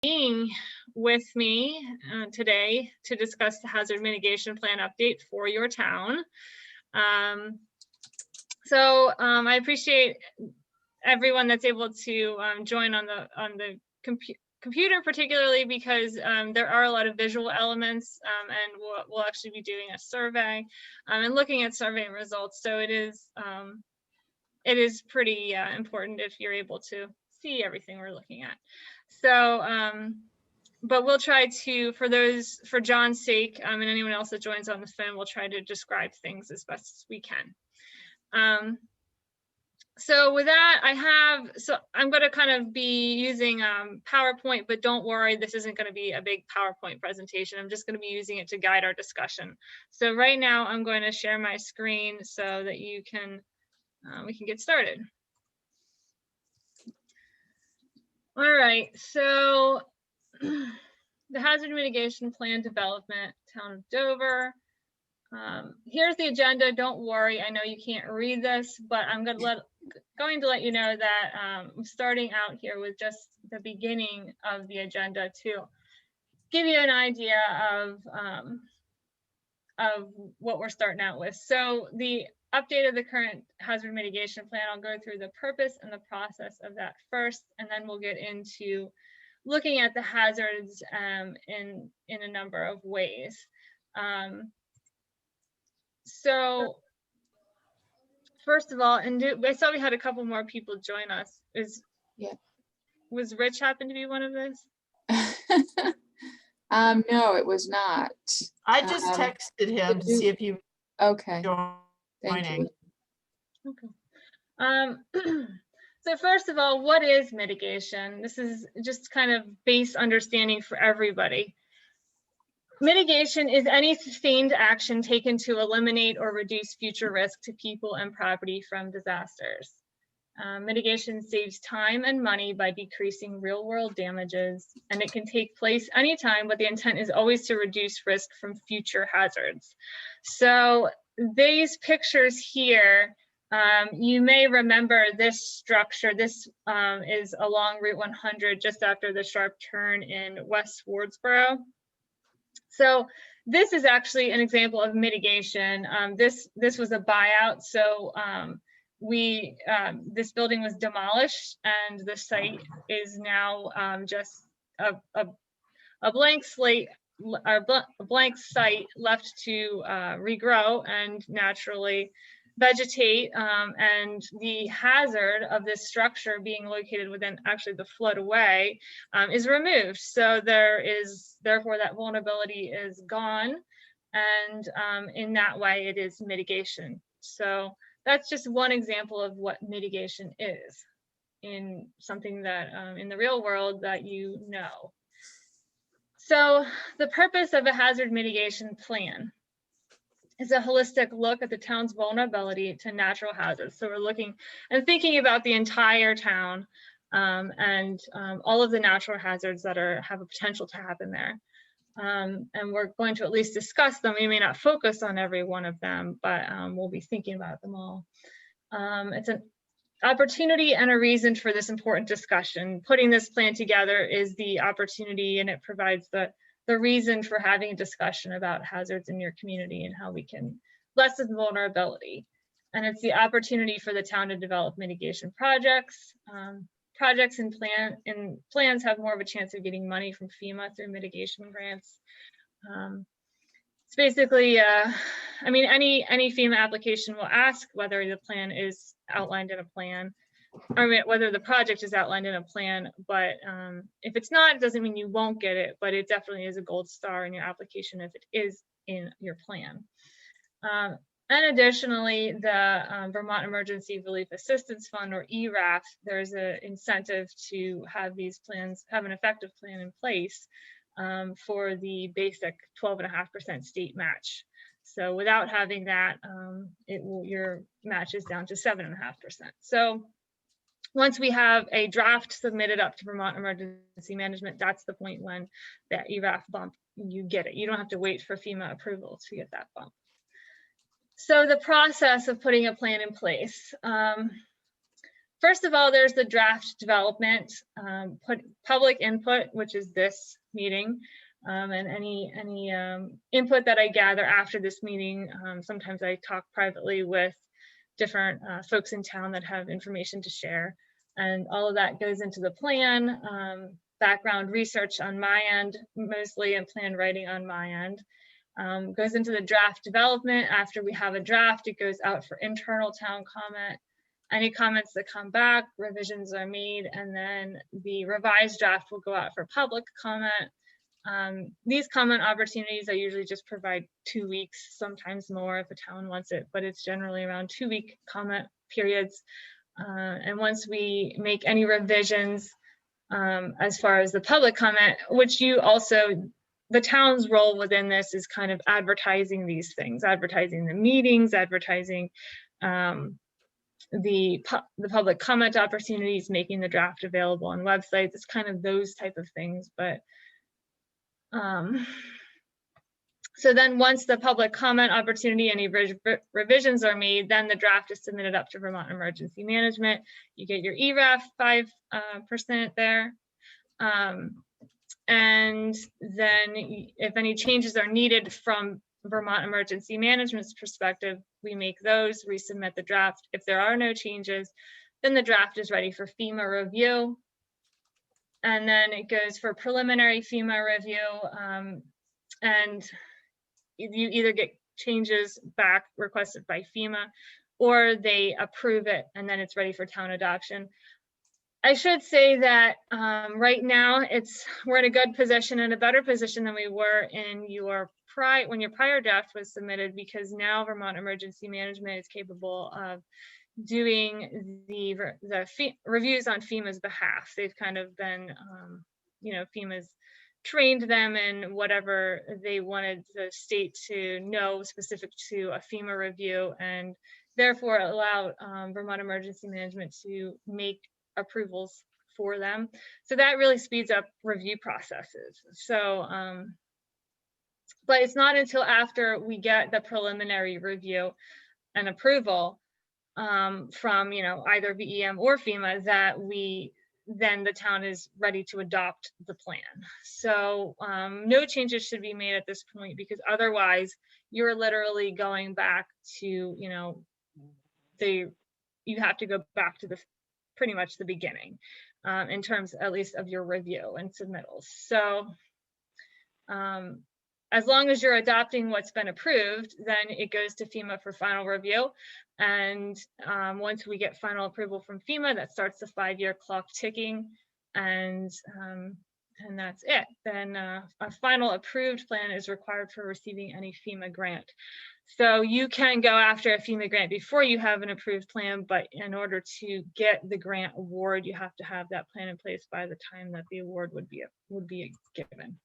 being with me today to discuss the hazard mitigation plan update for your town. I appreciate everyone that's able to join on the computer, particularly because there are a lot of visual elements, and we'll actually be doing a survey and looking at survey results. So it is pretty important if you're able to see everything we're looking at. So, but we'll try to, for John's sake, and anyone else that joins on the phone, we'll try to describe things as best as we can. So with that, I'm going to kind of be using PowerPoint, but don't worry, this isn't going to be a big PowerPoint presentation. I'm just going to be using it to guide our discussion. So right now I'm going to share my screen so that you can, we can get started. All right, so the hazard mitigation plan development, Town of Dover. Here's the agenda. Don't worry, I know you can't read this, but I'm going to let you know that I'm starting out here with just the beginning of the agenda to give you an idea of what we're starting out with. So the update of the current hazard mitigation plan, I'll go through the purpose and the process of that first, and then we'll get into looking at the hazards in a number of ways. So first of all, and I saw we had a couple more people join us. Was Rich happen to be one of those? No, it was not. I just texted him to see if he was joining. Okay. So first of all, what is mitigation? This is just kind of base understanding for everybody. Mitigation is any sustained action taken to eliminate or reduce future risk to people and property from disasters. Mitigation saves time and money by decreasing real-world damages, and it can take place anytime, but the intent is always to reduce risk from future hazards. So these pictures here, you may remember this structure. This is along Route 100, just after the sharp turn in West Wardsboro. So this is actually an example of mitigation. This was a buyout, so this building was demolished, and the site is now just a blank slate, or a blank site left to regrow and naturally vegetate, and the hazard of this structure being located within actually the floodway is removed. So therefore that vulnerability is gone, and in that way it is mitigation. So that's just one example of what mitigation is in something that in the real world that you know. So the purpose of a hazard mitigation plan is a holistic look at the town's vulnerability to natural hazards. So we're looking and thinking about the entire town and all of the natural hazards that have a potential to happen there. And we're going to at least discuss them. We may not focus on every one of them, but we'll be thinking about them all. It's an opportunity and a reason for this important discussion. Putting this plan together is the opportunity, and it provides the reason for having a discussion about hazards in your community and how we can lessen vulnerability. And it's the opportunity for the town to develop mitigation projects. Projects and plans have more of a chance of getting money from FEMA through mitigation grants. It's basically, I mean, any FEMA application will ask whether the plan is outlined in a plan, or whether the project is outlined in a plan, but if it's not, it doesn't mean you won't get it, but it definitely is a gold star in your application if it is in your plan. And additionally, the Vermont Emergency Relief Assistance Fund, or ERAF, there's an incentive to have these plans, have an effective plan in place for the basic 12.5% state match. So without having that, your match is down to 7.5%. So once we have a draft submitted up to Vermont Emergency Management, that's the point when that ERAF bump, you get it. You don't have to wait for FEMA approval to get that bump. So the process of putting a plan in place. First of all, there's the draft development, public input, which is this meeting, and any input that I gather after this meeting. Sometimes I talk privately with different folks in town that have information to share, and all of that goes into the plan, background research on my end mostly, and plan writing on my end. Goes into the draft development. After we have a draft, it goes out for internal town comment. Any comments that come back, revisions are made, and then the revised draft will go out for public comment. These comment opportunities I usually just provide 2 weeks, sometimes more if a town wants it, but it's generally around 2-week comment periods. And once we make any revisions, as far as the public comment, which you also, the town's role within this is kind of advertising these things, advertising the meetings, advertising the public comment opportunities, making the draft available on websites. It's kind of those type of things. But so then once the public comment opportunity, any revisions are made, then the draft is submitted up to Vermont Emergency Management. You get your ERAF 5% there. And then if any changes are needed from Vermont Emergency Management's perspective, we make those, resubmit the draft. If there are no changes, then the draft is ready for FEMA review. And then it goes for preliminary FEMA review. And you either get changes back requested by FEMA, or they approve it and then it's ready for town adoption. I should say that right now we're in a good position and a better position than we were in when your prior draft was submitted, because now Vermont Emergency Management is capable of doing the reviews on FEMA's behalf. They've kind of been, FEMA's trained them in whatever they wanted the state to know specific to a FEMA review, and therefore allow Vermont Emergency Management to make approvals for them. So that really speeds up review processes. So, but it's not until after we get the preliminary review and approval from, either VEM or FEMA that then the town is ready to adopt the plan. So no changes should be made at this point, because otherwise you're literally going back to, you have to go back to pretty much the beginning in terms, at least, of your review and submittals. So as long as you're adopting what's been approved, then it goes to FEMA for final review. And once we get final approval from FEMA, that starts the 5-year clock ticking, and that's it. Then a final approved plan is required for receiving any FEMA grant. So you can go after a FEMA grant before you have an approved plan, but in order to get the grant award, you have to have that plan in place by the time that the award would be given.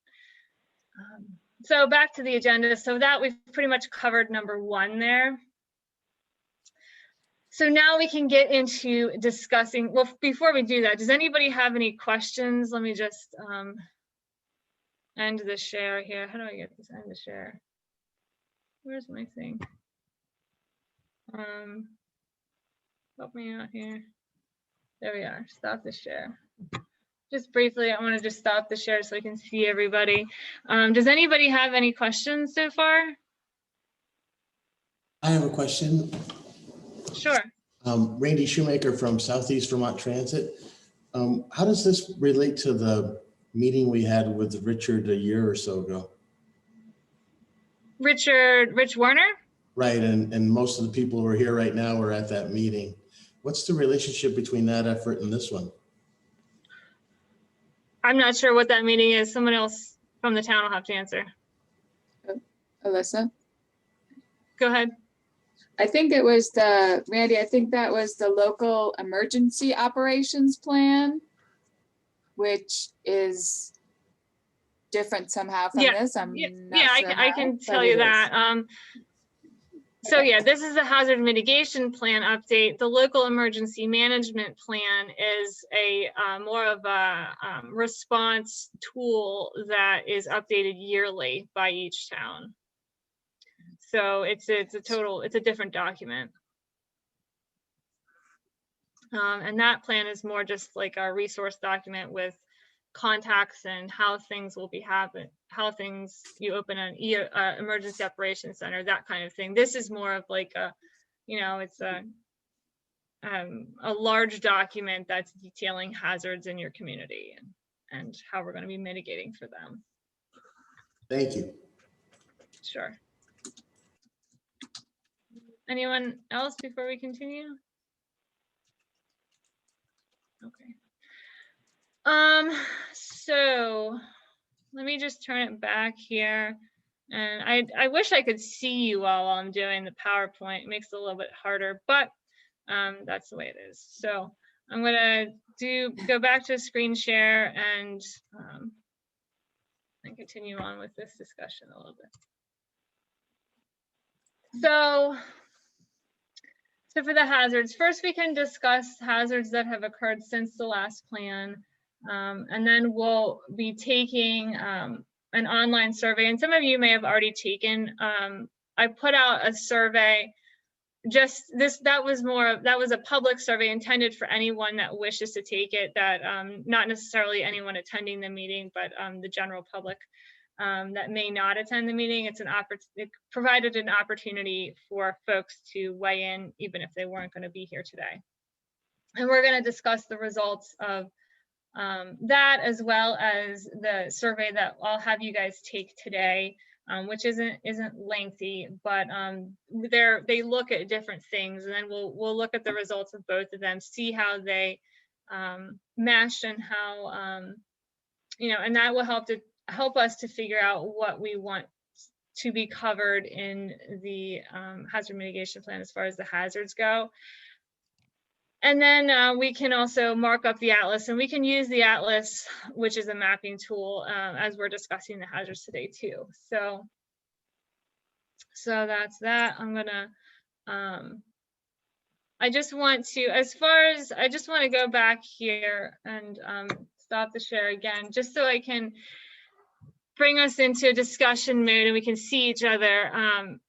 So back to the agenda. So that we've pretty much covered number 1 there. So now we can get into discussing, well, before we do that, does anybody have any questions? Let me just end the share here. How do I get this end the share? Where's my thing? Help me out here. There we are, stop the share. Just briefly, I want to just stop the share so I can see everybody. Does anybody have any questions so far? I have a question. Sure. Randy Shoemaker from Southeast Vermont Transit. How does this relate to the meeting we had with Richard a year or so ago? Rich Warner? Right, and most of the people who are here right now were at that meeting. What's the relationship between that effort and this one? I'm not sure what that meeting is. Someone else from the town will have to answer. Alyssa? Go ahead. I think it was Randy, I think that was the local emergency operations plan, which is different somehow from this. I'm not sure I can tell you that. So yeah, this is a hazard mitigation plan update. The local emergency management plan is a more of a response tool that is updated yearly by each town. So it's a different document. And that plan is more just like a resource document with contacts and how things will be happening, how things, you open an emergency operations center, that kind of thing. This is more of like a, you know, it's a large document that's detailing hazards in your community and how we're going to be mitigating for them. Thank you. Sure. Anyone else before we continue? Okay. So let me just turn it back here. And I wish I could see you all while I'm doing the PowerPoint. It makes it a little bit harder, but that's the way it is. So I'm gonna go back to screen share and continue on with this discussion a little bit. So for the hazards, first we can discuss hazards that have occurred since the last plan. And then we'll be taking an online survey, and some of you may have already taken. I put out a survey, that was a public survey intended for anyone that wishes to take it, that not necessarily anyone attending the meeting, but the general public that may not attend the meeting. It provided an opportunity for folks to weigh in, even if they weren't going to be here today. And we're going to discuss the results of that, as well as the survey that I'll have you guys take today, which isn't lengthy, but they look at different things, and then we'll look at the results of both of them, see how they mesh and how and that will help us to figure out what we want to be covered in the hazard mitigation plan as far as the hazards go. And then we can also mark up the atlas, and we can use the atlas, which is a mapping tool, as we're discussing the hazards today too. So that's that. I'm gonna, I just want to go back here and stop the share again, just so I can bring us into discussion mode and we can see each other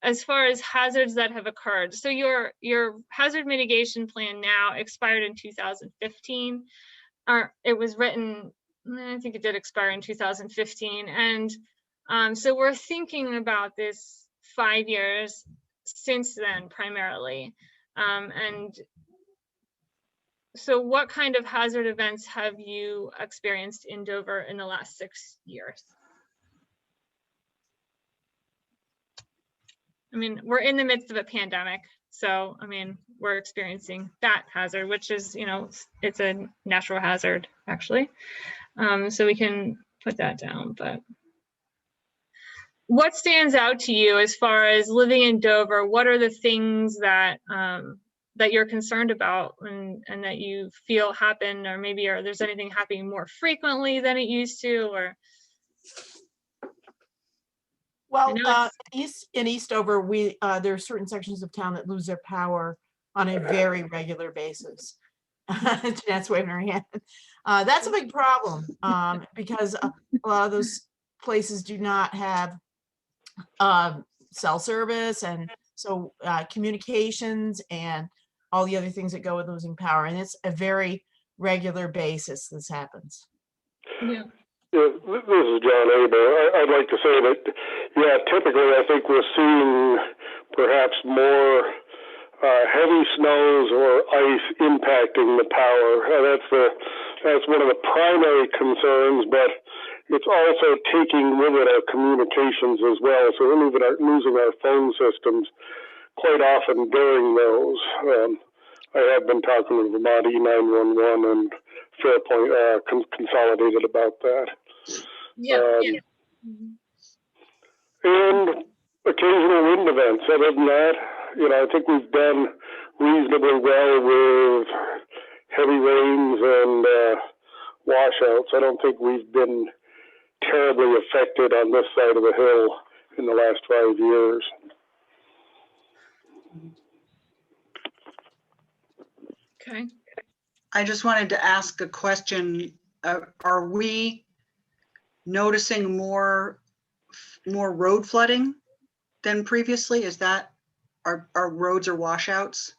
as far as hazards that have occurred. So your hazard mitigation plan now expired in 2015, or it was written, I think it did expire in 2015. And so we're thinking about this 5 years since then primarily. And so what kind of hazard events have you experienced in Dover in the last 6 years? I mean, we're in the midst of a pandemic. So, I mean, we're experiencing that hazard, which is, it's a natural hazard, actually. So we can put that down. But what stands out to you as far as living in Dover? What are the things that that you're concerned about and that you feel happen, or maybe there's anything happening more frequently than it used to, or? Well, in Eastover, there are certain sections of town that lose their power on a very regular basis. Jeanette's waving her hand. That's a big problem because a lot of those places do not have cell service, and so communications and all the other things that go with losing power. And it's a very regular basis this happens. Yeah. Yeah, this is John Abel. I'd like to say that, yeah, typically I think we're seeing perhaps more heavy snows or ice impacting the power. That's one of the primary concerns, but it's also taking with it our communications as well. So we're losing our phone systems quite often during those. I have been talking with Vermont E911 and Fairpoint Consolidated about that. Yeah. And occasional wind events. Other than that, I think we've done reasonably well with heavy rains and washouts. I don't think we've been terribly affected on this side of the hill in the last 5 years. Okay. I just wanted to ask a question. Are we noticing more road flooding than previously? Is that our roads or washouts?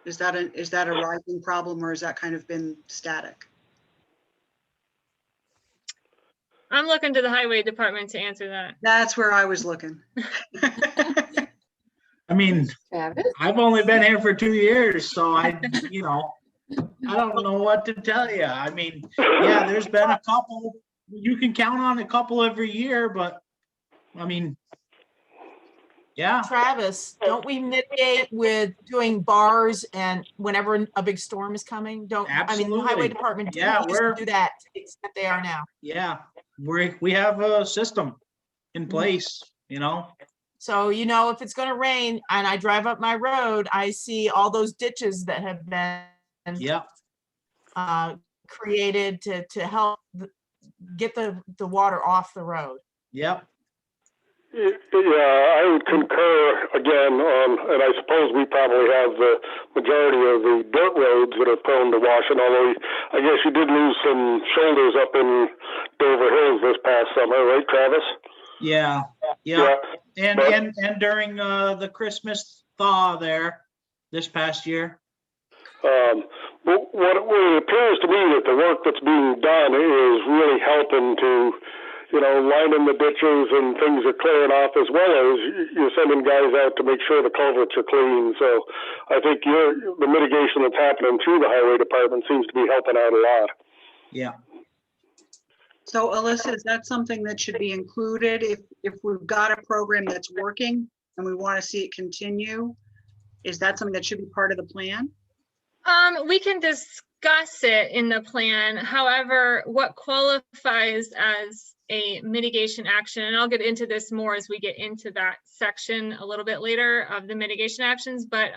Is that a rising problem, or has that kind of been static? I'm looking to the highway department to answer that. That's where I was looking. I mean, Travis? I've only been here for 2 years, so I don't know what to tell you. I mean, yeah, there's been a couple, you can count on a couple every year, but I mean, yeah, Travis, don't we mitigate with doing bars and whenever a big storm is coming? The highway Absolutely. department Yeah, didn't used to we're- do that to the extent they are now. yeah, we have a system in place, So, if it's gonna rain and I drive up my road, I see all those ditches that have been yeah, created to help get the water off the road. yeah. Yeah, I would concur again on, and I suppose we probably have the majority of the dirt roads that are prone to washing, although I guess you did lose some shoulders up in Dover Hills this past summer, right, Travis? Yeah. And during the Christmas thaw there this past year. But what it appears to me that the work that's being done is really helping to, lining the ditches and things are clearing off, as well as you're sending guys out to make sure the culverts are clean. So I think the mitigation that's happening through the highway department seems to be helping out a lot. Yeah. So Alyssa, is that something that should be included if we've got a program that's working and we want to see it continue? Is that something that should be part of the plan? We can discuss it in the plan. However, what qualifies as a mitigation action, and I'll get into this more as we get into that section a little bit later of the mitigation actions, but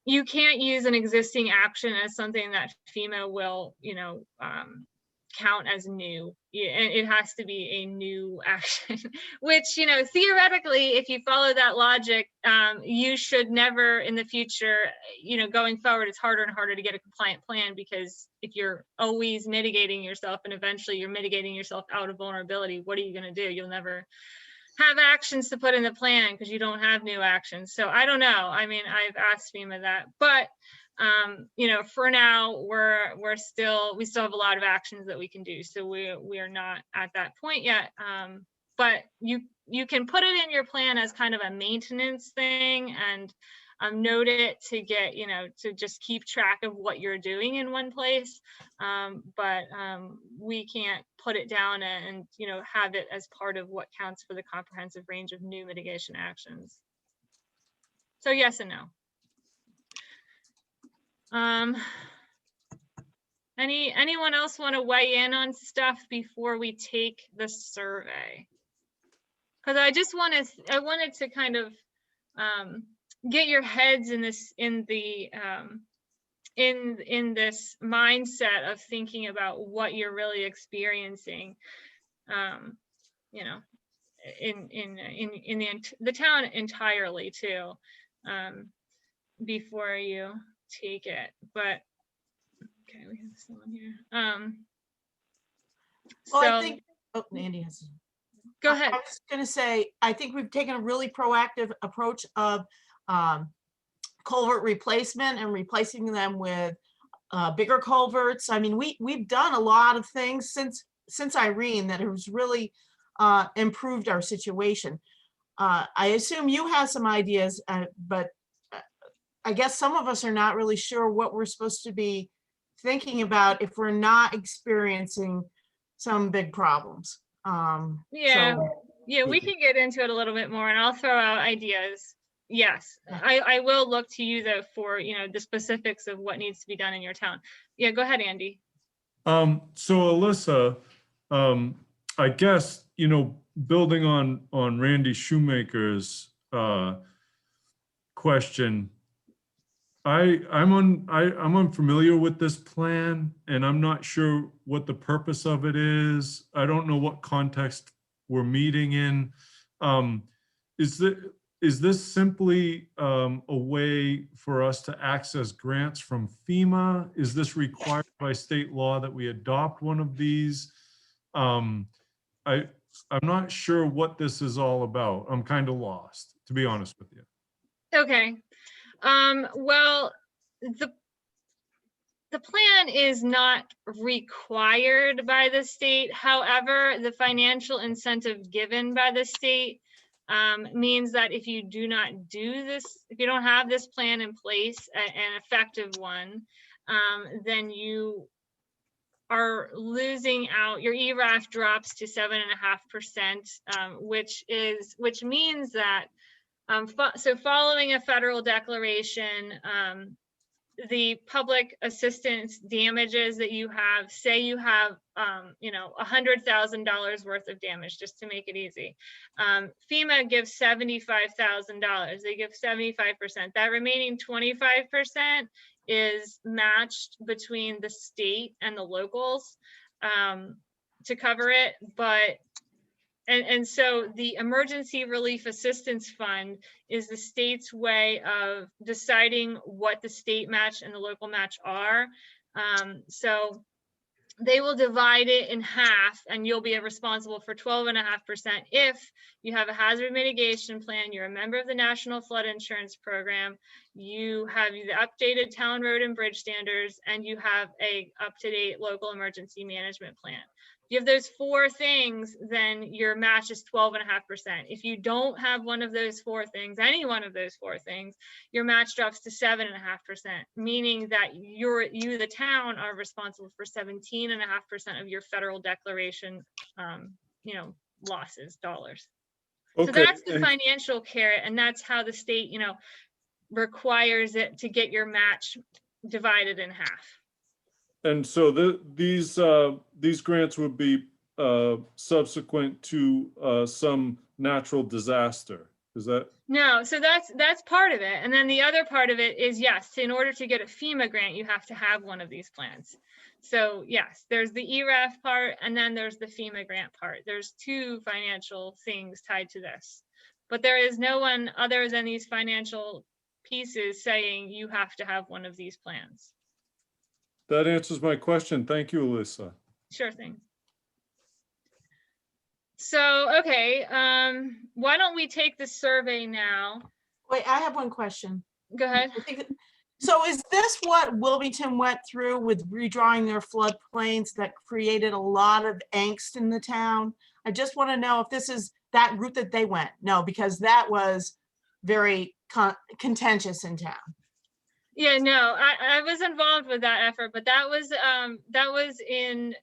you can't use an existing action as something that FEMA will, count as new. It has to be a new action, which, theoretically, if you follow that logic, you should never in the future, going forward, it's harder and harder to get a compliant plan, because if you're always mitigating yourself and eventually you're mitigating yourself out of vulnerability, what are you going to do? You'll never have actions to put in the plan because you don't have new actions. So I don't know. I mean, I've asked FEMA that, but for now, we still have a lot of actions that we can do. So we are not at that point yet. But you can put it in your plan as kind of a maintenance thing and note it to get, to just keep track of what you're doing in one place. But we can't put it down and have it as part of what counts for the comprehensive range of new mitigation actions. So yes and no. Anyone else want to weigh in on stuff before we take the survey? Because I wanted to kind of get your heads in this mindset of thinking about what you're really experiencing, in the town entirely too, before you take it. But okay, we have someone here. Well, I think, Andy has. Go ahead. I was going to say, I think we've taken a really proactive approach of culvert replacement and replacing them with bigger culverts. I mean, we've done a lot of things since Irene that has really improved our situation. I assume you have some ideas, but I guess some of us are not really sure what we're supposed to be thinking about if we're not experiencing some big problems. Yeah, we can get into it a little bit more, and I'll throw out ideas. Yes, I will look to you though for the specifics of what needs to be done in your town. Yeah, go ahead, Andy. So Alyssa, I guess building on Randy Shoemaker's question, I'm unfamiliar with this plan, and I'm not sure what the purpose of it is. I don't know what context we're meeting in. Is this simply a way for us to access grants from FEMA? Is this required by state law that we adopt one of these? I'm not sure what this is all about. I'm kind of lost, to be honest with you. Okay. Well, the plan is not required by the state. However, the financial incentive given by the state means that if you do not do this, if you don't have this plan in place, an effective one, then you are losing out. Your ERAF drops to 7.5%, which means that so following a federal declaration, the public assistance damages that you have, say you have, $100,000 worth of damage, just to make it easy. FEMA gives $75,000. They give 75%. That remaining 25% is matched between the state and the locals to cover it. And so the Emergency Relief Assistance Fund is the state's way of deciding what the state match and the local match are. So they will divide it in half, and you'll be responsible for 12.5% if you have a hazard mitigation plan, you're a member of the National Flood Insurance Program, you have the updated town road and bridge standards, and you have a up-to-date local emergency management plan. If you have those four things, then your match is 12.5%. If you don't have one of those four things, any one of those four things, your match drops to 7.5%, meaning that you, the town, are responsible for 17.5% of your federal declaration, losses, dollars. So that's the financial carrot, and that's how the state, requires it to get your match divided in half. And so these grants would be subsequent to some natural disaster. Is that? No, so that's part of it. And then the other part of it is, yes, in order to get a FEMA grant, you have to have one of these plans. So yes, there's the ERAF part, and then there's the FEMA grant part. There's two financial things tied to this, but there is no one other than these financial pieces saying you have to have one of these plans. That answers my question. Thank you, Alyssa. Sure thing. So, okay, why don't we take the survey now? Wait, I have one question. Go ahead. So is this what Wilmington went through with redrawing their floodplains that created a lot of angst in the town? I just want to know if this is that route that they went. No, because that was very contentious in town. Yeah, no, I was involved with that effort, but that was in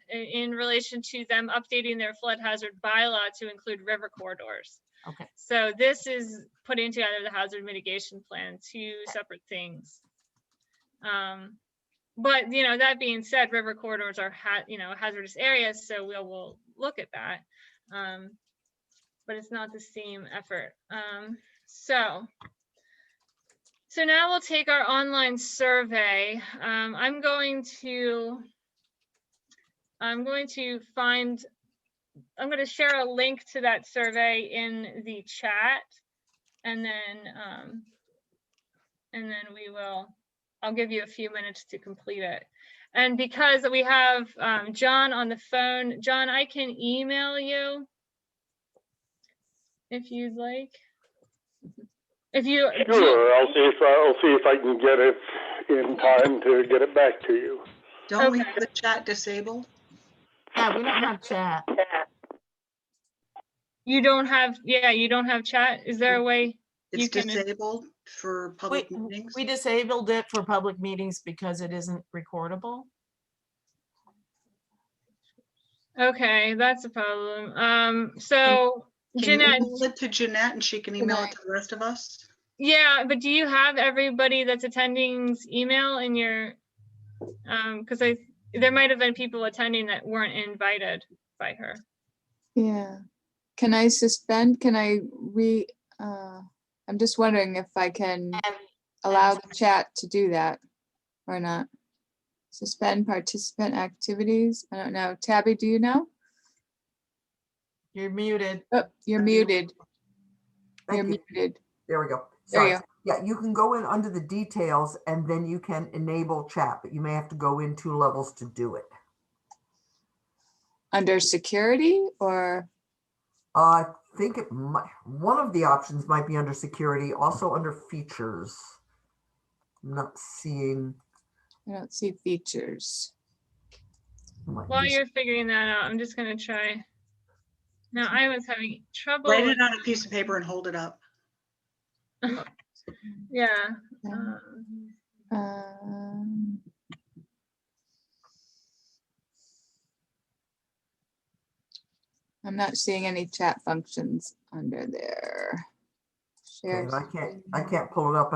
relation to them updating their flood hazard bylaw to include river corridors. Okay. So this is putting together the hazard mitigation plan, two separate things. But that being said, river corridors are hazardous areas, so we'll look at that. But it's not the same effort. So now we'll take our online survey. I'm going to share a link to that survey in the chat, and then I'll give you a few minutes to complete it. And because we have John on the phone, John, I can email you if you'd like. Sure, I'll see if I can get it in time to get it back to you. Don't we have the chat disabled? Yeah, we don't have chat. You don't have chat? Is there a way? It's disabled for public meetings? We disabled it for public meetings because it isn't recordable. Okay, that's a problem. So Jeanette, can you email it to Jeanette and she can email it to the rest of us? Yeah, but do you have everybody that's attending's email in your, because there might have been people attending that weren't invited by her. Yeah. Can I suspend? Can I I'm just wondering if I can allow the chat to do that or not. Suspend participant activities. I don't know. Tabby, do you know? You're muted. Oh, you're muted. You're Thank you. muted. There we go. There Sorry. you go. Yeah, you can go in under the details and then you can enable chat, but you may have to go in 2 levels to do it. Under security or? I think it might, one of the options might be under security, also under features. I'm not seeing. I don't see features. While you're figuring that out, I'm just gonna try. Now I was having trouble. Write with- it on a piece of paper and hold it up. Yeah. Um, I'm not seeing any chat functions under there. Share. Okay, I can't pull it up.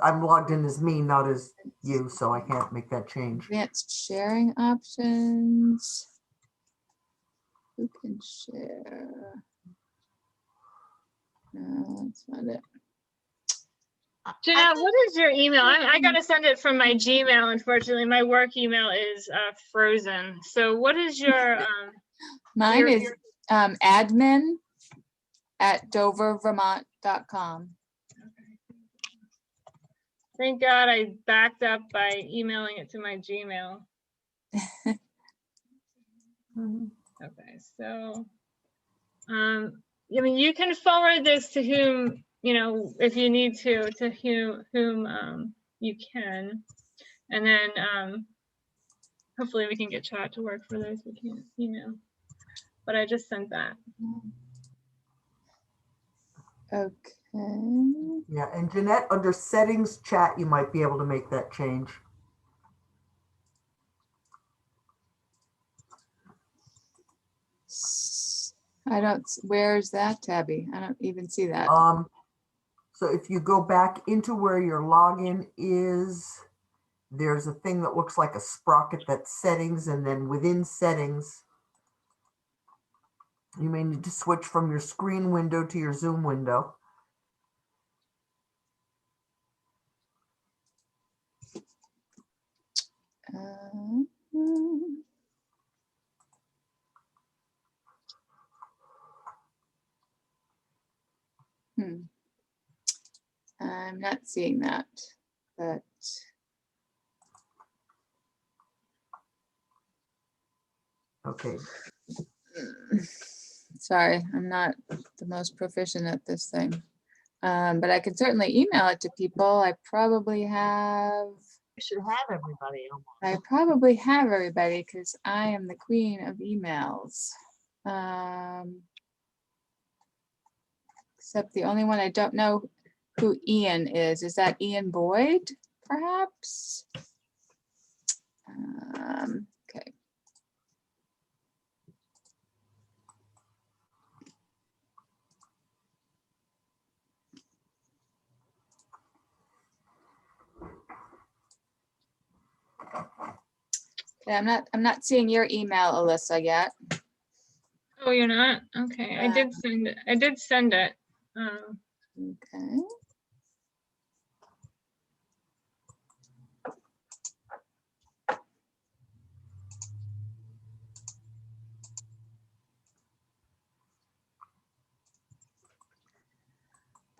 I'm logged in as me, not as you, so I can't make that change. Advanced sharing options. Who can share? No, that's not it. Jeanette, what is your email? I gotta send it from my Gmail. Unfortunately, my work email is frozen. So what is your? Mine is admin@doververmont.com. Thank God I backed up by emailing it to my Gmail. Okay, so, I mean, you can forward this to whom, you know, if you need to whom you can. And then hopefully we can get chat to work for those who can't email. But I just sent that. Okay. Yeah, and Jeanette, under settings chat, you might be able to make that change. I don't, where's that, Tabby? I don't even see that. So if you go back into where your login is, there's a thing that looks like a sprocket that's settings, and then within settings, you may need to switch from your screen window to your Zoom window. I'm not seeing that, but. Okay. Sorry, I'm not the most proficient at this thing. But I can certainly email it to people. I probably have. You should have everybody. I probably have everybody because I am the queen of emails. Except the only one I don't know who Ian is. Is that Ian Boyd, perhaps? Okay. Okay, I'm not seeing your email, Alyssa, yet. Oh, you're not? Okay, I did send it. I did send it. Okay.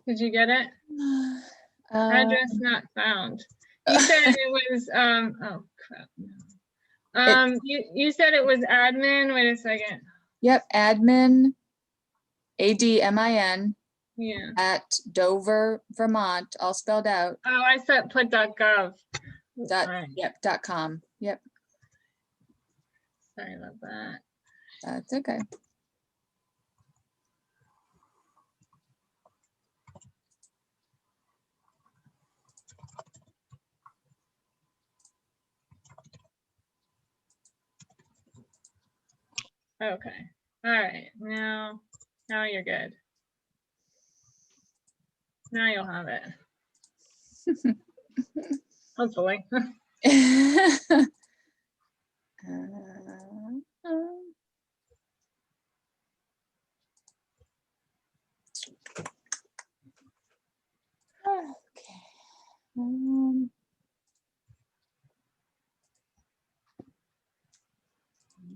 Did you get it? Address not found. You said it was oh crap. No. You said it was admin. Wait a second. Yep, admin, ADMIN. Yeah. At Dover, Vermont, all spelled out. Oh, I said put .gov. .com. Yep. Sorry about that. That's okay. Okay. All right. Now you're good. Now you'll have it. Hopefully. Okay.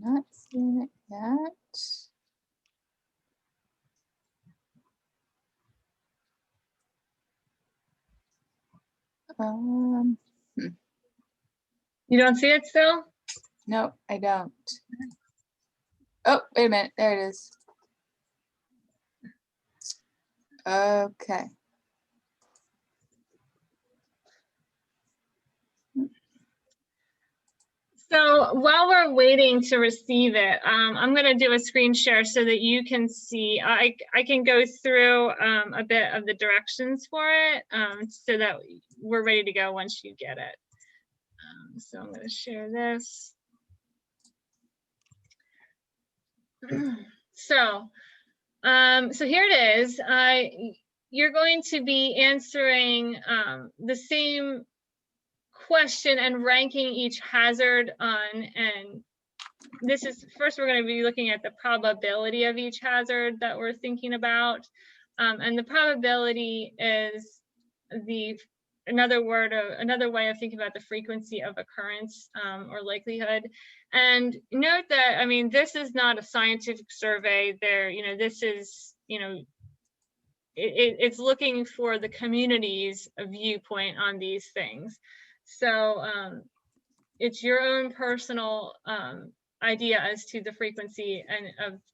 Not seeing it yet. You don't see it still? No, I don't. Oh, wait a minute. There it is. Okay. So while we're waiting to receive it, I'm going to do a screen share so that you can see. I can go through a bit of the directions for it so that we're ready to go once you get it. So I'm going to share this. So here it is. You're going to be answering the same question and ranking each hazard on, and this is first we're going to be looking at the probability of each hazard that we're thinking about, and the probability is another way of thinking about the frequency of occurrence or likelihood. And note that, I mean, this is not a scientific survey. This is, it's looking for the community's viewpoint on these things. So it's your own personal idea as to the frequency and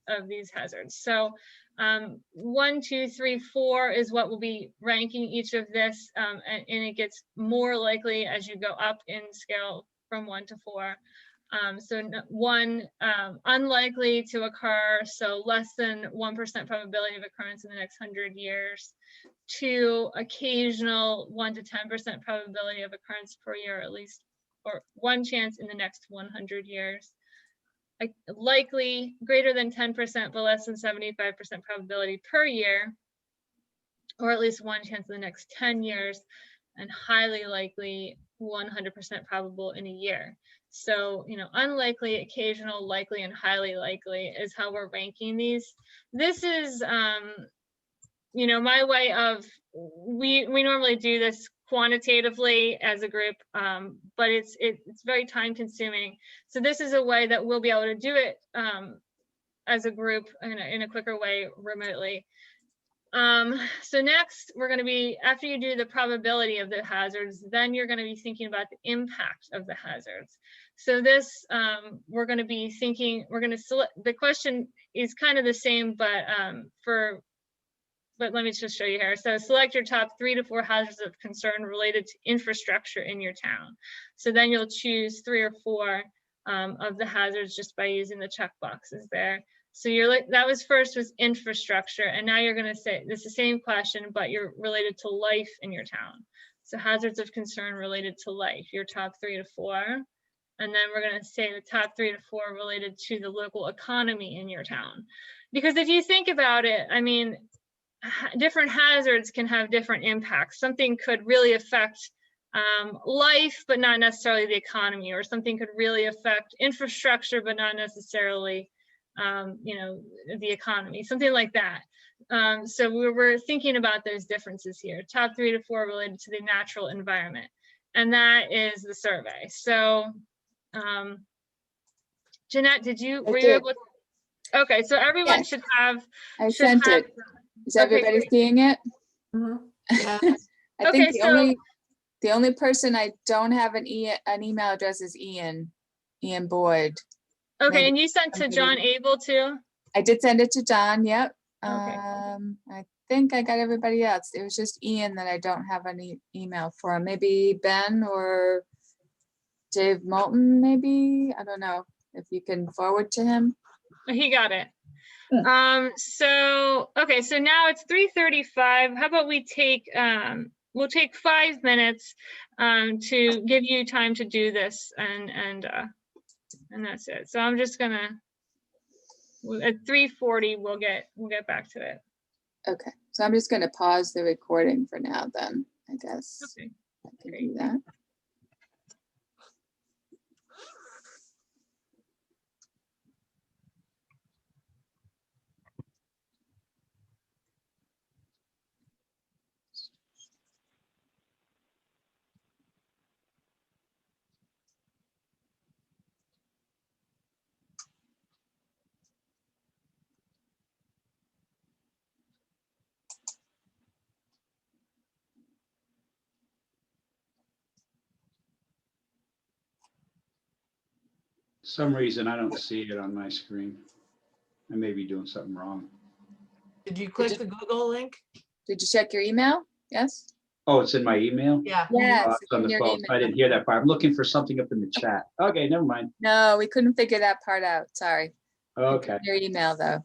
of these hazards. So 1, 2, 3, 4 is what will be ranking each of this, and it gets more likely as you go up in scale from 1 to 4. So 1, unlikely to occur, so less than 1% probability of occurrence in the next 100 years. 2, occasional 1 to 10% probability of occurrence per year, at least, or 1 chance in the next 100 years. Likely greater than 10%, but less than 75% probability per year, or at least 1 chance in the next 10 years, and highly likely 100% probable in a year. So, unlikely, occasional, likely, and highly likely is how we're ranking these. This is, my way of, we normally do this quantitatively as a group, but it's very time consuming. So this is a way that we'll be able to do it as a group in a quicker way remotely. So next, we're going to be, after you do the probability of the hazards, then you're going to be thinking about the impact of the hazards. So this, we're going to be thinking, select, the question is kind of the same, but let me just show you here. So select your top 3 to 4 hazards of concern related to infrastructure in your town. So then you'll choose 3 or 4 of the hazards just by using the check boxes there. So that was infrastructure, and now you're going to say this is the same question, but you're related to life in your town. So hazards of concern related to life, your top 3 to 4, and then we're going to say the top 3 to 4 related to the local economy in your town. Because if you think about it, I mean, different hazards can have different impacts. Something could really affect life, but not necessarily the economy, or something could really affect infrastructure, but not necessarily the economy, something like that. So we're thinking about those differences here. Top 3 to 4 related to the natural environment, and that is the survey. So Jeanette, were you able to? Okay, so everyone should have. I sent it. Is everybody seeing it? Mm-hmm. Yeah. I think the only person I don't have an email address is Ian Boyd. Okay, Maybe and you sent to John Abel too? I did send it to John, yep. Okay. I think I got everybody else. It was just Ian that I don't have any email for. Maybe Ben or Dave Moulton, maybe. I don't know if you can forward to him. He got it. So okay, so now it's 3:35. How about we take we'll take 5 minutes to give you time to do this, and that's it. So I'm just gonna, at 3:40 we'll get back to it. Okay, so I'm just gonna pause the recording for now then, I guess. Okay. I can do that. Some reason I don't see it on my screen. I may be doing something wrong. Did you click the Google link? Did you check your email? Yes? Oh, it's in my email? Yeah. Yes, It's on in the your phone. I email. didn't hear that part. I'm looking for something up in the chat. Okay, never mind. No, we couldn't figure that part out. Sorry. Okay. Your email though.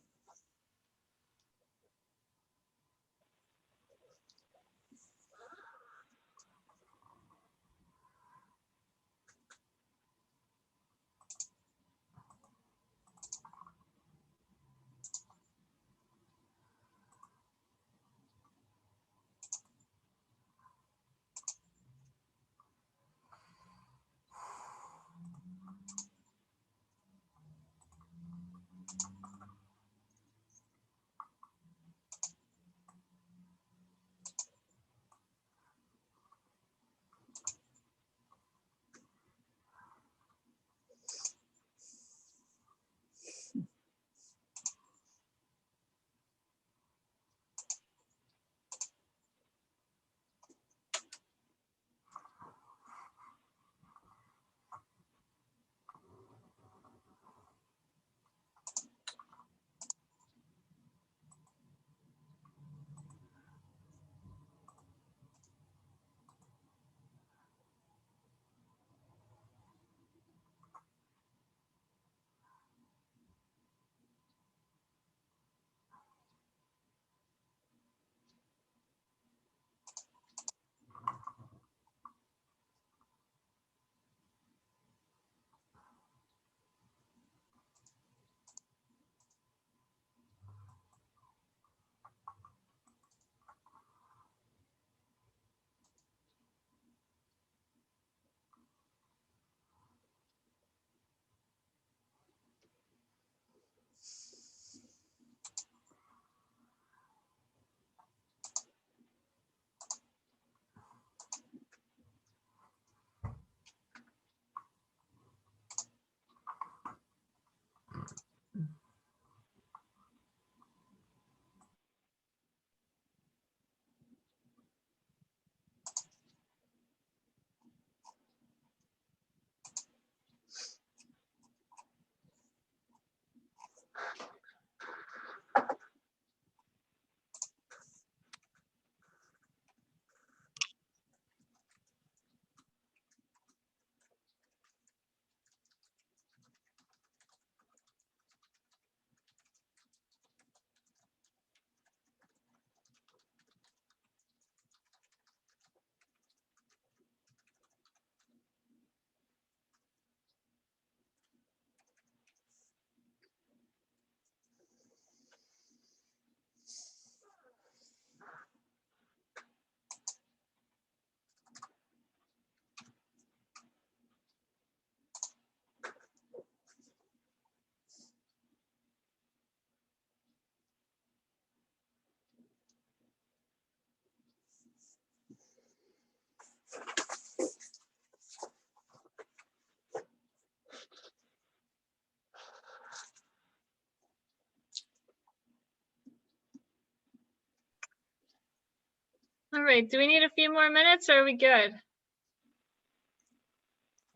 All right, do we need a few more minutes or are we good?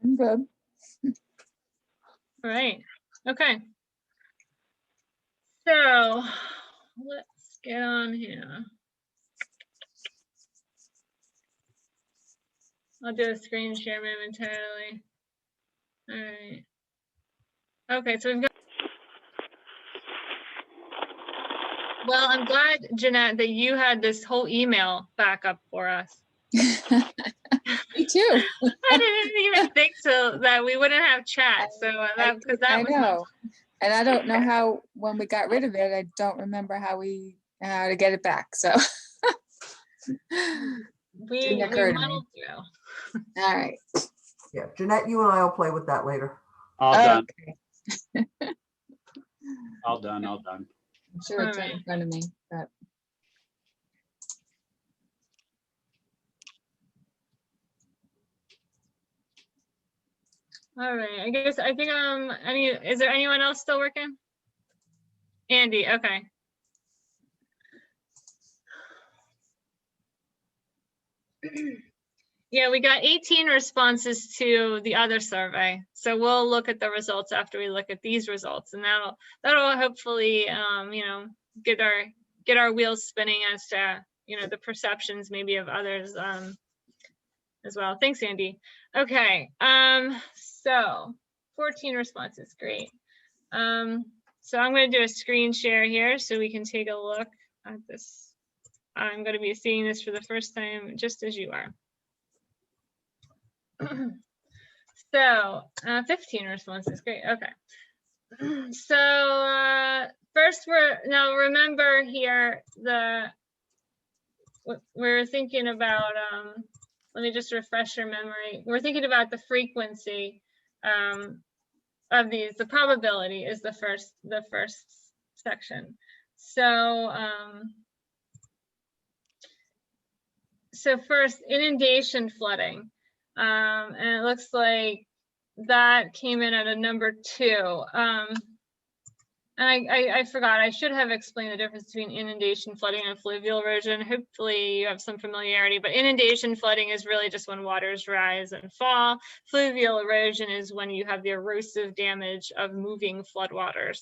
I'm good. All right, okay. So let's get on here. I'll do a screen share momentarily. All right. Okay, so we've got. Well, I'm glad, Jeanette, that you had this whole email backup for us. Me too. I didn't even think so that we wouldn't have chat. So that because that I was know. And I don't know how, when we got rid of it, I don't remember how to get it back. So we didn't occur to me. muddled through. All right. Yeah, Jeanette, you and I will play with that later. All done. Okay. All done. All done. I'm sure it's All right in right. front of me, but All right. I think is there anyone else still working? Andy, okay. Yeah, we got 18 responses to the other survey. So we'll look at the results after we look at these results, and that'll hopefully you know, get our wheels spinning as to you know, the perceptions maybe of others as well. Thanks, Andy. Okay, so 14 responses, great. So I'm going to do a screen share here so we can take a look at this. I'm going to be seeing this for the first time, just as you are. So 15 responses, great, okay. So first now remember here, we're thinking about, let me just refresh your memory. We're thinking about the frequency of these. The probability is the first section. So so first, inundation flooding, and it looks like that came in at a number 2. And I forgot, I should have explained the difference between inundation flooding and fluvial erosion. Hopefully you have some familiarity, but inundation flooding is really just when waters rise and fall. Fluvial erosion is when you have the erosive damage of moving floodwaters.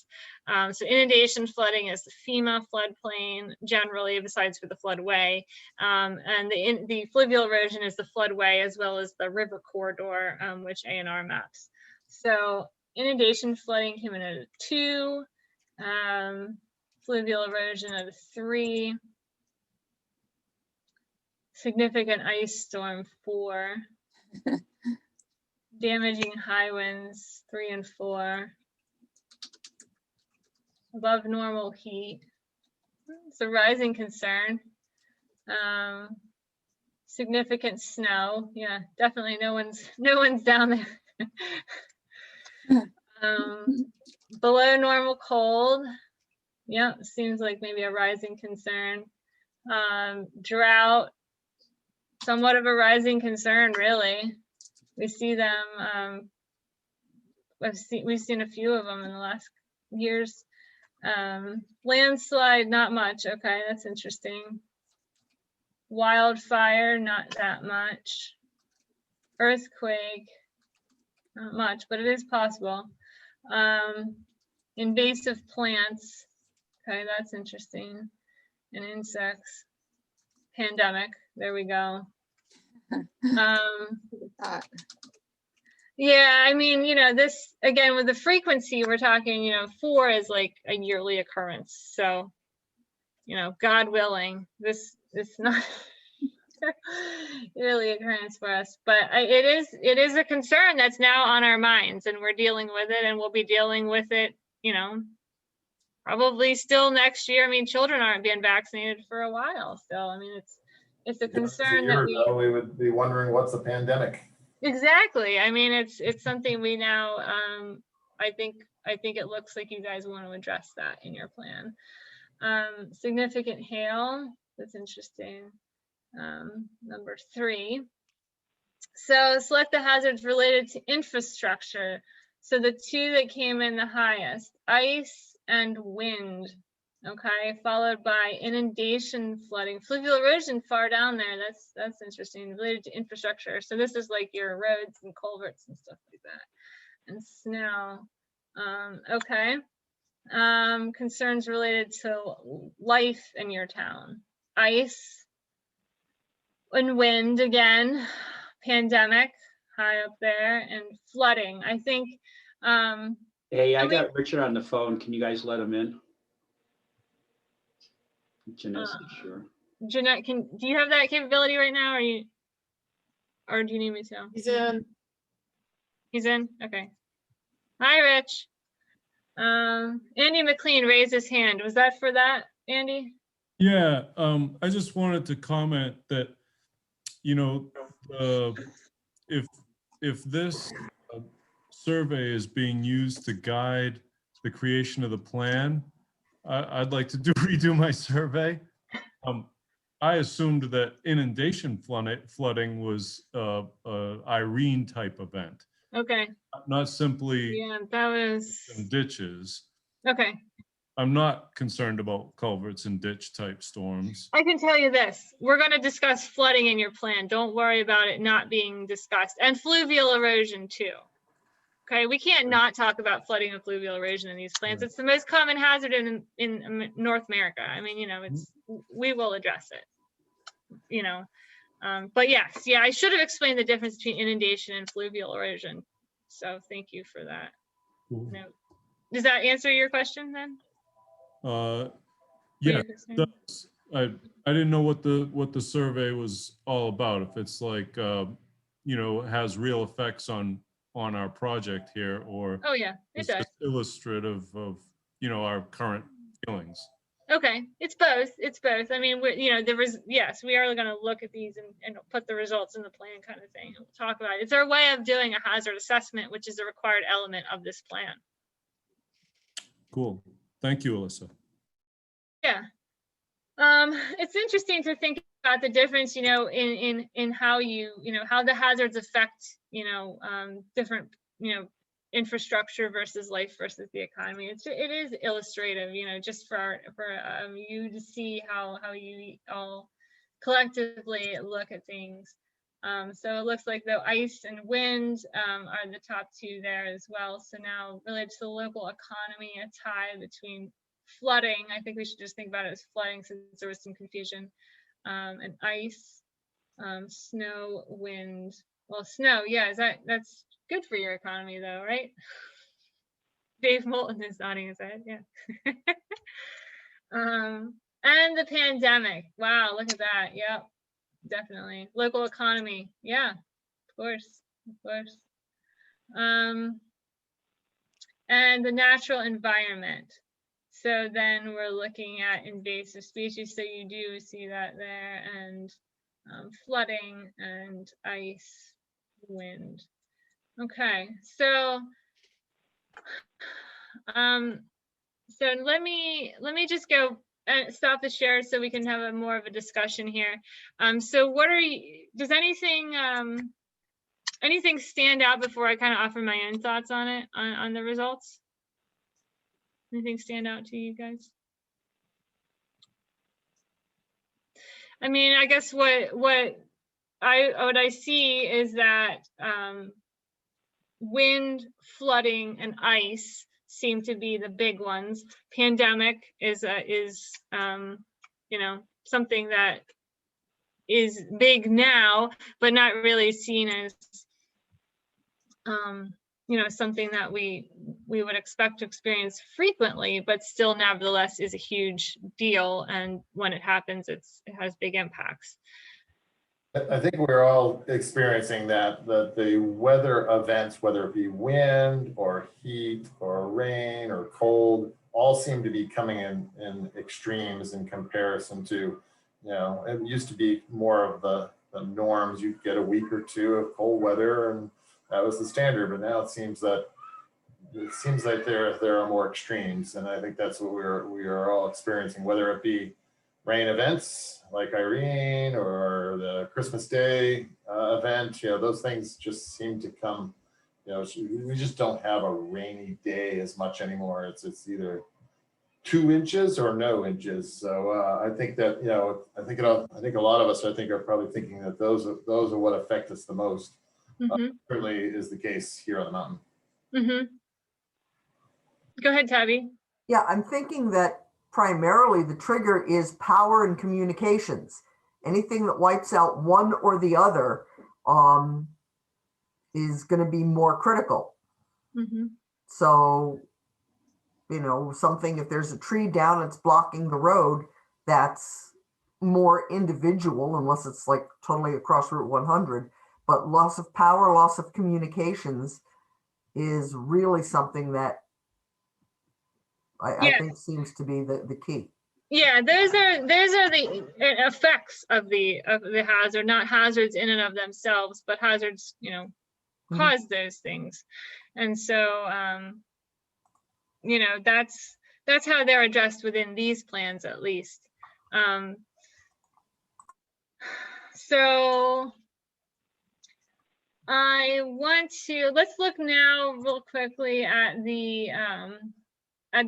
So inundation flooding is the FEMA floodplain generally, besides for the floodway. And the fluvial erosion is the floodway as well as the river corridor, which A&R maps. So inundation flooding came in at a 2. Fluvial erosion at a 3, significant ice storm 4, damaging high winds 3 and 4, above normal heat, it's a rising concern, significant snow, yeah, definitely no one's down there. Below normal cold, yeah, seems like maybe a rising concern. Drought, somewhat of a rising concern, really. We see them, we've seen a few of them in the last years. Landslide, not much, okay, that's interesting. Wildfire, not that much. Earthquake, not much, but it is possible. Invasive plants, okay, that's interesting. And insects, pandemic, there we go. Yeah, I mean, you know, this again with the frequency we're talking, you know, 4 is like a yearly occurrence. So, you know, God willing, this is not yearly occurrence for us, but it is a concern that's now on our minds, and we're dealing with it, and we'll be dealing with it, you know, probably still next year. I mean, children aren't being vaccinated for a while still. I mean, it's a concern that we would be wondering what's a pandemic. Exactly. I mean, it's something we now, I think it looks like you guys want to address that in your plan. Significant hail, that's interesting. Number 3. So select the hazards related to infrastructure. So the 2 that came in the highest, ice and wind, okay, followed by inundation flooding, fluvial erosion far down there. That's interesting, related to infrastructure. So this is like your roads and culverts and stuff like that, and snow. Okay. Concerns related to life in your town, ice and wind again, pandemic high up there, and flooding. I think. Hey, I got Richard on the phone. Can you guys let him in? Jeanette said sure. Jeanette, do you have that capability right now, or do you need me to? He's in. He's in? Okay. Hi, Rich. Andy McLean raised his hand. Was that for that, Andy? Yeah, I just wanted to comment that, you know, if this survey is being used to guide the creation of the plan, I'd like to redo my survey. I assumed that inundation flooding was a Irene type event. Okay. Not simply that was some ditches. Okay. I'm not concerned about culverts and ditch type storms. I can tell you this, we're going to discuss flooding in your plan. Don't worry about it not being discussed, and fluvial erosion too. Okay, we can't not talk about flooding and fluvial erosion in these plans. It's the most common hazard in North America. I mean, you know, we will address it. you know, but yes, yeah, I should have explained the difference between inundation and fluvial erosion. So thank you for that. Cool. No. Does that answer your question then? Yeah, Your concern? I didn't know what the survey was all about. If it's like, you know, has real effects on our project here, or Oh yeah, it it's does. just illustrative of, you know, our current feelings. Okay, it's both. It's both. I mean, you know, yes, we are going to look at these and put the results in the plan, kind of thing. We'll talk about it. It's our way of doing a hazard assessment, which is a required element of this plan. Cool. Thank you, Alyssa. Yeah. It's interesting to think about the difference, you know, in how you know, how the hazards affect, you know, different, you know, infrastructure versus life versus the economy. It is illustrative, you know, just for you to see how you all collectively look at things. So it looks like the ice and wind are the top two there as well. So now related to the local economy, a tie between flooding. I think we should just think about it as flooding since there was some confusion. And ice, snow, wind. Well, snow, yeah, that's good for your economy though, right? Dave Moulton is nodding his head, yeah. And the pandemic. Wow, look at that. Yep, definitely. Local economy. Yeah, of course, of course. And the natural environment. So then we're looking at invasive species. So you do see that there, and flooding and ice, wind. Okay, so so let me just go and stop the share so we can have a more of a discussion here. So what are you? Does anything stand out before I kind of offer my own thoughts on it, on the results? Anything stand out to you guys? I mean, I guess what I see is that wind, flooding, and ice seem to be the big ones. Pandemic is you know, something that is big now, but not really seen as you know, something that we would expect to experience frequently, but still nevertheless is a huge deal. And when it happens, it has big impacts. I think we're all experiencing that the weather events, whether it be wind or heat or rain or cold, all seem to be coming in extremes in comparison to, you know, it used to be more of the norms. You'd get a week or two of cold weather and that was the standard, but now it seems like there are more extremes, and I think that's what we are all experiencing, whether it be rain events like Irene or the Christmas Day event. You know, those things just seem to come. You know, we just don't have a rainy day as much anymore. It's either 2 inches or no inches. So I think that, you know, I think a lot of us are probably thinking that those are what affect us the most. Certainly is the case here on the mountain. Go ahead, Tabby. Yeah, I'm thinking that primarily the trigger is power and communications. Anything that wipes out one or the other is going to be more critical. So, you know, something, if there's a tree down, it's blocking the road, that's more individual, unless it's like totally across Route 100. But loss of power, loss of communications is really something that I think seems to be the key. Yeah, those are the effects of the hazard, not hazards in and of themselves, but hazards, you know, cause those things. And so you know, that's how they're addressed within these plans, at least. So let's look now real quickly at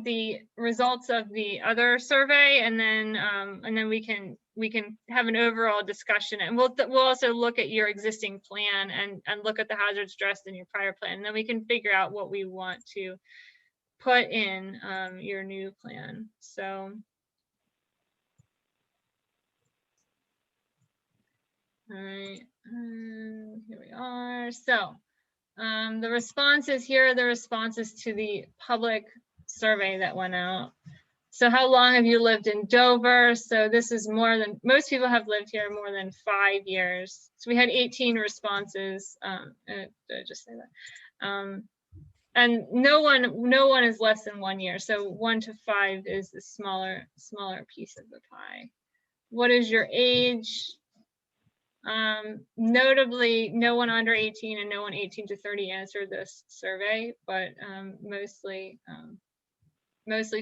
the results of the other survey, and then we can have an overall discussion, and we'll also look at your existing plan and look at the hazards addressed in your prior plan, and then we can figure out what we want to put in your new plan. So All right, here we are. So the responses, here are the responses to the public survey that went out. So how long have you lived in Dover? So this is more than, most people have lived here more than 5 years. So we had 18 responses. Did I just say that? And no one is less than 1 year. So 1 to 5 is the smaller piece of the pie. What is your age? Notably, no one under 18 and no one 18 to 30 answered this survey, but mostly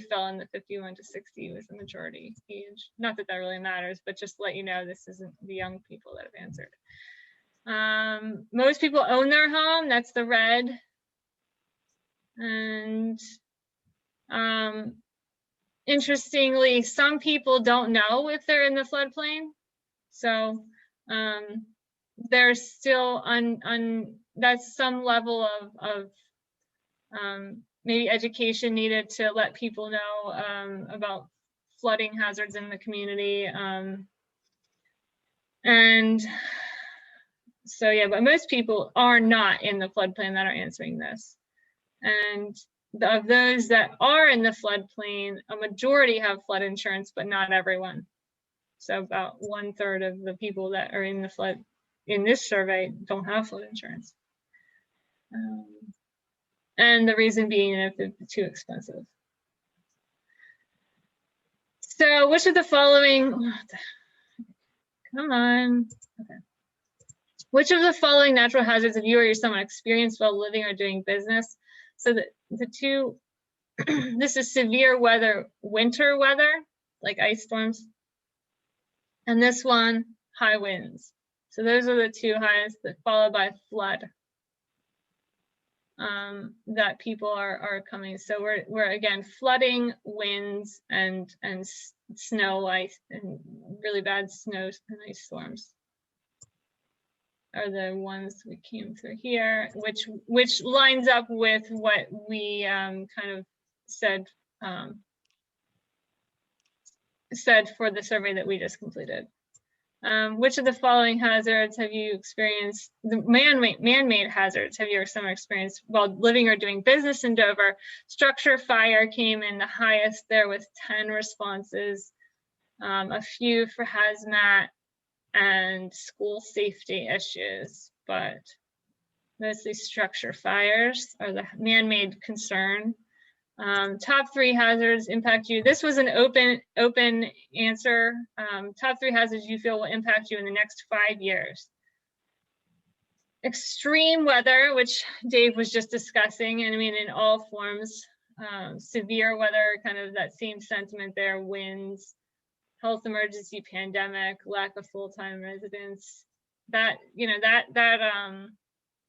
fell in the 51 to 60 was the majority age. Not that that really matters, but just to let you know, this isn't the young people that have answered. Most people own their home, that's the red. And interestingly, some people don't know if they're in the floodplain. So there's still that's some level of maybe education needed to let people know about flooding hazards in the community. And so, yeah, but most people are not in the floodplain that are answering this. And of those that are in the floodplain, a majority have flood insurance, but not everyone. So about 1/3 of the people that are in the flood in this survey don't have flood insurance. And the reason being if it's too expensive. So which of the following, come on, okay. Which of the following natural hazards have you or someone experienced while living or doing business? So the two, this is severe weather, winter weather, like ice storms. And this one, high winds. So those are the two highest, followed by flood. That people are coming. So we're again flooding, winds, and snow, ice, and really bad snow and ice storms are the ones we came through here, which lines up with what we kind of said for the survey that we just completed. Which of the following hazards have you experienced? The man-made hazards have you or someone experienced while living or doing business in Dover? Structure fire came in the highest there with 10 responses, a few for hazmat and school safety issues, but mostly structure fires are the man-made concern. Top 3 hazards impact you. This was an open answer. Top 3 hazards you feel will impact you in the next 5 years. Extreme weather, which Dave was just discussing, and I mean in all forms. Severe weather, kind of that same sentiment there, winds, health emergency, pandemic, lack of full-time residents. That, you know, that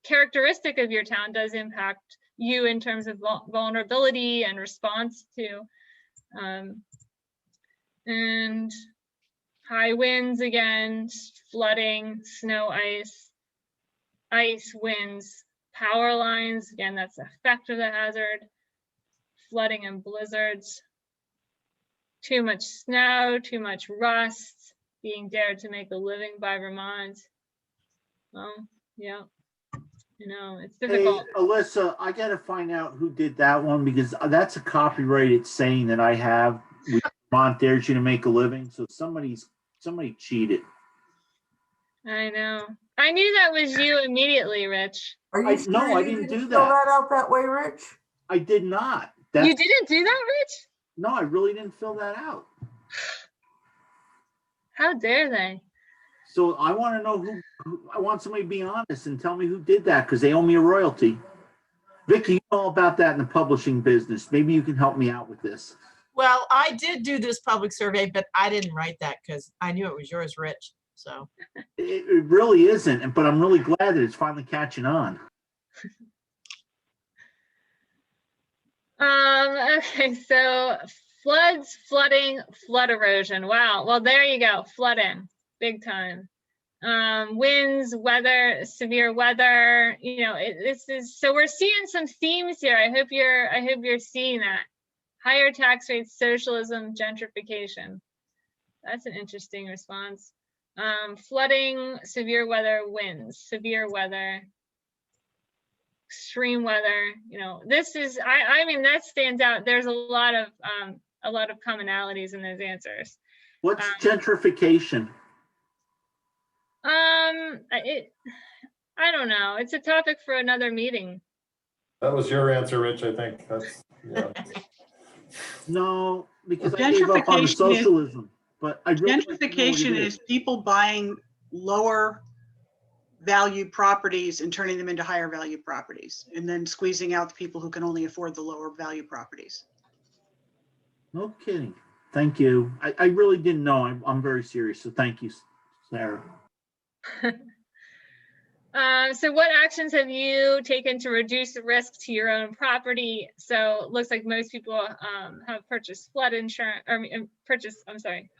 characteristic of your town does impact you in terms of vulnerability and response to, and high winds again, flooding, snow, ice, winds, power lines, again, that's the effect of the hazard, flooding and blizzards, too much snow, too much rust, being dared to make a living by Vermont. Well, yeah. You know, it's difficult. Hey, Alyssa, I got to find out who did that one because that's a copyrighted saying that I have. Vermont dares you to make a living. So somebody cheated. I know. I knew that was you immediately, Rich. Are you sure No, I you didn't do fill that. that out that way, Rich? I did not. You didn't do that, Rich? No, I really didn't fill that out. How dare they? So I want to know who I want somebody to be honest and tell me who did that because they owe me a royalty. Vicky, you know all about that in the publishing business. Maybe you can help me out with this. Well, I did do this public survey, but I didn't write that because I knew it was yours, Rich. So It really isn't, but I'm really glad that it's finally catching on. Okay, so floods, flooding, flood erosion. Wow. Well, there you go. Flooding, big time. Winds, weather, severe weather. You know, this is so we're seeing some themes here. I hope you're seeing that. Higher tax rates, socialism, gentrification. That's an interesting response. Flooding, severe weather, winds, severe weather, extreme weather. You know, this is, I mean, that stands out. There's a lot of commonalities in those answers. What's gentrification? I don't know. It's a topic for another meeting. That was your answer, Rich, I think. That's, yeah. No, because I gave up on the socialism. But I really gentrification is people buying lower value properties and turning them into higher value properties, and then squeezing out the people who can only afford the lower value properties. No kidding. Thank you. I really didn't know. I'm very serious. So thank you, Sarah. So what actions have you taken to reduce the risk to your own property? So it looks like most people have purchased flood insurance, or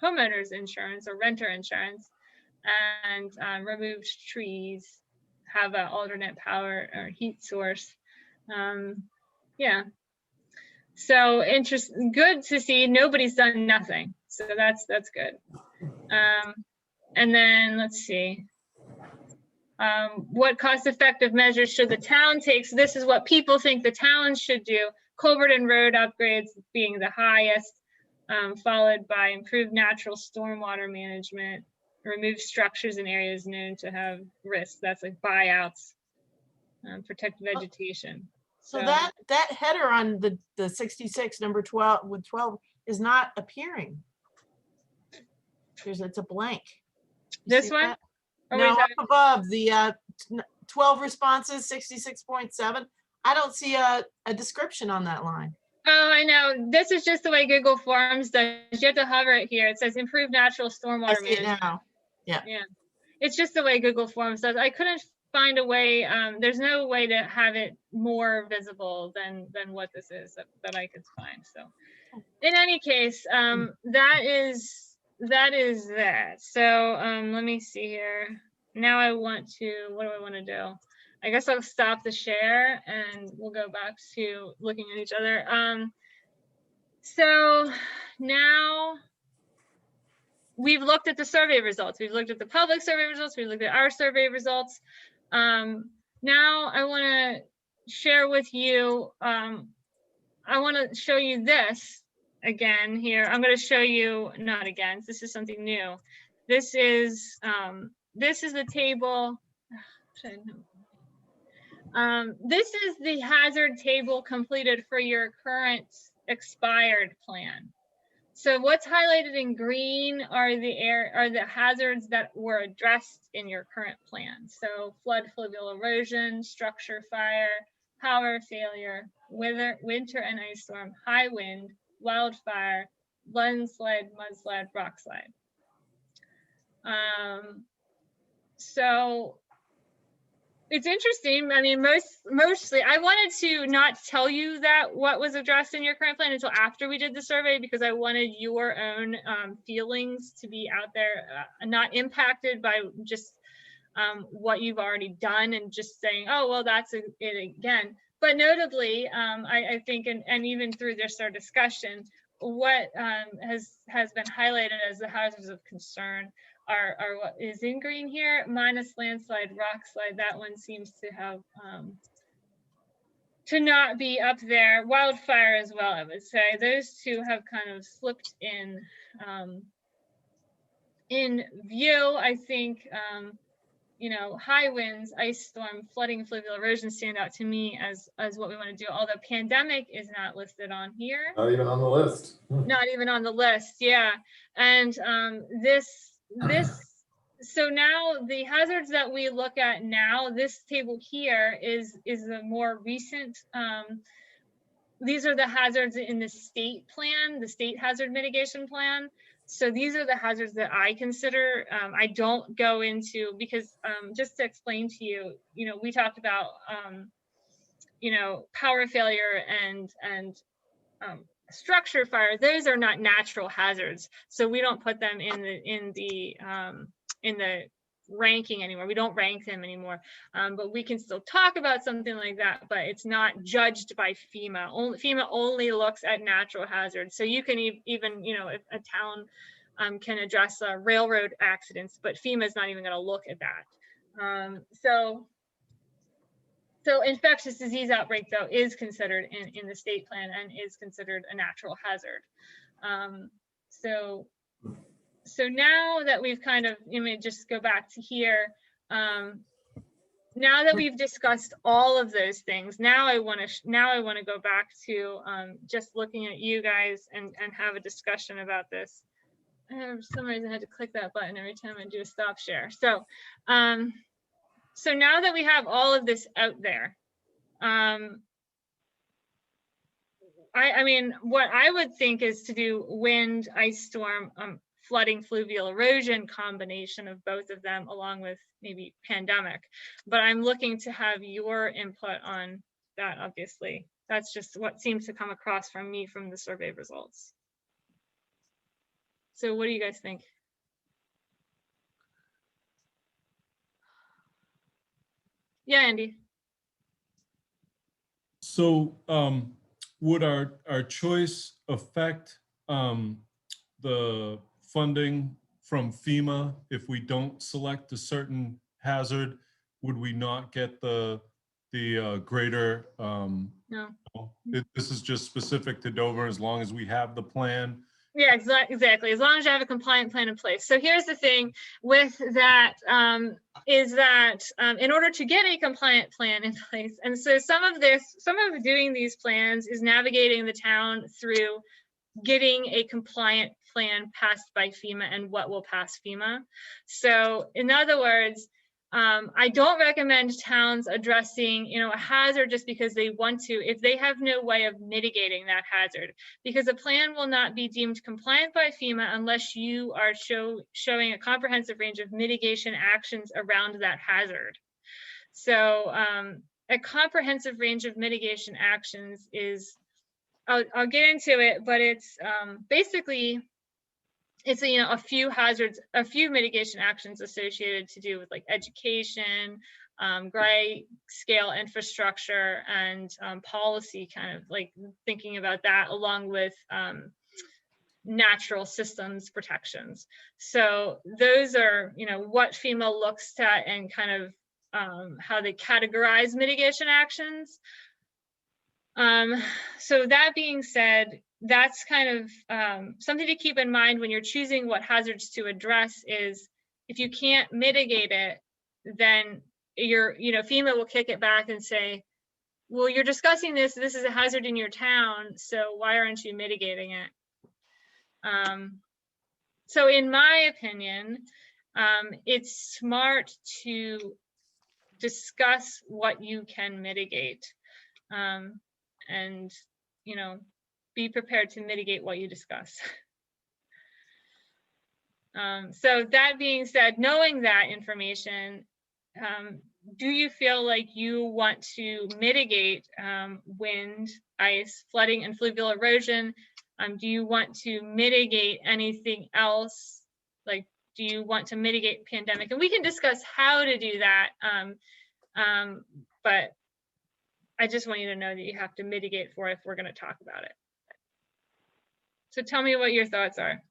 homeowners insurance or renter insurance, and removed trees, have an alternate power or heat source. Yeah. So good to see nobody's done nothing. So that's good. And then let's see. What cost-effective measures should the town take? So this is what people think the town should do. Culvert and road upgrades being the highest, followed by improved natural stormwater management, remove structures in areas known to have risks. That's like buyouts, protect vegetation. So that header on the 66, number 12 with 12 is not appearing. It's a blank. This one? No, up above the 12 responses, 66.7. I don't see a description on that line. Oh, I know. This is just the way Google Forms does. You have to hover it here. It says improve natural stormwater management. Now. Yeah. Yeah. It's just the way Google Forms does. I couldn't find a way. There's no way to have it more visible than what this is that I could find. So in any case, that is that. So let me see here. Now what do I want to do? I guess I'll stop the share and we'll go back to looking at each other. So now we've looked at the survey results. We've looked at the public survey results. We've looked at our survey results. Now I want to share with you, I want to show you this again here. I'm going to show you, not again, this is something new. This is the table. This is the hazard table completed for your current expired plan. So what's highlighted in green are the hazards that were addressed in your current plan. So flood, fluvial erosion, structure fire, power failure, winter and ice storm, high wind, wildfire, landslide, mudslide, rock slide. So it's interesting. I mean, mostly I wanted to not tell you that what was addressed in your current plan until after we did the survey, because I wanted your own feelings to be out there, not impacted by just what you've already done and just saying, oh, well, that's it again. But notably, I think, and even through this our discussion, what has been highlighted as the hazards of concern are what is in green here, minus landslide, rock slide. That one seems to have to not be up there. Wildfire as well, I would say. Those two have kind of slipped in view. I think you know, high winds, ice storm, flooding, fluvial erosion stand out to me as what we want to do. Although pandemic is not listed on here. Not even on the list. Not even on the list, yeah. And so now the hazards that we look at now, this table here is the more recent. These are the hazards in the state plan, the state hazard mitigation plan. So these are the hazards that I consider. I don't go into, because just to explain to you, you know, we talked about, you know, power failure and structure fire. Those are not natural hazards, so we don't put them in the ranking anymore. We don't rank them anymore, but we can still talk about something like that, but it's not judged by FEMA. FEMA only looks at natural hazards. So you can even, you know, if a town can address railroad accidents, but FEMA is not even going to look at that. So infectious disease outbreak, though, is considered in the state plan and is considered a natural hazard. So now that we've kind of, let me just go back to here. Now that we've discussed all of those things, now I want to go back to just looking at you guys and have a discussion about this. For some reason I had to click that button every time I do a stop share. So so now that we have all of this out there, I mean, what I would think is to do wind, ice storm, flooding, fluvial erosion, combination of both of them, along with maybe pandemic. But I'm looking to have your input on that, obviously. That's just what seems to come across from me from the survey results. So what do you guys think? Yeah, Andy. So would our choice affect the funding from FEMA if we don't select a certain hazard? Would we not get the greater? No. This is just specific to Dover as long as we have the plan. Yeah, exactly. As long as you have a compliant plan in place. So here's the thing with that, is that in order to get a compliant plan in place, and so some of doing these plans is navigating the town through getting a compliant plan passed by FEMA and what will pass FEMA. So in other words, I don't recommend towns addressing, a hazard just because they want to, if they have no way of mitigating that hazard, because a plan will not be deemed compliant by FEMA unless you are showing a comprehensive range of mitigation actions around that hazard. So a comprehensive range of mitigation actions is, I'll get into it, but it's basically, it's a few hazards, a few mitigation actions associated to do with like education, gray scale infrastructure, and policy, kind of like thinking about that along with natural systems protections. So those are, what FEMA looks at and kind of how they categorize mitigation actions. So that being said, that's kind of something to keep in mind when you're choosing what hazards to address is if you can't mitigate it, then FEMA will kick it back and say, well, you're discussing this is a hazard in your town, so why aren't you mitigating it? So in my opinion, it's smart to discuss what you can mitigate. And be prepared to mitigate what you discuss. So that being said, knowing that information, do you feel like you want to mitigate wind, ice, flooding, and fluvial erosion? Do you want to mitigate anything else? Like, do you want to mitigate pandemic? And we can discuss how to do that, but I just want you to know that you have to mitigate for if we're going to talk about it. So tell me what your thoughts are.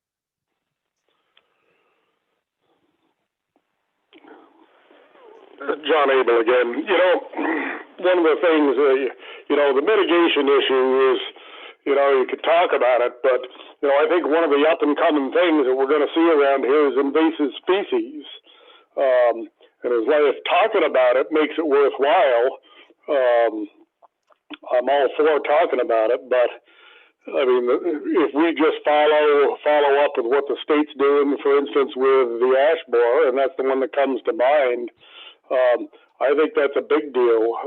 John Abel again. One of the things, the mitigation issue is, you could talk about it, but, I think one of the up and coming things that we're going to see around here is invasive species. And as long as talking about it makes it worthwhile, I'm all for talking about it, but I mean, if we just follow up with what the state's doing, for instance, with the ash borer, and that's the one that comes to mind, I think that's a big deal.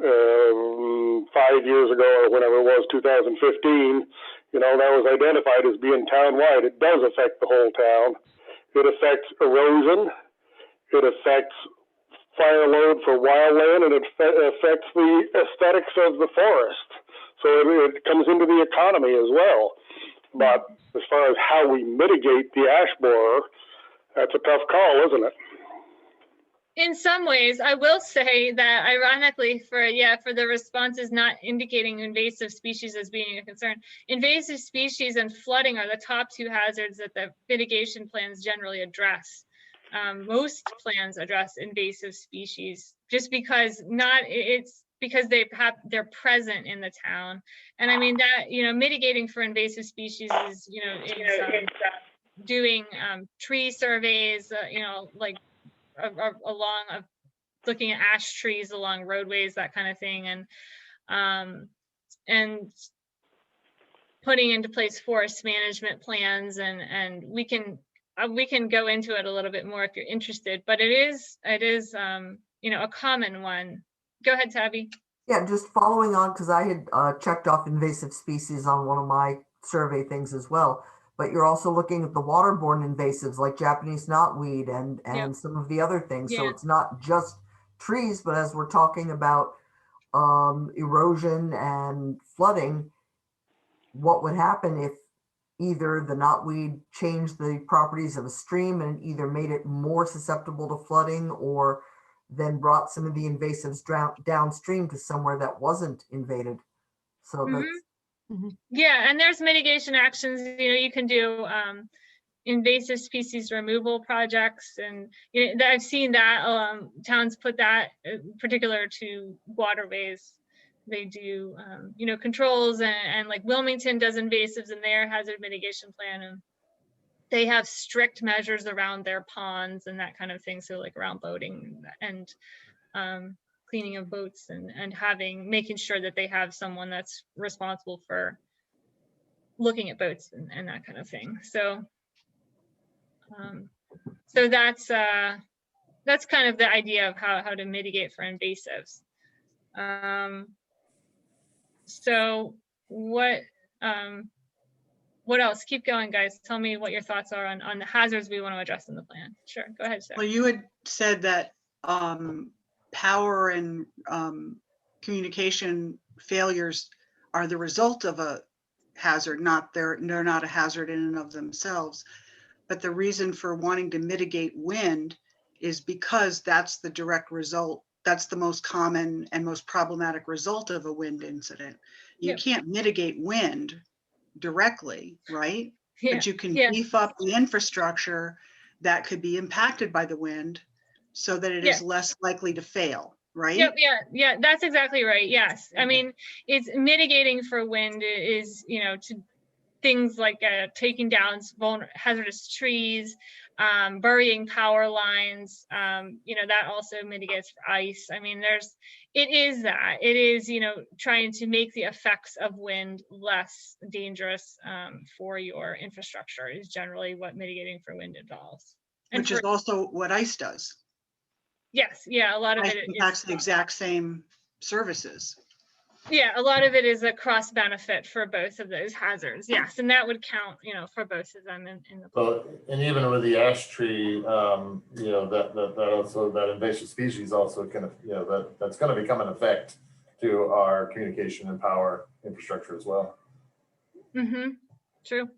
5 years ago, or whenever it was, 2015, that was identified as being town-wide. It does affect the whole town. It affects erosion. It affects fire load for wildland, and it affects the aesthetics of the forest. So it comes into the economy as well. But as far as how we mitigate the ash borer, that's a tough call, isn't it? In some ways, I will say that ironically for the responses not indicating invasive species as being a concern, invasive species and flooding are the top two hazards that the mitigation plans generally address. Most plans address invasive species just because they're present in the town. And I mean that, mitigating for invasive species is, doing tree surveys, like along looking at ash trees along roadways, that kind of thing, and putting into place forest management plans, and we can go into it a little bit more if you're interested, but it is a common one. Go ahead, Tabby. Yeah, just following on, because I had checked off invasive species on one of my survey things as well. But you're also looking at the waterborne invasives like Japanese knotweed and some of the other things. So it's not just trees, but as we're talking about erosion and flooding, what would happen if either the knotweed changed the properties of a stream and either made it more susceptible to flooding, or then brought some of the invasives downstream to somewhere that wasn't invaded? So that's yeah, and there's mitigation actions. You can do invasive species removal projects, and I've seen that towns put that particular to waterways. They do controls, and like Wilmington does invasives in their hazard mitigation plan, and they have strict measures around their ponds and that kind of thing. So like around boating and cleaning of boats, and making sure that they have someone that's responsible for looking at boats and that kind of thing. So so that's kind of the idea of how to mitigate for invasives. So what else? Keep going, guys. Tell me what your thoughts are on the hazards we want to address in the plan. Sure, go ahead, Sarah. Well, you had said that power and communication failures are the result of a hazard, they're not a hazard in and of themselves. But the reason for wanting to mitigate wind is because that's the direct result. That's the most common and most problematic result of a wind incident. You can't mitigate wind directly, right? But you can beef up the infrastructure that could be impacted by the wind so that it is less likely to fail, right? Yeah, that's exactly right. Yes. I mean, it's mitigating for wind is, to things like taking down hazardous trees, burying power lines, that also mitigates for ice. I mean, it is, trying to make the effects of wind less dangerous for your infrastructure is generally what mitigating for wind involves. Which is also what ice does. Yes, yeah, a lot of it impacts the exact same services. Yeah, a lot of it is a cross benefit for both of those hazards. Yes, and that would count, for both of them in the. So, and even with the ash tree, that invasive species also can, that's going to become an effect to our communication and power infrastructure as well. Mm-hmm. True.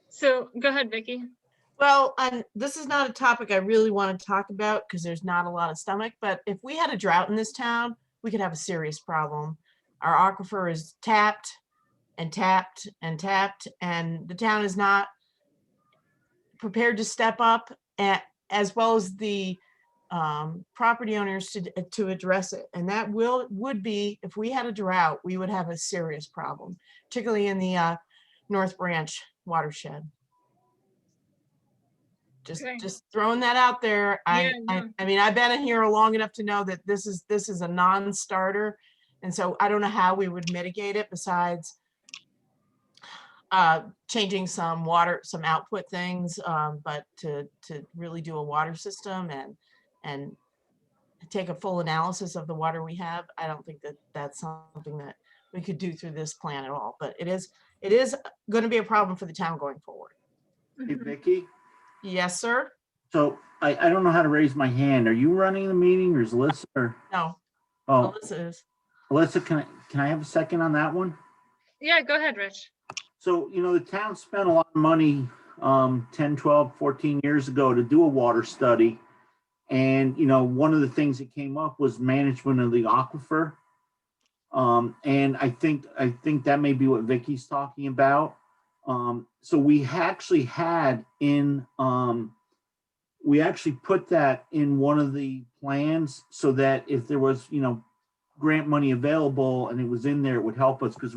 So go ahead, Vicki. Well, and this is not a topic I really want to talk about because there's not a lot of stomach, but if we had a drought in this town, we could have a serious problem. Our aquifer is tapped and tapped and tapped, and the town is not prepared to step up, as well as the property owners to address it. And that would be, if we had a drought, we would have a serious problem, particularly in the North Branch watershed. Just throwing that out there. I mean, I've been in here long enough to know that this is a non-starter, and so I don't know how we would mitigate it besides changing some output things, but to really do a water system and take a full analysis of the water we have, I don't think that that's something that we could do through this plan at all. But it is going to be a problem for the town going forward. Hey, Vicki? Yes, sir. So I don't know how to raise my hand. Are you running the meeting, or is Alyssa? Or? No. Oh, Alyssa is. Alyssa, can I have a second on that one? Yeah, go ahead, Rich. So, the town spent a lot of money 10, 12, 14 years ago to do a water study. And, you know, one of the things that came up was management of the aquifer. And I think that may be what Vicky's talking about. So we actually had in, we actually put that in one of the plans so that if there was, you know, grant money available and it was in there, it would help us, because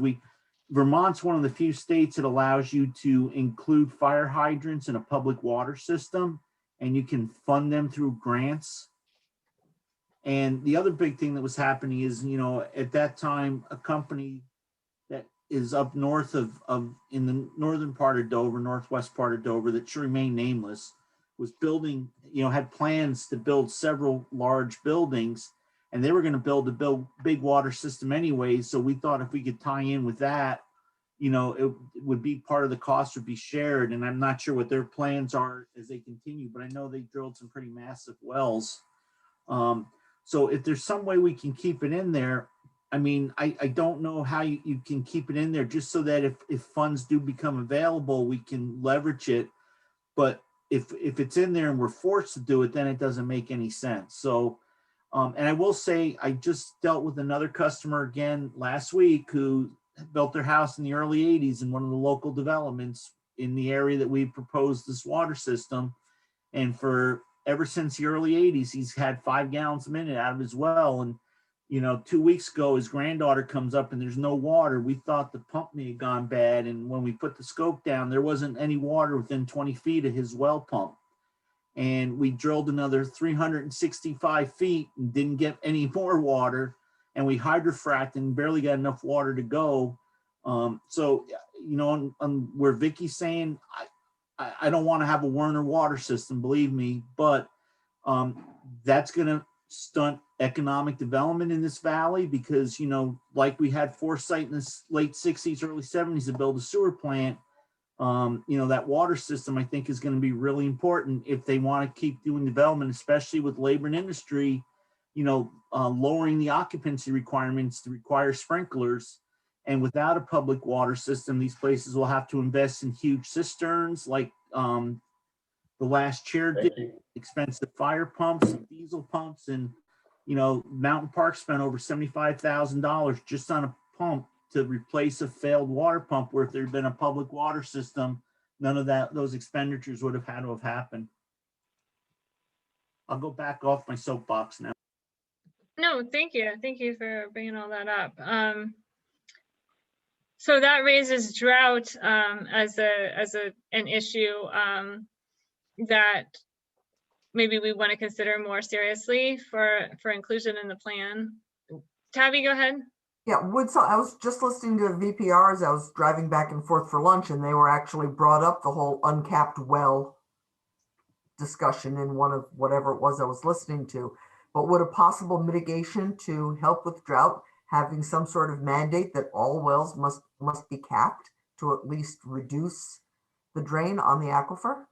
Vermont's one of the few states that allows you to include fire hydrants in a public water system, and you can fund them through grants. And the other big thing that was happening is, you know, at that time, a company that is up north of in the northern part of Dover, northwest part of Dover, that should remain nameless, was building, you know, had plans to build several large buildings, and they were going to build a big water system anyway. So we thought if we could tie in with that, you know, it would be part of the cost would be shared. And I'm not sure what their plans are as they continue, but I know they drilled some pretty massive wells. So if there's some way we can keep it in there, I mean, I don't know how you can keep it in there, just so that if funds do become available, we can leverage it. But if it's in there and we're forced to do it, then it doesn't make any sense. So, and I will say, I just dealt with another customer again last week who built their house in the early 80s in one of the local developments in the area that we proposed this water system. And for ever since the early 80s, he's had 5 gallons a minute out of his well. And, you know, 2 weeks ago, his granddaughter comes up and there's no water. We thought the pump may have gone bad. And when we put the scope down, there wasn't any water within 20 feet of his well pump. And we drilled another 365 feet and didn't get any more water. And we hydrofracted and barely got enough water to go. So, you know, on where Vicky's saying, I don't want to have a Werner water system, believe me, but that's going to stunt economic development in this valley, because, you know, like we had foresight in the late 60s, early 70s to build a sewer plant. You know, that water system, I think, is going to be really important if they want to keep doing development, especially with labor and industry, you know, lowering the occupancy requirements to require sprinklers. And without a public water system, these places will have to invest in huge cisterns like the last chair did, expensive fire pumps and diesel pumps. And, you know, Mountain Park spent over $75,000 just on a pump to replace a failed water pump, where if there had been a public water system, none of those expenditures would have had to have happened. I'll go back off my soapbox now. No, thank you. Thank you for bringing all that up. So that raises drought as an issue that maybe we want to consider more seriously for inclusion in the plan. Tabby, go ahead. Yeah, Woodsaw, I was just listening to VPR as I was driving back and forth for lunch, and they were actually brought up the whole uncapped well discussion in one of whatever it was I was listening to. But would a possible mitigation to help with drought having some sort of mandate that all wells must be capped to at least reduce the drain on the aquifer?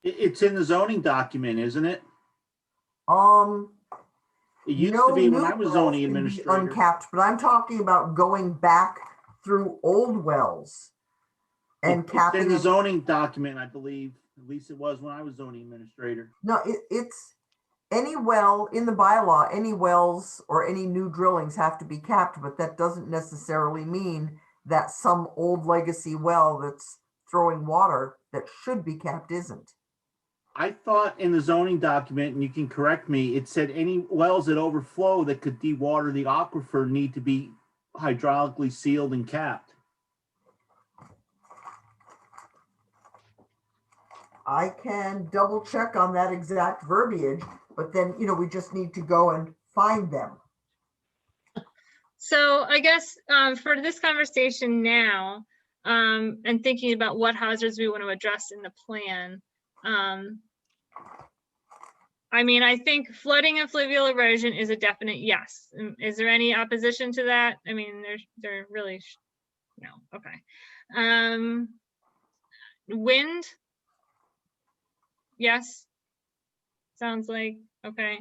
It's in the zoning document, isn't it? It used to be when I was zoning administrator. Uncapped, but I'm talking about going back through old wells and capping. It's in the zoning document, I believe. At least it was when I was zoning administrator. No, it's any well in the bylaw, any wells or any new drillings have to be capped, but that doesn't necessarily mean that some old legacy well that's throwing water that should be capped isn't. I thought in the zoning document, and you can correct me, it said any wells that overflow that could dewater the aquifer need to be hydraulically sealed and capped. I can double check on that exact verbiage, but then, you know, we just need to go and find them. So I guess for this conversation now, and thinking about what hazards we want to address in the plan, I mean, I think flooding and fluvial erosion is a definite yes. Is there any opposition to that? I mean, there really, no, okay. Wind, yes, sounds like, okay.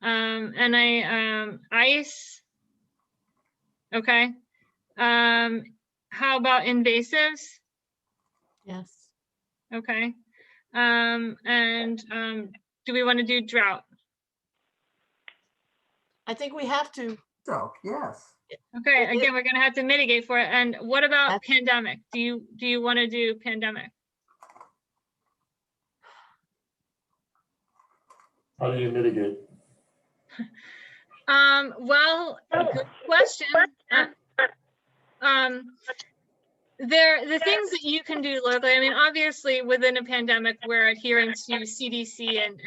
And ice, okay. How about invasives? Yes. Okay. Do we want to do drought? I think we have to. So, yes. Okay, It- again, we're gonna have to mitigate for it. And what about That's- pandemic? Do you want to do pandemic? How do you mitigate? Well, good question. The things that you can do locally, I mean, obviously within a pandemic, we're adhering to CDC and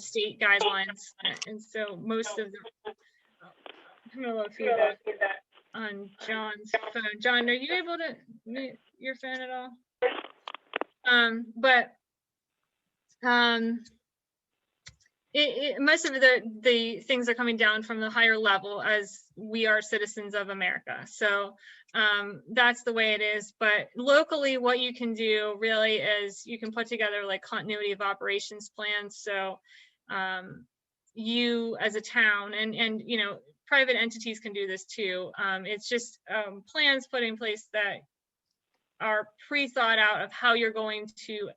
state guidelines. And so most of the, I'm a little feedback on John's phone. John, are you able to mute your phone at all? Most of the things are coming down from the higher level as we are citizens of America. So that's the way it is. But locally, what you can do really is you can put together like continuity of operations plans. So you as a town and you know, private entities can do this too. It's just plans put in place that are pre-thought out of how you're going to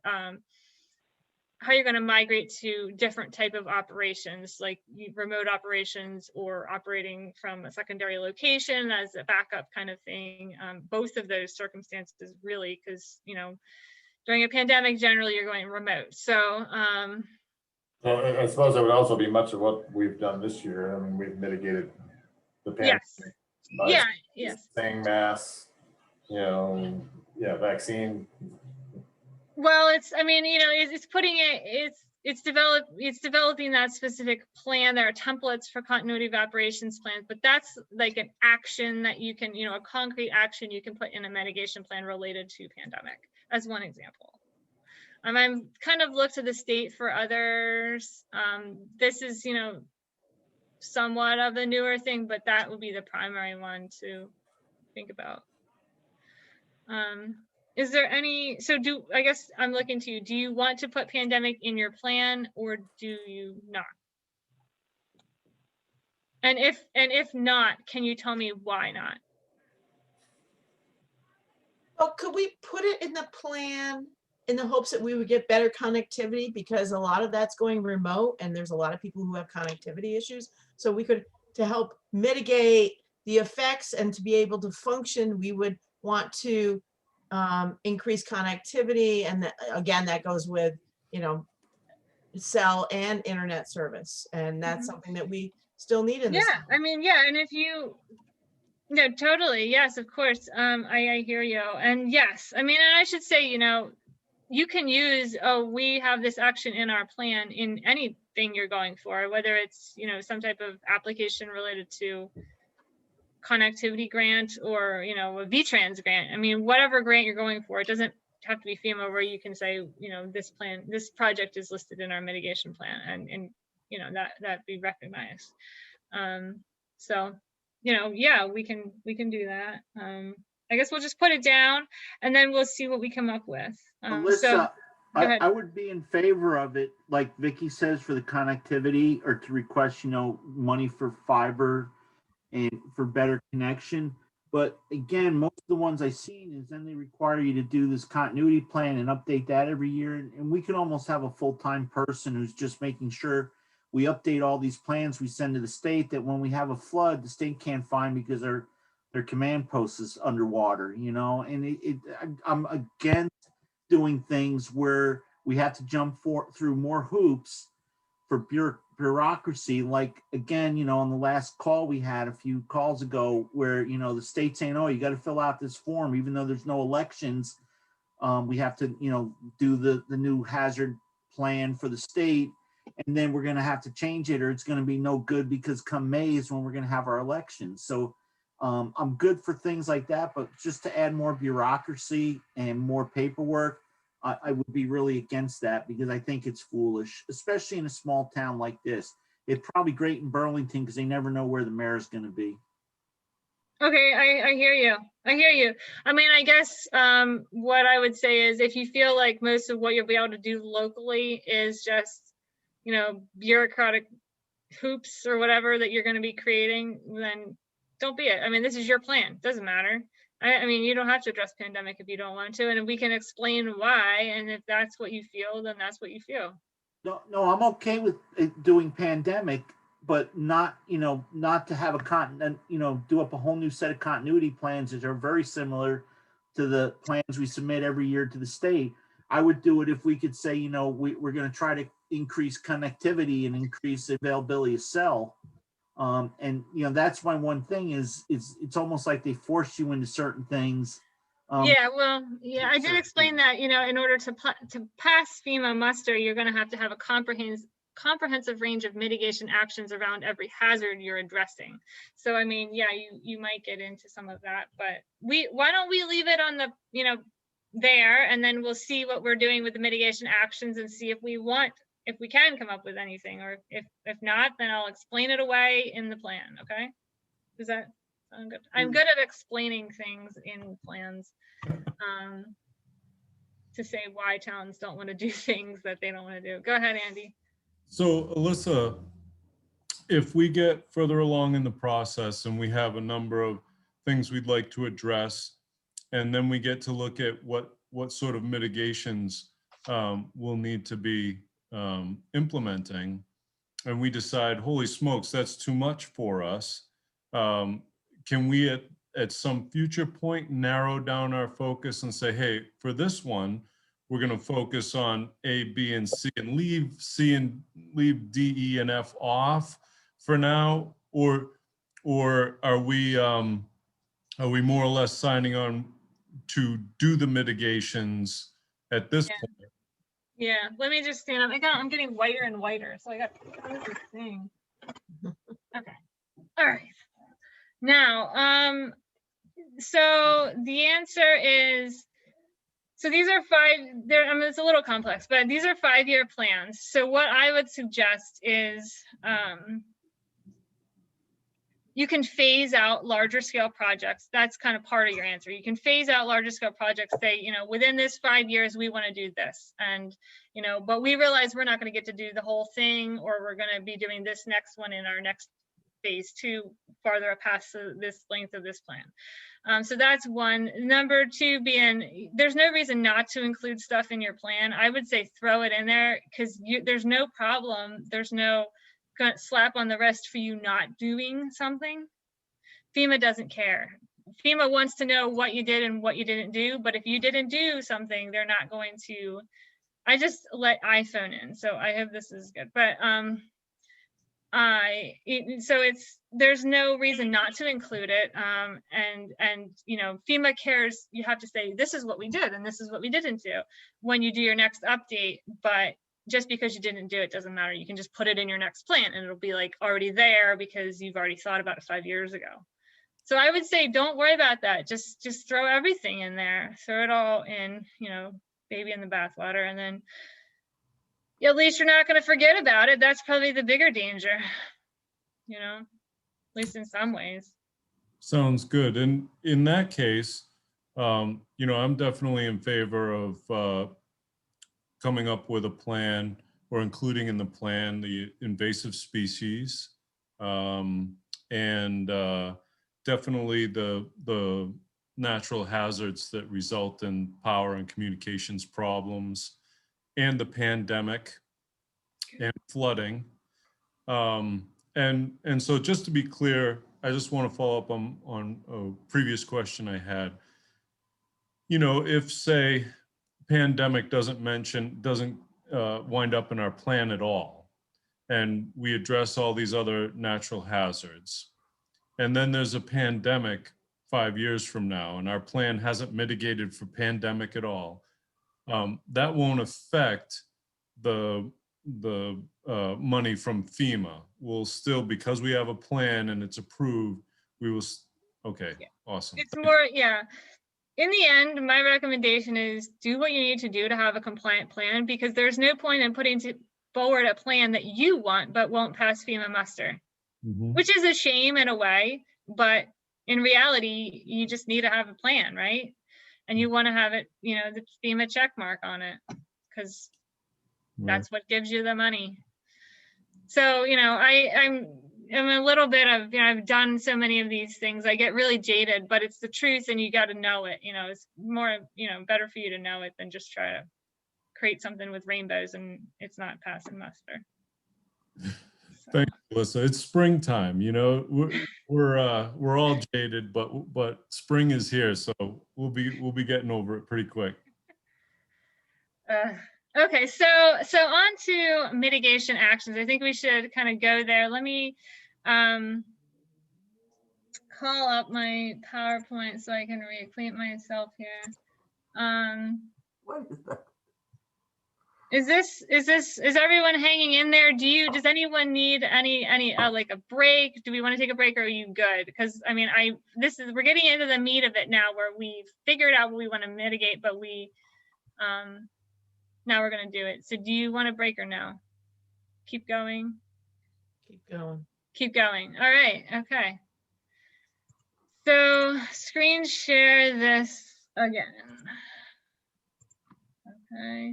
migrate to different type of operations, like remote operations or operating from a secondary location as a backup kind of thing. Both of those circumstances really, because you know, during a pandemic, generally you're going remote. So Well, I suppose it would also be much of what we've done this year. I mean, we've mitigated the pandemic. yes, by yeah, yes. saying masks, you know, yeah, vaccine. Well, I mean, you know, it's putting it, it's developing that specific plan. There are templates for continuity of operations plans, but that's like an action that you can, you know, a concrete action you can put in a mitigation plan related to pandemic as one example. I'm kind of looked to the state for others. This is, you know, somewhat of a newer thing, but that would be the primary one to think about. Is there any, so I guess I'm looking to you, do you want to put pandemic in your plan or do you not? And if not, can you tell me why not? Well, could we put it in the plan in the hopes that we would get better connectivity? Because a lot of that's going remote and there's a lot of people who have connectivity issues. So we could, to help mitigate the effects and to be able to function, we would want to increase connectivity. And again, that goes with, you know, cell and internet service. And that's something that we still need in this. Yeah, I mean, yeah, and if you, no, totally, yes, of course, I hear you. And yes, I mean, and I should say, you know, you can use, oh, we have this action in our plan in anything you're going for, whether it's, you know, some type of application related to connectivity grant or, you know, a VTrans grant. I mean, whatever grant you're going for, it doesn't have to be FEMA, where you can say, you know, this project is listed in our mitigation plan and you know, that be recognized. So, you know, yeah, we can do that. I guess we'll just put it down and then we'll see what we come up with. Alyssa, go ahead. I would be in favor of it, like Vicky says, for the connectivity, or to request, you know, money for fiber and for better connection. But again, most of the ones I've seen is then they require you to do this continuity plan and update that every year. And we could almost have a full-time person who's just making sure we update all these plans we send to the state, that when we have a flood, the state can't find because their command post is underwater, you know. And I'm against doing things where we have to jump through more hoops for bureaucracy. Like, again, you know, on the last call we had a few calls ago, where, you know, the state saying, oh, you got to fill out this form, even though there's no elections. We have to, you know, do the new hazard plan for the state, and then we're going to have to change it, or it's going to be no good because come May is when we're going to have our elections. So I'm good for things like that, but just to add more bureaucracy and more paperwork, I would be really against that, because I think it's foolish, especially in a small town like this. It's probably great in Burlington because they never know where the mayor is going to be. Okay, I hear you. I hear you. I mean, I guess what I would say is, if you feel like most of what you'll be able to do locally is just, you know, bureaucratic hoops or whatever that you're going to be creating, then don't be it. I mean, this is your plan. Doesn't matter. I mean, you don't have to address pandemic if you don't want to, and we can explain why, and if that's what you feel, then that's what you feel. No, I'm okay with doing pandemic, but not, not to have a continent, do up a whole new set of continuity plans that are very similar to the plans we submit every year to the state. I would do it if we could say, we're going to try to increase connectivity and increase availability of cell. And that's my one thing is it's almost like they force you into certain things. Yeah, well, yeah, I did explain that, in order to pass FEMA muster, you're going to have a comprehensive range of mitigation actions around every hazard you're addressing. So, I mean, yeah, you might get into some of that, but why don't we leave it on the, there, and then we'll see what we're doing with the mitigation actions and see if we can come up with anything, or if not, then I'll explain it away in the plan. Okay. Does that sound good? I'm good at explaining things in plans, to say why towns don't want to do things that they don't want to do. Go ahead, Andy. So Alyssa, if we get further along in the process and we have a number of things we'd like to address, and then we get to look at what sort of mitigations we'll need to be implementing, and we decide, holy smokes, that's too much for us, can we at some future point narrow down our focus and say, hey, for this one, we're going to focus on A, B, and C, and leave D, E, and F off for now, or are we more or less signing on to do the mitigations at this point? Yeah, let me just stand up. I'm getting whiter and whiter, so I got this thing. Okay, all right. Now, so the answer is, so these are it's a little complex, but these are 5-year plans. So what I would suggest is, you can phase out larger scale projects. That's kind of part of your answer. You can phase out larger scale projects, say, within this 5 years, we want to do this. And, but we realize we're not going to get to do the whole thing, or we're going to be doing this next one in our next phase 2, farther past this length of this plan. So that's one. Number 2 being, there's no reason not to include stuff in your plan. I would say throw it in there, because there's no problem. There's no slap on the wrist for you not doing something. FEMA doesn't care. FEMA wants to know what you did and what you didn't do, but if you didn't do something, they're not going to. I just let iPhone in, so I hope this is good. But there's no reason not to include it. And FEMA cares. You have to say, this is what we did and this is what we didn't do when you do your next update. But just because you didn't do it doesn't matter. You can just put it in your next plan and it'll be like already there because you've already thought about it 5 years ago. So I would say, don't worry about that. Just throw everything in there, throw it all in, baby in the bathwater, and then at least you're not going to forget about it. That's probably the bigger danger, at least in some ways. Sounds good. And in that case, I'm definitely in favor of coming up with a plan, or including in the plan the invasive species, and definitely the natural hazards that result in power and communications problems, and the pandemic and flooding. And so just to be clear, I just want to follow up on a previous question I had. If, say, pandemic doesn't wind up in our plan at all, and we address all these other natural hazards, and then there's a pandemic 5 years from now, and our plan hasn't mitigated for pandemic at all, that won't affect the money from FEMA. We'll still, because we have a plan and it's approved, we will. Okay, yeah. Awesome. It's more, yeah. In the end, my recommendation is do what you need to do to have a compliant plan, because there's no point in putting forward a plan that you want but won't pass FEMA muster, which is a shame in a way, but in reality, you just need to have a plan, right? And you want to have it, the FEMA check mark on it, because that's what gives you the money. So, I'm I'm a little bit of, I've done so many of these things, I get really jaded, but it's the truth and you got to know it, it's more, better for you to know it than just try to create something with rainbows and it's not passing muster. Thank you, Melissa. It's springtime, we're all jaded, but spring is here, so we'll be getting over it pretty quick. Okay, so on to mitigation actions. I think we should kind of go there. Let me call up my PowerPoint so I can reacquaint myself here. What is that? Is everyone hanging in there? Does anyone need any like a break? Do we want to take a break or are you good? Because I mean, we're getting into the meat of it now where we've figured out what we want to mitigate, but now we're going to do it. So do you want a break or no? Keep going. Keep going. Keep going. All right. Okay. So screen share this again. Okay.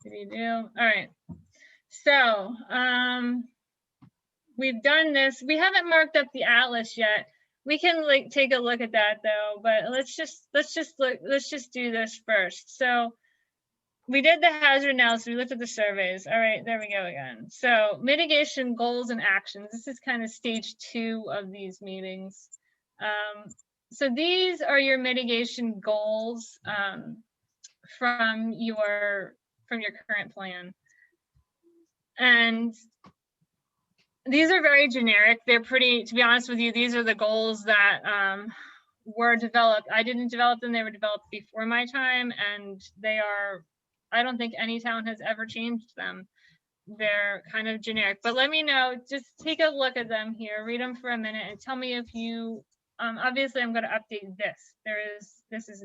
What do you do? All right. So we've done this. We haven't marked up the atlas yet. We can take a look at that though, but let's just do this first. So we did the hazard analysis, we looked at the surveys. All right, there we go again. So mitigation goals and actions. This is kind of stage 2 of these meetings. So these are your mitigation goals from your current plan. And these are very generic. They're pretty, to be honest with you, these are the goals that were developed. I didn't develop them, they were developed before my time, and they are, I don't think any town has ever changed them. They're kind of generic, but let me know, just take a look at them here, read them for a minute and tell me if you, obviously I'm going to update this. This is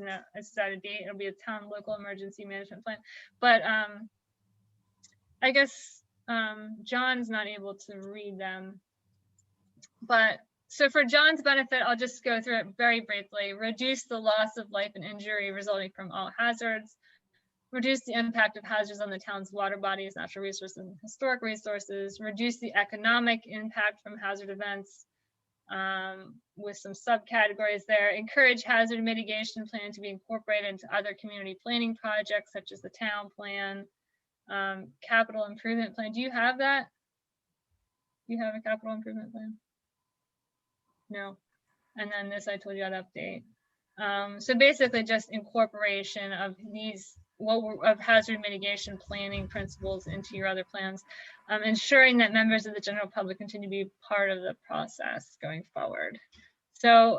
out of date. It'll be a town local emergency management plan, but I guess John's not able to read them, but so for John's benefit, I'll just go through it very briefly. Reduce the loss of life and injury resulting from all hazards. Reduce the impact of hazards on the town's water bodies, natural resources, and historic resources. Reduce the economic impact from hazard events with some subcategories there. Encourage hazard mitigation plan to be incorporated into other community planning projects, such as the town plan. Capital improvement plan. Do you have that? Do you have a capital improvement plan? No. And then this I told you I'd update. So basically just incorporation of these of hazard mitigation planning principles into your other plans, ensuring that members of the general public continue to be part of the process going forward. So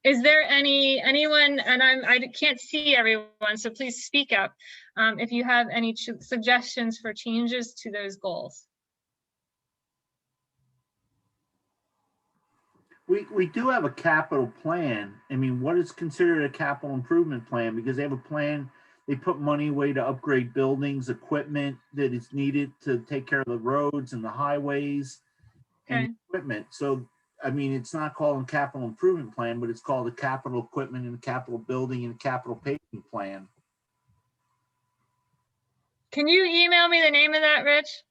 is there anyone, and I can't see everyone, so please speak up if you have any suggestions for changes to those goals. We do have a capital plan. I mean, what is considered a capital improvement plan? Because they have a plan, they put money away to upgrade buildings, equipment that is needed to take care of the roads and the highways and equipment. So, I mean, it's not called a capital improvement plan, but it's called a capital equipment and a capital building and a capital paving plan. Can you email me the name of that, Rich?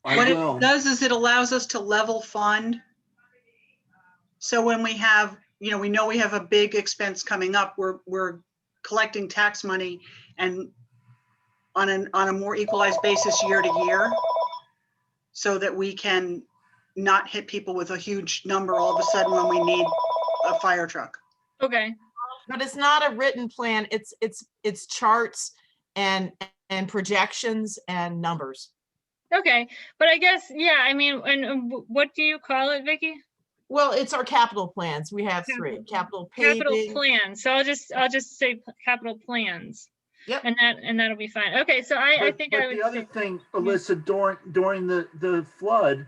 What it does is it allows us to level fund. So when we have, we know we have a big expense coming up, we're collecting tax money and on a more equalized basis year to year, so that we can not hit people with a huge number all of a sudden when we need a fire truck. Okay. But it's not a written plan. It's charts and projections and numbers. Okay, but I guess, yeah, I mean, and what do you call it, Vicki? Well, it's our capital plans. We have 3: capital paving. Capital plans. So I'll just say capital plans. Yep. And that'll be fine. Okay, so I think I would. The other thing, Alyssa, during the flood,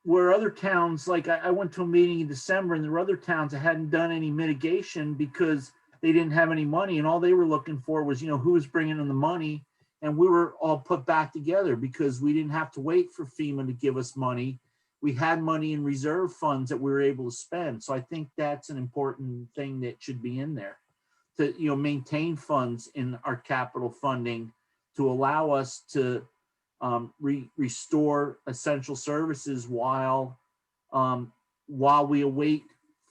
where other towns, like I went to a meeting in December, and there were other towns that hadn't done any mitigation because they didn't have any money, and all they were looking for was, who was bringing in the money, and we were all put back together because we didn't have to wait for FEMA to give us money. We had money in reserve funds that we were able to spend. So I think that's an important thing that should be in there, to maintain funds in our capital funding to allow us to restore essential services while we await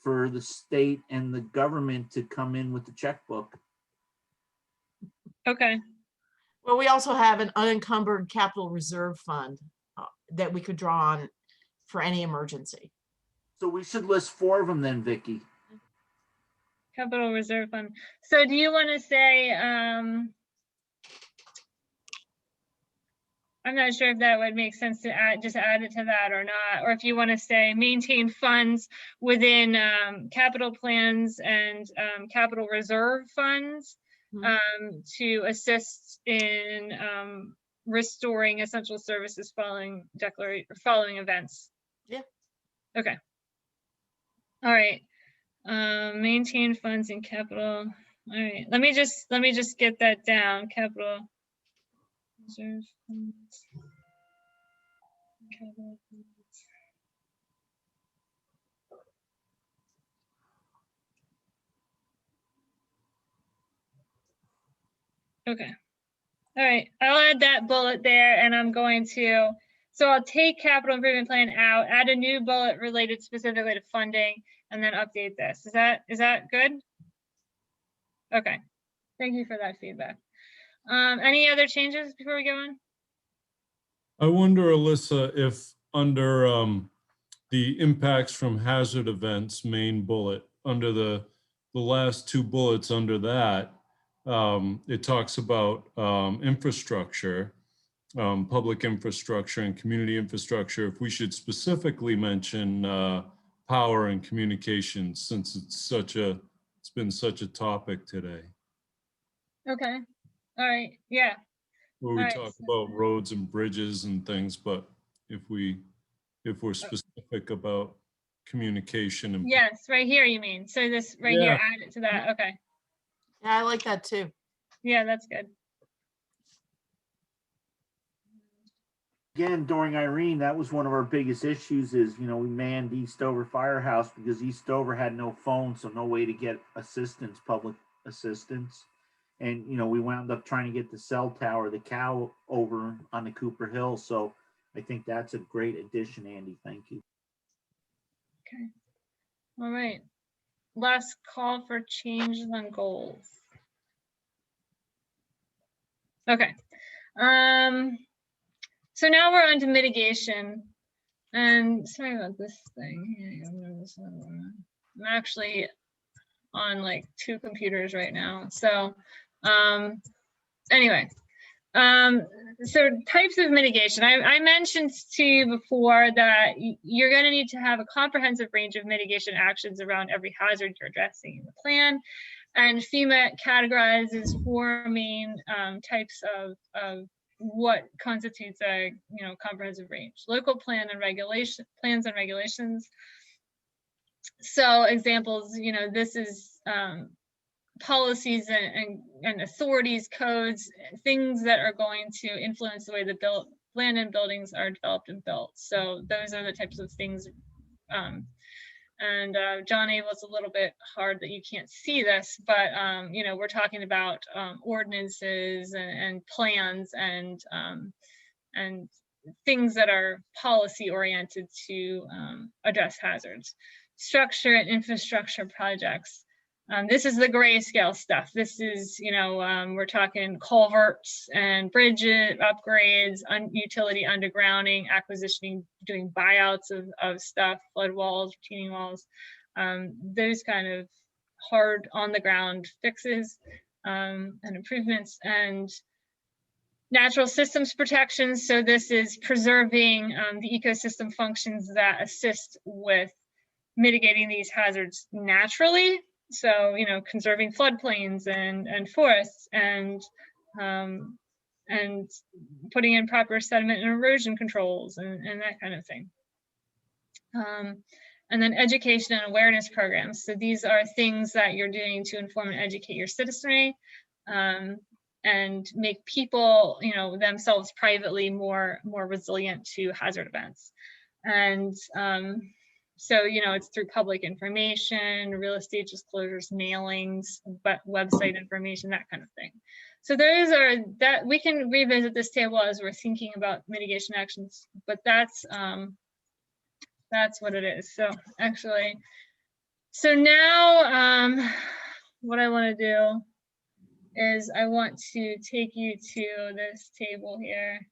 for the state and the government to come in with the checkbook. Okay. Well, we also have an unencumbered capital reserve fund that we could draw on for any emergency. So we should list 4 of them then, Vicky. Capital Reserve Fund. So do you want to say, I'm not sure if that would make sense to add, just add it to that or not, or if you want to say maintain funds within capital plans and capital reserve funds to assist in restoring essential services following events. Yeah. Okay. All right. Maintain funds in capital. All right. Let me just get that down. Capital reserve funds. Capital funds. Okay. All right. I'll add that bullet there, and I'm going to. So I'll take capital improvement plan out, add a new bullet related specifically to funding, and then update this. Is that good? Okay. Thank you for that feedback. Any other changes before we go on? I wonder, Alyssa, if under the impacts from hazard events main bullet, under the last 2 bullets under that, it talks about infrastructure, public infrastructure and community infrastructure. If we should specifically mention power and communications, since it's been such a topic today. Okay. All right. Yeah. Where we talk about roads and bridges and things, but if we're specific about communication and yes, right here you mean. So this right here, add it to that. Okay. Yeah, I like that too. Yeah, that's good. Again, during Irene, that was one of our biggest issues is, we manned Eastover Firehouse because Eastover had no phone, so no way to get assistance, public assistance. And, we wound up trying to get the cell tower, the cow over on the Cooper Hill. So I think that's a great addition, Andy. Thank you. Okay. All right. Last call for changes on goals. Okay. So now we're on to mitigation. And sorry about this thing. I'm actually on like 2 computers right now. So anyway, so types of mitigation. I mentioned to you before that you're going to need to have a comprehensive range of mitigation actions around every hazard you're addressing in the plan. And FEMA categorizes 4 main types of what constitutes a comprehensive range: local plans and regulations. So examples, this is policies and authorities, codes, things that are going to influence the way the land and buildings are developed and built. So those are the types of things. John Abel's a little bit hard that you can't see this, but we're talking about ordinances and plans and things that are policy oriented to address hazards. Structure and infrastructure projects. This is the grayscale stuff. This is, we're talking culverts and bridges, upgrades, utility undergrounding, acquisitioning, doing buyouts of stuff, flood walls, retaining walls, those kind of hard on the ground fixes and improvements, and natural systems protections. So this is preserving the ecosystem functions that assist with mitigating these hazards naturally. So, conserving floodplains and forests and putting in proper sediment and erosion controls and that kind of thing. And then education and awareness programs. So these are things that you're doing to inform and educate your citizenry and make people, themselves privately more resilient to hazard events. And so, it's through public information, real estate disclosures, mailings, but website information, that kind of thing. So there is that we can revisit this table as we're thinking about mitigation actions, but that's what it is. So actually, so now what I want to do is I want to take you to this table here.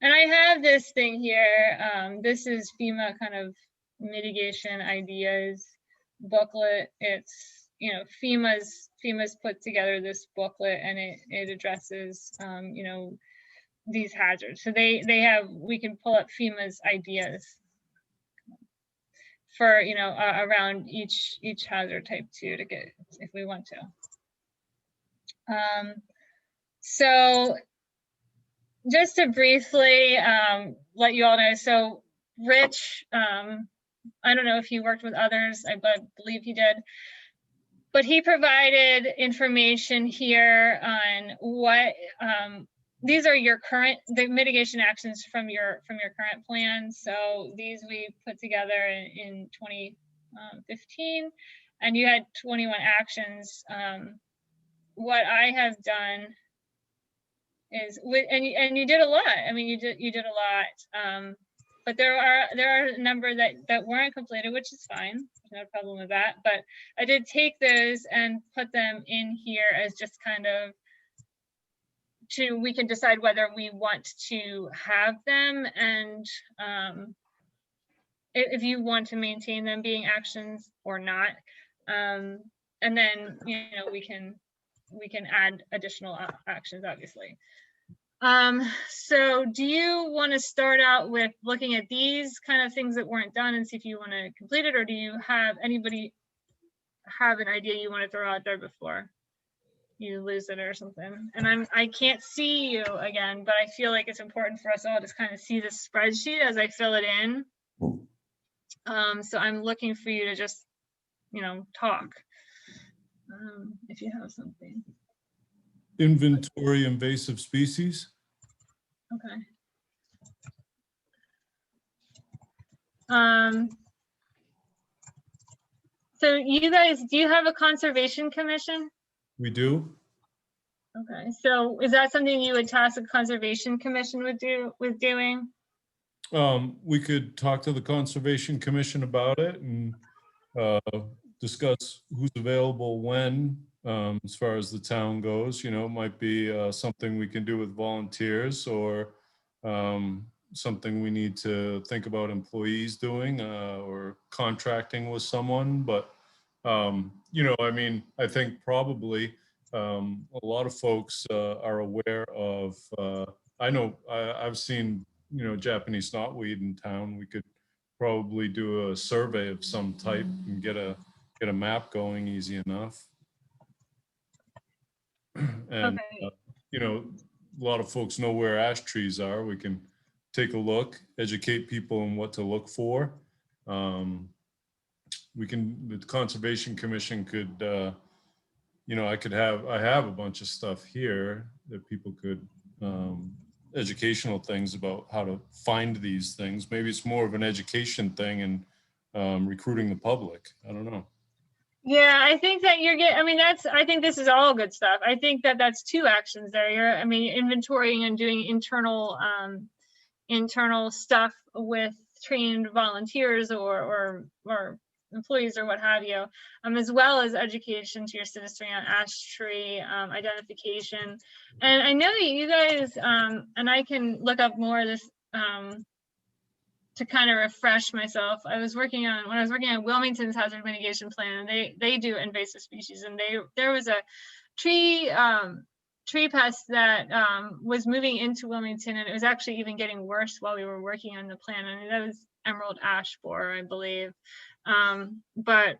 And I have this thing here. This is FEMA kind of mitigation ideas booklet. It's, you know, FEMA's put together this booklet, and it addresses, you know, these hazards. So we can pull up FEMA's ideas for, you know, around each hazard type 2 to get, if we want to. So just to briefly let you all know, so Rich, I don't know if he worked with others, I believe he did, but he provided information here on what, these are the mitigation actions from your current plan. So these we put together in 2015, and you had 21 actions. What I have done is, and you did a lot. I mean, you did a lot. But there are a number that weren't completed, which is fine. There's no problem with that. But I did take those and put them in here as just kind of we can decide whether we want to have them, and if you want to maintain them being actions or not. And then, you know, we can add additional actions, obviously. So do you want to start out with looking at these kind of things that weren't done and see if you want to complete it, or do you have anybody have an idea you want to throw out there before you lose it or something? And I can't see you again, but I feel like it's important for us all to kind of see the spreadsheet as I fill it in. So I'm looking for you to just, you know, talk if you have something. Inventory invasive species. Okay. So you guys, do you have a conservation commission? We do. Okay, so is that something you would task a conservation commission with doing? We could talk to the Conservation Commission about it and discuss who's available when, as far as the town goes. You know, it might be something we can do with volunteers, or something we need to think about employees doing, or contracting with someone. But, you know, I mean, I think probably a lot of folks are aware of, I know I've seen, you know, Japanese knotweed in town. We could probably do a survey of some type and get a map going easy enough. And, okay. You know, a lot of folks know where ash trees are. We can take a look, educate people on what to look for. The Conservation Commission could, you know, I have a bunch of stuff here that people could, educational things about how to find these things. Maybe it's more of an education thing and recruiting the public. I don't know. Yeah, I think that I mean, I think this is all good stuff. I think that that's 2 actions there. I mean, inventorying and doing internal stuff with trained volunteers or employees or what have you, as well as education to your citizenry on ash tree identification. And I know that you guys, and I can look up more of this to kind of refresh myself. When I was working on Wilmington's hazard mitigation plan, and they do invasive species, and there was a tree pest that was moving into Wilmington, and it was actually even getting worse while we were working on the plan. And that was emerald ash borer, I believe. But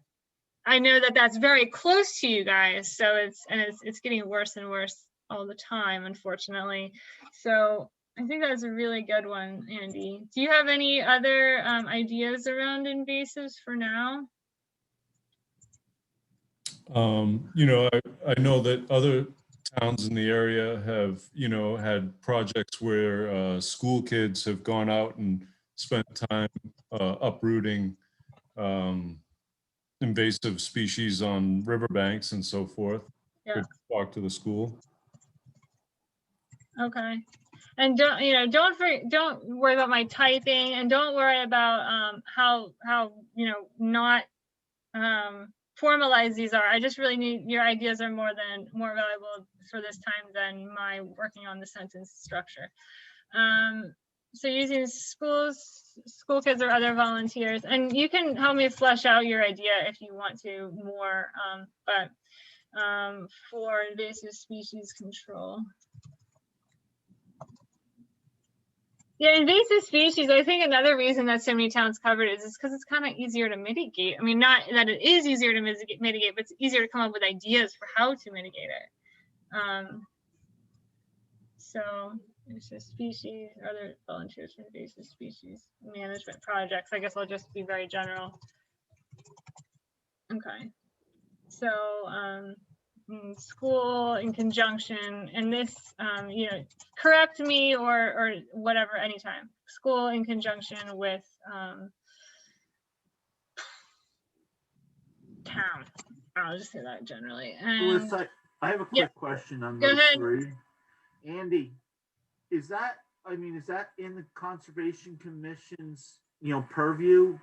I know that that's very close to you guys, so it's getting worse and worse all the time, unfortunately. So I think that's a really good one, Andy. Do you have any other ideas around invasives for now? You know, I know that other towns in the area have, you know, had projects where school kids have gone out and spent time uprooting invasive species on riverbanks and so forth. Yeah. Could talk to the school. Okay. And don't worry about my typing, and don't worry about how not formalized these are. I just really need your ideas are more valuable for this time than my working on the sentence structure. So using school kids or other volunteers, and you can help me flesh out your idea if you want to more, but for invasive species control. Yeah, invasive species, I think another reason that so many towns covered it is because it's kind of easier to mitigate. I mean, not that it is easier to mitigate, but it's easier to come up with ideas for how to mitigate it. So invasive species, other volunteers for invasive species management projects. I guess I'll just be very general. Okay. So school in conjunction, and this, correct me or whatever anytime. School in conjunction with town. I'll just say that generally. And Melissa, I have a quick question on Go those ahead. three. Andy, is that in the Conservation Commission's, purview?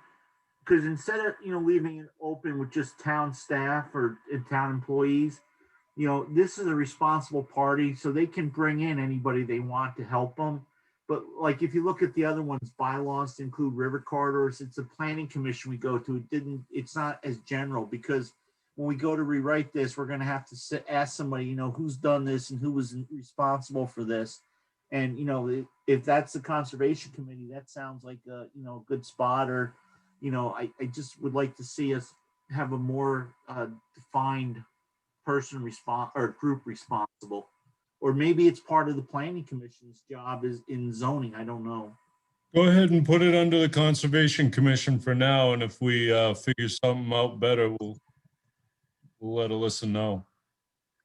Because instead of, leaving it open with just town staff or town employees, this is a responsible party, so they can bring in anybody they want to help them. But like, if you look at the other ones, bylaws to include river corridors, it's a planning commission we go to. It's not as general, because when we go to rewrite this, we're going to have to ask somebody, who's done this and who was responsible for this. And, if that's the Conservation Committee, that sounds like a, good spot. Or, I just would like to see us have a more defined person or group responsible. Or maybe it's part of the Planning Commission's job is in zoning. I don't know. Go ahead and put it under the Conservation Commission for now, and if we figure something out better, we'll let Alyssa know.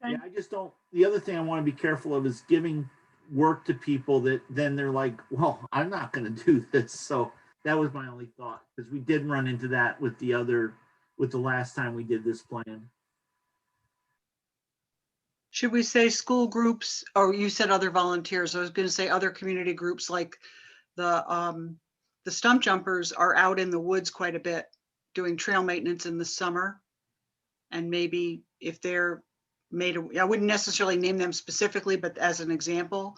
Okay. Yeah, I just don't. The other thing I want to be careful of is giving work to people that then they're like, well, I'm not going to do this. So that was my only thought, because we did run into that with the last time we did this plan. Should we say school groups, or you said other volunteers? I was going to say other community groups, like the stump jumpers are out in the woods quite a bit doing trail maintenance in the summer. And maybe if they're I wouldn't necessarily name them specifically, but as an example,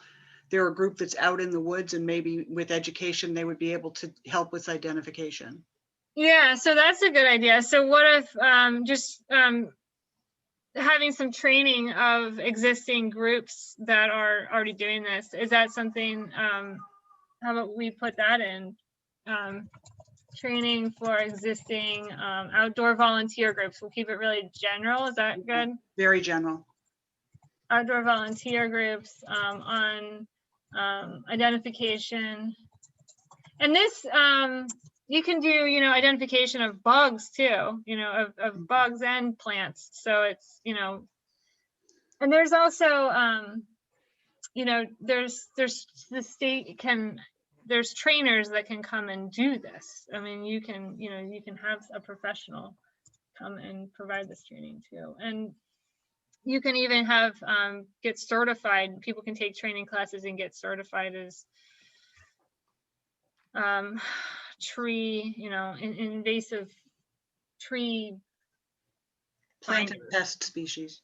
they're a group that's out in the woods, and maybe with education, they would be able to help with identification. Yeah, so that's a good idea. So what if having some training of existing groups that are already doing this? Is that something, how about we put that in? Training for existing outdoor volunteer groups. We'll keep it really general. Is that good? Very general. Outdoor volunteer groups on identification. And this, you can do, identification of bugs too, of bugs and plants. So it's, and there's also, there's the state there's trainers that can come and do this. I mean, you can have a professional come and provide this training too. And you can even have, get certified. People can take training classes and get certified as tree, invasive tree Plant and pest species.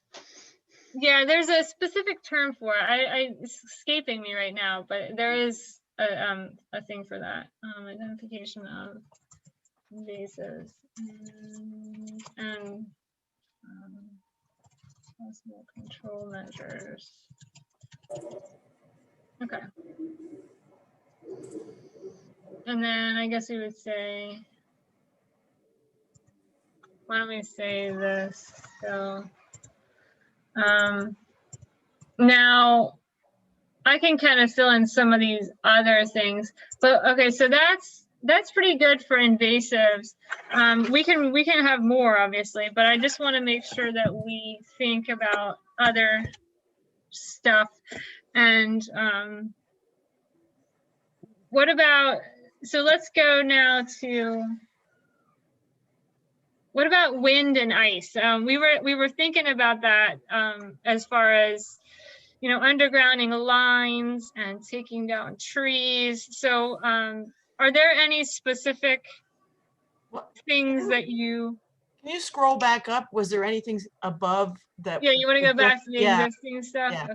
Yeah, there's a specific term for it. It's escaping me right now, but there is a thing for that. Identification of invasives and possible control measures. Okay. And then I guess we would say, why don't we say this? So now I can kind of fill in some of these other things, but okay, so that's pretty good for invasives. We can have more, obviously, but I just want to make sure that we think about other stuff. And what about, so let's go now to, what about wind and ice? We were thinking about that as far as, you know, undergrounding lines and taking down trees. So are there any specific things that you... Can you scroll back up? Was there anything above that? Yeah, you want to go back to the Yeah. existing stuff? Yeah. Okay.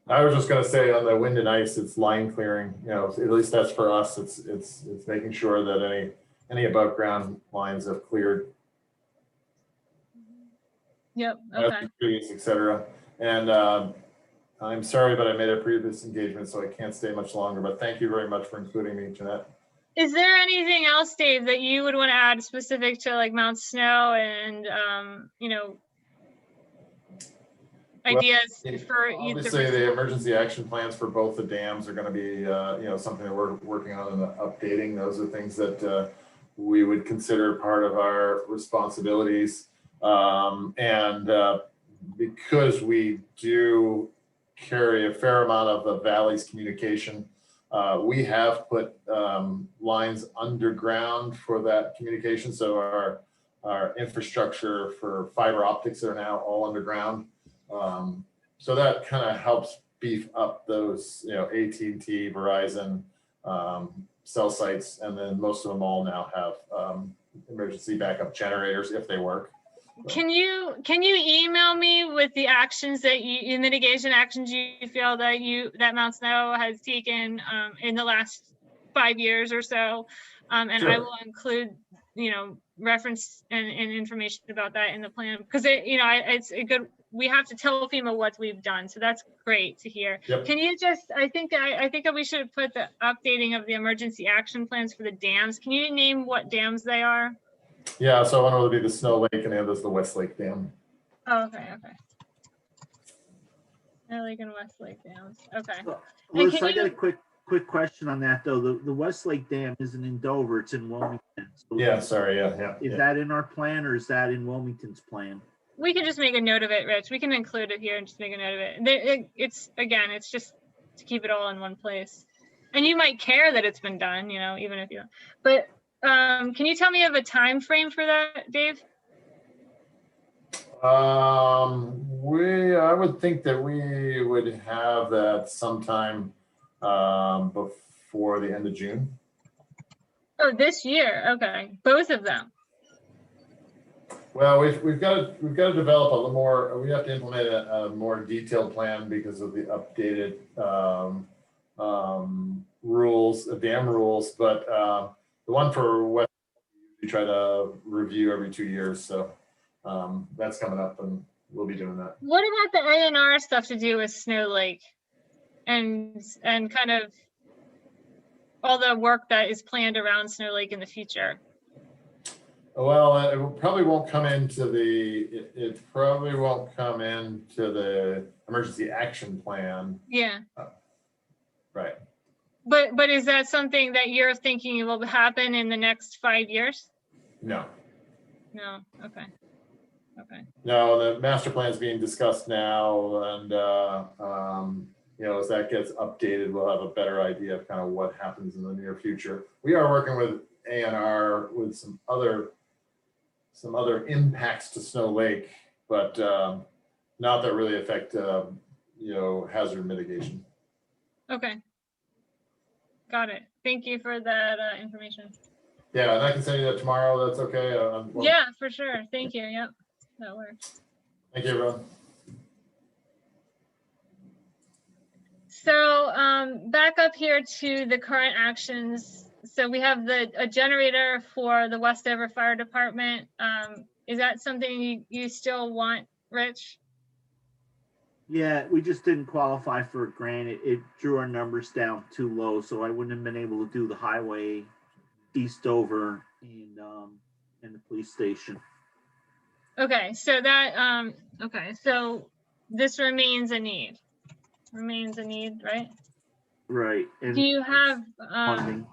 I was just gonna say on the wind and ice, it's line clearing, you know, at least that's for us. It's making sure that any above ground lines have cleared. Yep, okay. Trees, et cetera. And I'm sorry, but I made a previous engagement, so I can't stay much longer, but thank you very much for including me, Jeanette. Is there anything else, Dave, that you would want to add specific to like Mount Snow and, you know, ideas for either? Obviously, the emergency action plans for both the dams are going to be, you know, something that we're working on and updating. Those are things that we would consider part of our responsibilities. Because we do carry a fair amount of the valley's communication, we have put lines underground for that communication. So our infrastructure for fiber optics are now all underground. So that kind of helps beef up those, you know, AT&T, Verizon cell sites, and then most of them all now have emergency backup generators if they work. Can you email me with the actions that you, mitigation actions you feel that Mount Snow has taken in the last 5 years or so, and Sure. I will include, you know, reference and information about that in the plan, because you know, it's a good. We have to tell FEMA what we've done, so that's great to hear. Yep. Can you just? I think that we should put the updating of the emergency action plans for the dams. Can you name what dams they are? Yeah, so one will be the Snow Lake and the other is the West Lake Dam. Oh, okay. Snow Lake and West Lake dams. Okay. Liz, I got a quick question on that though. The West Lake Dam isn't in Dover; it's in Wilmington. So Yeah, sorry. Yeah. Is that in our plan or is that in Wilmington's plan? We can just make a note of it, Rich. We can include it here and just make a note of it. It's just to keep it all in one place. And you might care that it's been done, you know, even if you. But can you tell me of a time frame for that, Dave? I would think that we would have that sometime before the end of June. Oh, this year. Okay, both of them. Well, we've got to develop a little more. We have to implement a more detailed plan because of the updated rules, dam rules. But the one for West, we try to review every 2 years. So that's coming up, and we'll be doing that. What about the A&R stuff to do with Snow Lake, and kind of all the work that is planned around Snow Lake in the future? Well, it probably won't come into the. It probably won't come into the emergency action plan. Yeah. Right. But is that something that you're thinking will happen in the next 5 years? No. No. Okay. No, the master plan is being discussed now, and you know, as that gets updated, we'll have a better idea of kind of what happens in the near future. We are working with A&R with some other impacts to Snow Lake, but not that really affect you know, hazard mitigation. Okay. Got it. Thank you for that information. Yeah, and I can send you that tomorrow. That's okay. Well, Yeah, for sure. Thank you. Yep, that works. Thank you, everyone. So back up here to the current actions. So we have a generator for the Westover Fire Department. Is that something you still want, Rich? Yeah, we just didn't qualify for a grant. It drew our numbers down too low, so I wouldn't have been able to do the highway, Eastover, and the police station. Okay, so that so this remains a need. Remains a need, right? Right. And do you have funding?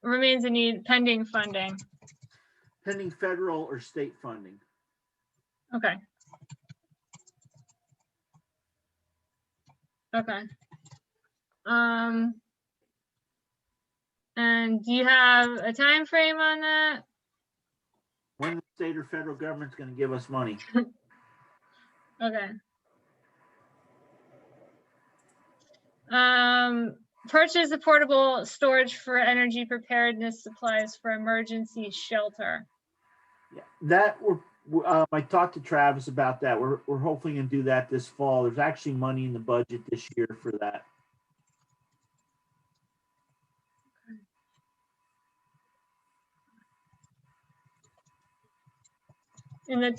Remains a need pending funding? Pending federal or state funding. Okay. Okay. And do you have a time frame on that? When the state or federal government's going to give us money? Okay. Purchase of portable storage for energy preparedness supplies for emergency shelter. Yeah, that I talked to Travis about that. We're hopefully gonna do that this fall. There's actually money in the budget this year for that. In the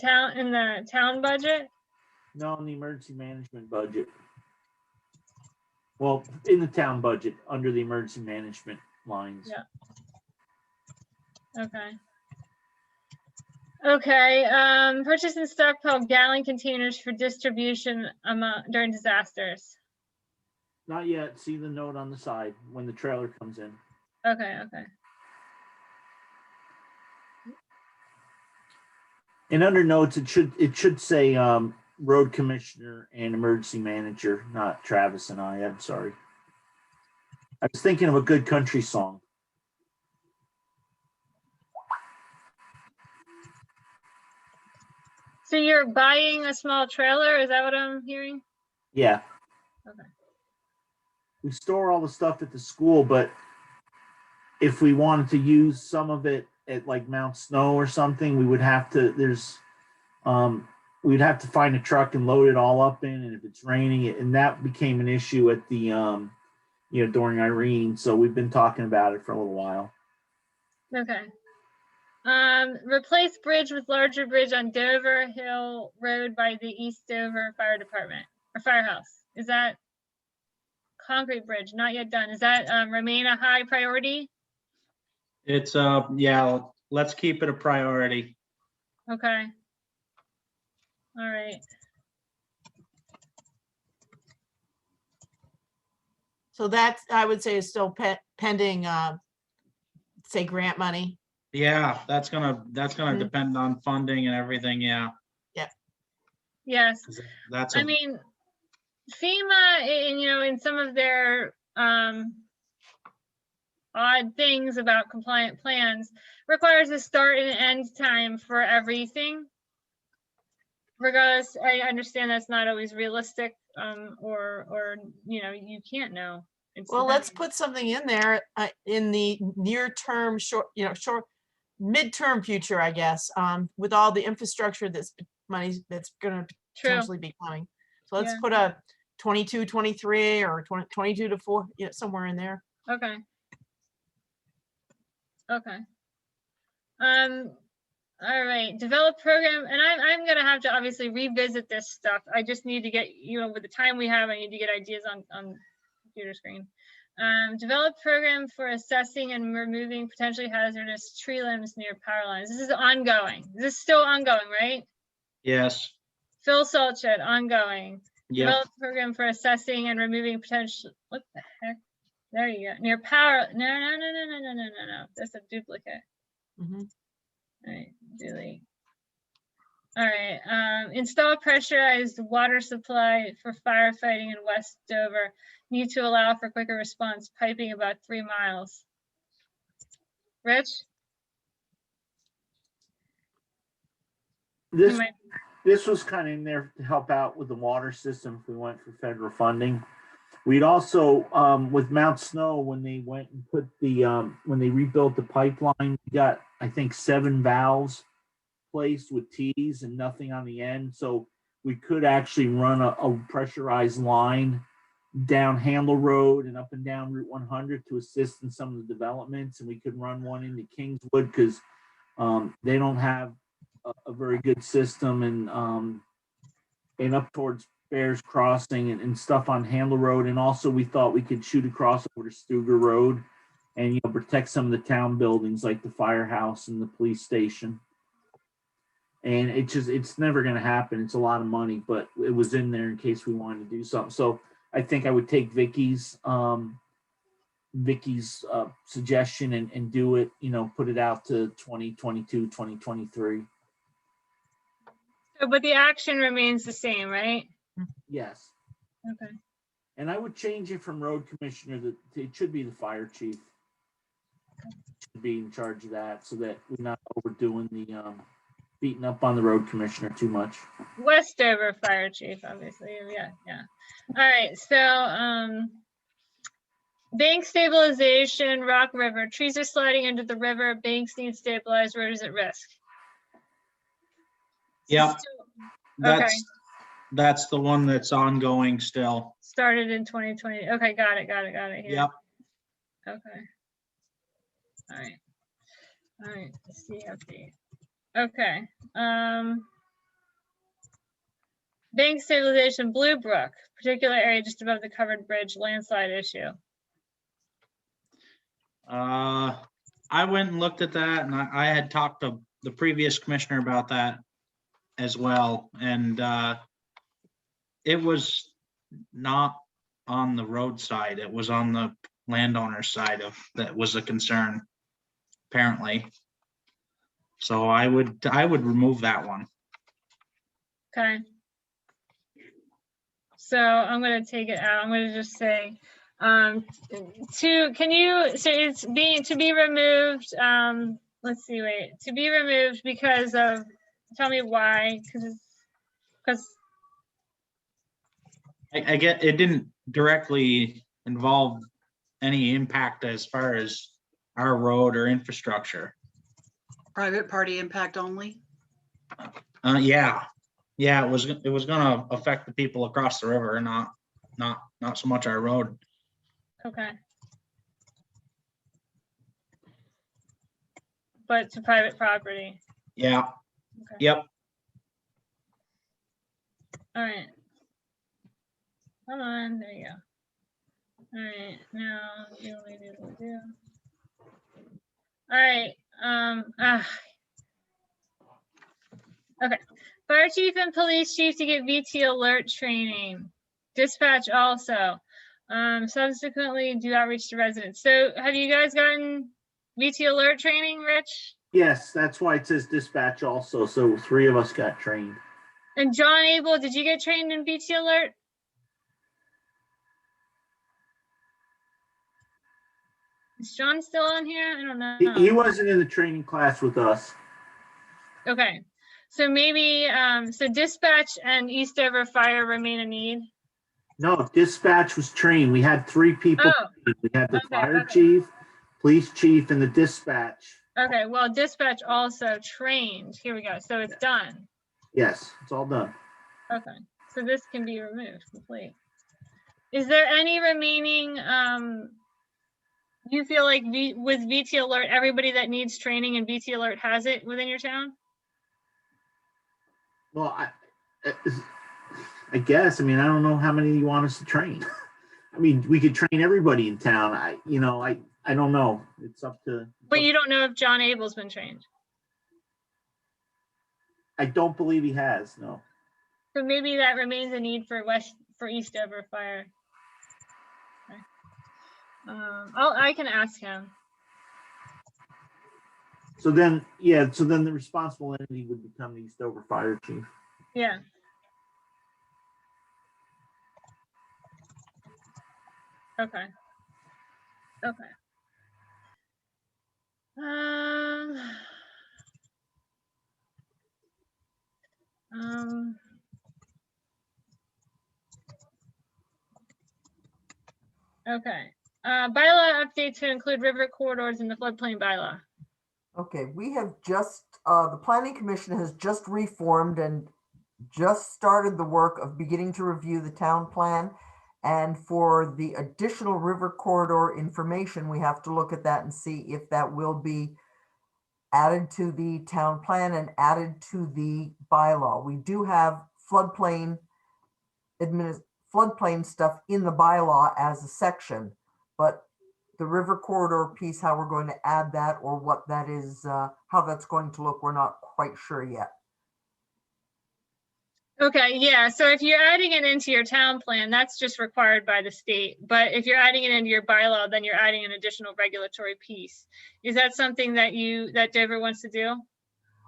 town budget? No, in the emergency management budget. Well, in the town budget, under the emergency management lines. Yeah. Okay. Okay, purchase and stockpile gallon containers for distribution during disasters. Not yet. See the note on the side when the trailer comes in. Okay, okay. And under notes, it should say road commissioner and emergency manager, not Travis and I. I'm sorry. I was thinking of a good country song. So you're buying a small trailer? Is that what I'm hearing? Yeah. Okay. We store all the stuff at the school, but if we wanted to use some of it at like Mount Snow or something, we would have to, we'd have to find a truck and load it all up in, and if it's raining, and that became an issue at the, during Irene. So we've been talking about it for a little while. Okay. Replace bridge with larger bridge on Dover Hill Road by the East Dover Fire Department or Firehouse. Is that concrete bridge? Not yet done. Is that remain a high priority? It's yeah, let's keep it a priority. Okay. All right. So that's, I would say, is still pending, say, grant money. Yeah, that's gonna depend on funding and everything. Yeah. Yes. That's. I mean, FEMA, in some of their odd things about compliant plans, requires a start and end time for everything. Regardless, I understand that's not always realistic, or you can't know. Well, let's put something in there in the near term, short, midterm future, I guess, with all the infrastructure that's money that's going to potentially be coming. So let's put a 22, 23 or 22 to 4, somewhere in there. Okay. Okay. All right, develop program, and I'm gonna have to obviously revisit this stuff. I just need to get, with the time we have, I need to get ideas on computer screen. Develop program for assessing and removing potentially hazardous tree limbs near power lines. This is ongoing. This is still ongoing, right? Yes. Phil Saltshed, ongoing. Yep. Develop program for assessing and removing potential, what the heck? There you go, near power, no, that's a duplicate. Mm-hmm. All right, delete. All right, install pressurized water supply for firefighting in West Dover. Need to allow for quicker response, piping about 3 miles. Rich? This was kind of in there to help out with the water system if we went for federal funding. We'd also, with Mount Snow, when they went and put the, when they rebuilt the pipeline, we got, I think, 7 valves placed with T's and nothing on the end. So we could actually run a pressurized line down Handle Road and up and down Route 100 to assist in some of the developments. And we could run one into Kingswood because they don't have a very good system, and up towards Bears Crossing and stuff on Handle Road. And also we thought we could shoot across over to Stuger Road and protect some of the town buildings like the firehouse and the police station. And it's never going to happen. It's a lot of money, but it was in there in case we wanted to do something. So I think I would take Vicky's suggestion and do it, put it out to 2022, 2023. So, but the action remains the same, right? Yes. Okay. And I would change it from road commissioner it should be the fire chief. Should be in charge of that so that we're not overdoing the beating up on the road commissioner too much. West Dover fire chief, obviously. Yeah. All right. So Bank stabilization, Rock River. Trees are sliding into the river. Banks need stabilized. Road is at risk. Yep, Okay, that's the one that's ongoing still. started in 2020. Okay, got it here. Yep. Okay. All right, CFD. Okay, bank stabilization, Blue Brook, particular area just above the covered bridge, landslide issue. I went and looked at that, and I had talked to the previous commissioner about that as well, and it was not on the roadside, it was on the landowner's side of that was a concern, apparently. So I would remove that one. Okay. So I'm gonna take it out. I'm gonna just say, so it's to be removed, let's see, wait, to be removed because of, tell me why, because I get, it didn't directly involve any impact as far as our road or infrastructure. Private party impact only? Yeah, it was gonna affect the people across the river, not so much our road. okay. But to private property. Yeah. Okay. Yep. All right. Come on, there you go. All right, now do. All right. Okay. Fire chief and police chief to get VT alert training. Dispatch also. Subsequently do outreach to residents. So have you guys gotten VT alert training, Rich? Yes, that's why it says dispatch also. So 3 of us got trained. And John Abel, did you get trained in VT alert? Is John still on here? I don't know. He wasn't in the training class with us. Okay. So maybe, so dispatch and Eastover fire remain a need? No, dispatch was trained. We had 3 people. Oh, We had the okay, fire okay. chief, police chief, and the dispatch. Okay, well, dispatch also trained. Here we go. So it's done. Yes, it's all done. Okay, so this can be removed complete. Is there any remaining, you feel like with VT alert, everybody that needs training in VT alert has it within your town? Well, I guess. I mean, I don't know how many you want us to train. I mean, we could train everybody in town. I don't know. It's up to. But you don't know if John Abel's been trained. I don't believe he has. No. So maybe that remains a need for Eastover fire. Okay. I can ask him. So then, yeah. So then the responsible entity would become the Eastover fire chief. Yeah. Okay. Okay. Okay. Bylaw update to include river corridors in the floodplain bylaw. Okay, we have just, the planning commission has just reformed and just started the work of beginning to review the town plan. And for the additional river corridor information, we have to look at that and see if that will be added to the town plan and added to the bylaw. We do have floodplain stuff in the bylaw as a section, but the river corridor piece, how we're going to add that or what that is, how that's going to look, we're not quite sure yet. Okay, yeah, so if you're adding it into your town plan, that's just required by the state. But if you're adding it into your bylaw, then you're adding an additional regulatory piece. Is that something that Deborah wants to do?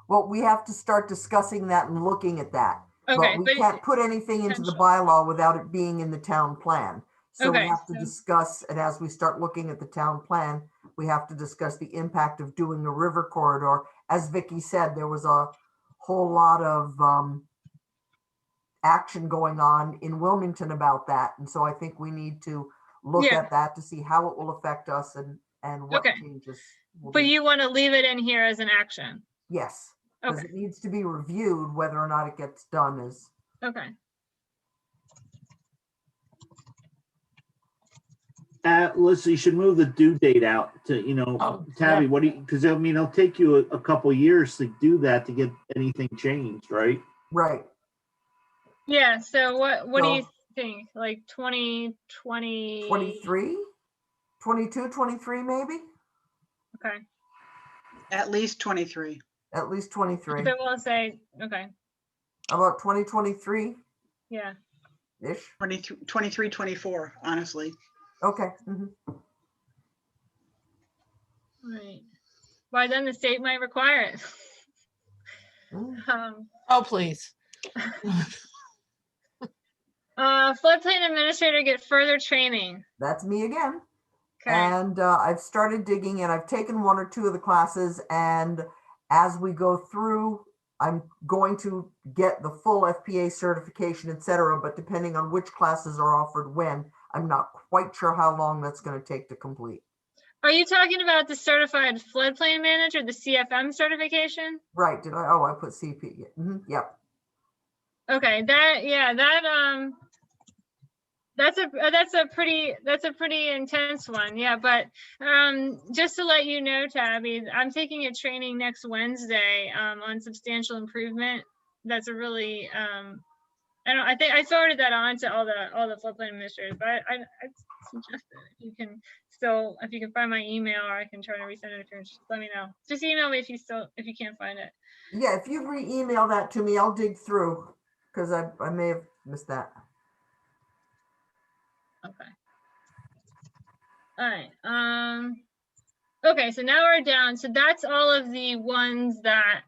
Well, we have to start discussing that and looking at that. Okay, but we can't put anything into the bylaw without it being in the town plan. So we have to discuss, and as we start looking at the town plan, we have to discuss the impact of doing a river corridor. As Vicky said, there was a whole lot of action going on in Wilmington about that. And so I think we need to look Yeah. at that to see how it will affect us and what Okay. changes. will But be- you want to leave it in here as an action? Yes, because Okay, it needs to be reviewed whether or not it gets done is. okay. Listen, you should move the due date out to, Oh, Tabby, yeah. what do you, because I mean, it'll take you a couple years to do that to get anything changed, right? Right. Yeah, so what do you So- think? Like 2020? 23, 22, 23 maybe? Okay, At least 23. At least 23. so we'll say, okay, About 2023-ish? yeah. 23, 24, honestly. Okay. Mhm. Right. By then the state might require it. Mm. Oh, please. Floodplain administrator get further training. That's me again. Okay, And I've started digging and I've taken 1 or 2 of the classes. And as we go through, I'm going to get the full FPA certification, etc. But depending on which classes are offered when, I'm not quite sure how long that's going to take to complete. are you talking about the certified floodplain manager, the CFM certification? Right. Did I? Oh, I put CP. Yep. Okay, that's a pretty intense one. Yeah, but just to let you know, Tabby, I'm taking a training next Wednesday on substantial improvement. That's a really I think I forwarded that on to all the floodplain administrators, but I suggest that if you can find my email, or I can try to resend it if you're interested. Let me know. Just email me if you can't find it. Yeah. If you re-email that to me, I'll dig through because I may have missed that. Okay. All right. Okay, so now we're down. So that's all of the ones that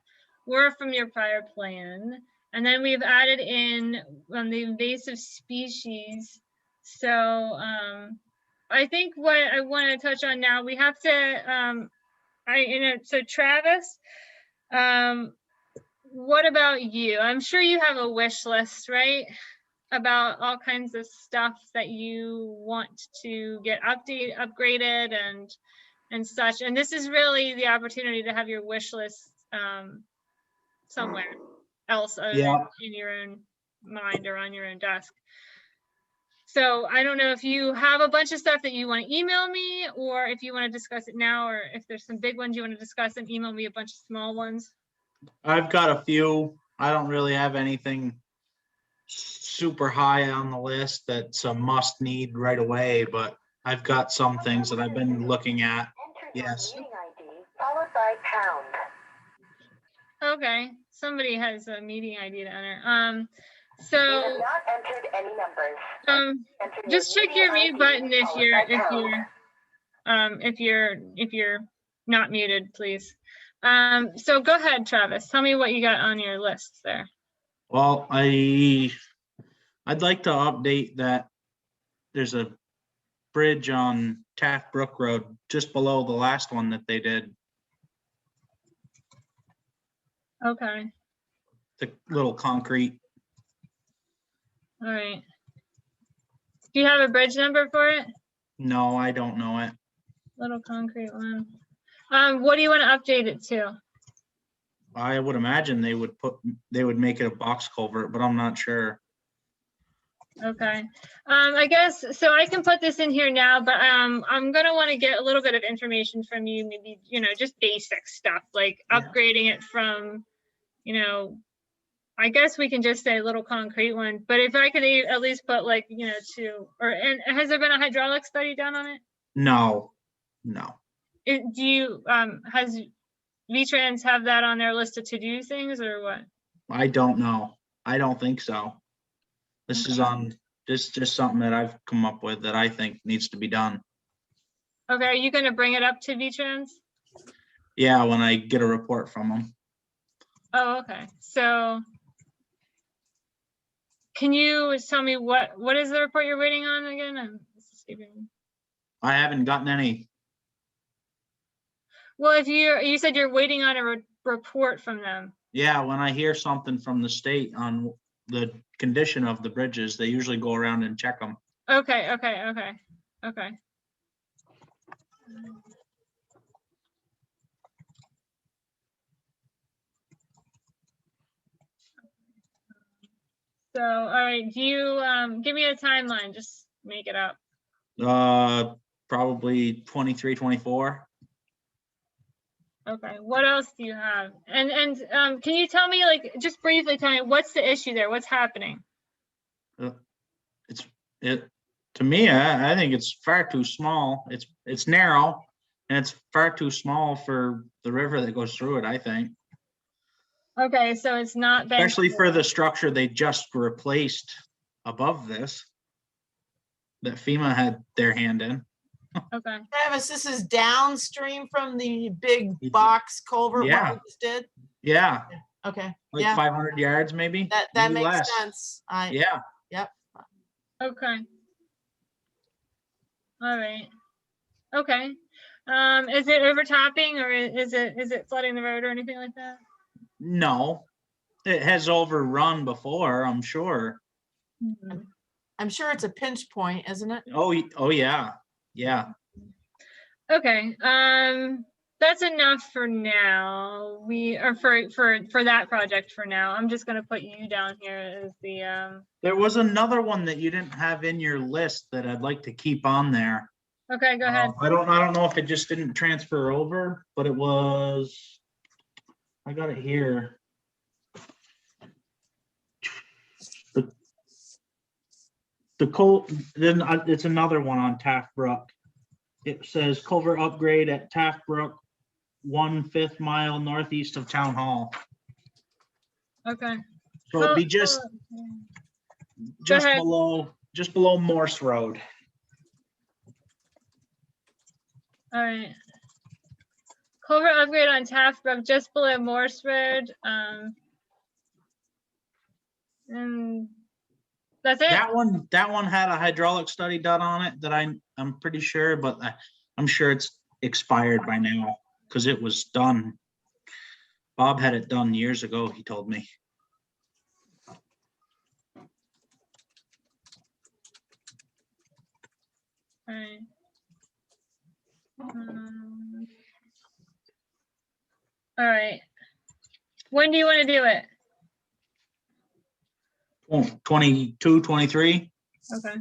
were from your prior plan. And then we've added in the invasive species. So I think what I want to touch on now, we have to so Travis, what about you? I'm sure you have a wish list, right? About all kinds of stuff that you want to get upgraded and such. And this is really the opportunity to have your wish list somewhere else other than in your own mind or on your own desk. So I don't know if you have a bunch of stuff that you want to email me, or if you want to discuss it now, or if there's some big ones you want to discuss and email me a bunch of small ones. I've got a few. I don't really have anything super high on the list that's a must need right away, but I've got some things that I've been looking at. Yes. Followed by pound. Okay, somebody has a meeting ID to enter. You have not entered any numbers. Enter Just check your mute button if you're not muted, please. So go ahead, Travis. Tell me what you got on your list there. Well, I'd like to update that there's a bridge on Taft Brook Road just below the last one that they did. Okay, The little concrete. all right. Do you have a bridge number for it? No, I don't know it. Little concrete one. What do you want to update it to? I would imagine they would make it a box culvert, but I'm not sure. Okay, I guess, so I can put this in here now, but I'm gonna want to get a little bit of information from you, maybe, just basic stuff, like upgrading it from, I guess we can just say little concrete one, but if I could at least put like, and has there been a hydraulic study done on it? No. Has V-Trans have that on their list of to-do things or what? I don't know. I don't think so. This is just something that I've come up with that I think needs to be done. Okay, are you gonna bring it up to V-Trans? Yeah, when I get a report from them. Oh, okay. So can you tell me what is the report you're waiting on again? I haven't gotten any. Well, if you said you're waiting on a report from them. Yeah, when I hear something from the state on the condition of the bridges, they usually go around and check them. Okay. Okay. So, all right, do you, give me a timeline, just make it up. Probably 23, 24. Okay, what else do you have? And can you tell me, like, just briefly tell me, what's the issue there? What's happening? To me, I think it's far too small. It's narrow and it's far too small for the river that goes through it, I think. Okay, so it's not been. Especially for the structure they just replaced above this that FEMA had their hand in. Okay. Travis, this is downstream from the big box culvert what Yeah. we just did? Yeah, Okay, like yeah, 500 yards maybe. that maybe makes less. sense. Yeah. Yep. Okay. All right. Okay. Is it overtopping or is it flooding the road or anything like that? No, it has overrun before, I'm sure. Mhm. I'm sure it's a pinch point, isn't it? Oh yeah. Yeah. Okay. That's enough for now. We are for that project for now. I'm just gonna put you down here as the There was another one that you didn't have in your list that I'd like to keep on there. Okay, go ahead. I don't know if it just didn't transfer over, but it was, I got it here. Then it's another one on Taft Brook. It says culvert upgrade at Taft Brook, 1/5 mile northeast of Town Hall. Okay. So it'd be just ahead. below Morse Road. All right. Culvert upgrade on Taft Brook just below Morse Road. And that's it. That one had a hydraulic study done on it that I'm pretty sure, but I'm sure it's expired by now because it was done. Bob had it done years ago, he told me. All right. All right. When do you want to do it? 22, 23. Okay.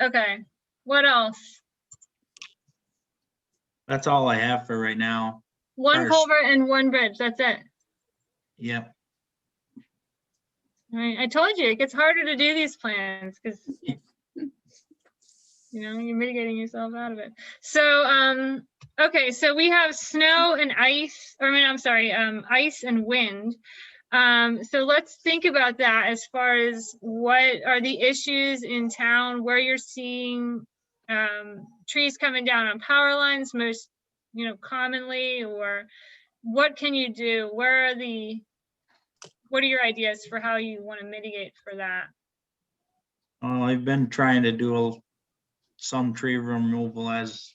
Okay. What else? That's all I have for right now. One First. culvert and one bridge. That's it. Yep. All right. I told you it gets harder to do these plans because you're mitigating yourself out of it. So okay, so we have snow and ice, ice and wind. So let's think about that as far as what are the issues in town where you're seeing trees coming down on power lines most commonly, or what can you do? What are your ideas for how you want to mitigate for that? Oh, I've been trying to do some tree removal as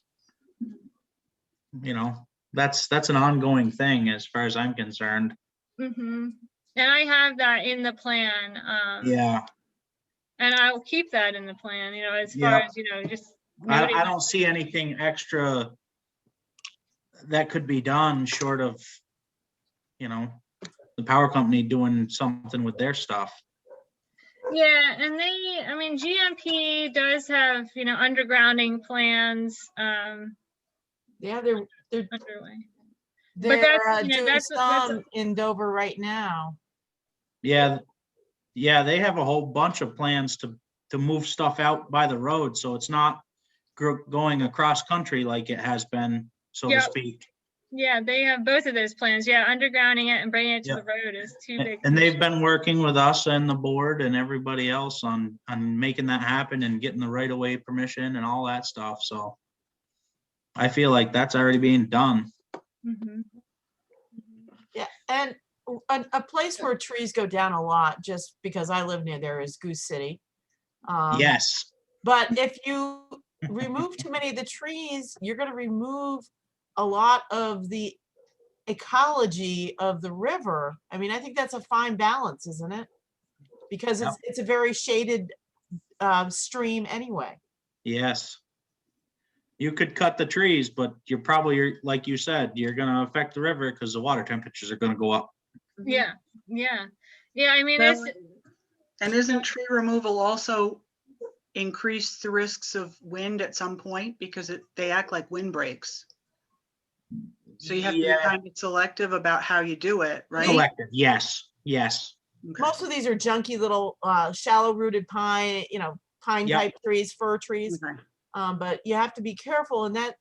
that's an ongoing thing as far as I'm concerned. Mm-hmm. And I have that in the plan. Yeah. And I'll keep that in the plan, as far as, just. I don't see anything extra that could be done short of, the power company doing something with their stuff. Yeah, and GMP does have, undergrounding plans. Yeah, they're underway. They're doing some in Dover right now. Yeah, they have a whole bunch of plans to move stuff out by the road, so it's not going across country like it has been, so to speak. Yeah, they have both of those plans. Yeah, undergrounding it and bringing it to the road is too big. And they've been working with us and the board and everybody else on making that happen and getting the right of way permission and all that stuff. So I feel like that's already being done. Mm-hmm. Yeah, and a place where trees go down a lot, just because I live near there, is Goose City. Yes. But if you remove too many of the trees, you're going to remove a lot of the ecology of the river. I mean, I think that's a fine balance, isn't it? Because it's a very shaded stream anyway. Yes. You could cut the trees, but you're probably, like you said, you're gonna affect the river because the water temperatures are gonna go up. Yeah, yeah, yeah. I mean, Well, it's, And isn't tree removal also increase the risks of wind at some point because they act like windbreaks? So you have to be Yeah. kind of selective about how you do it, right? Selective, yes, yes. Okay. Most of these are junky little shallow rooted pine, pine Yep. type trees, fir trees. Okay. But you have to be careful, and that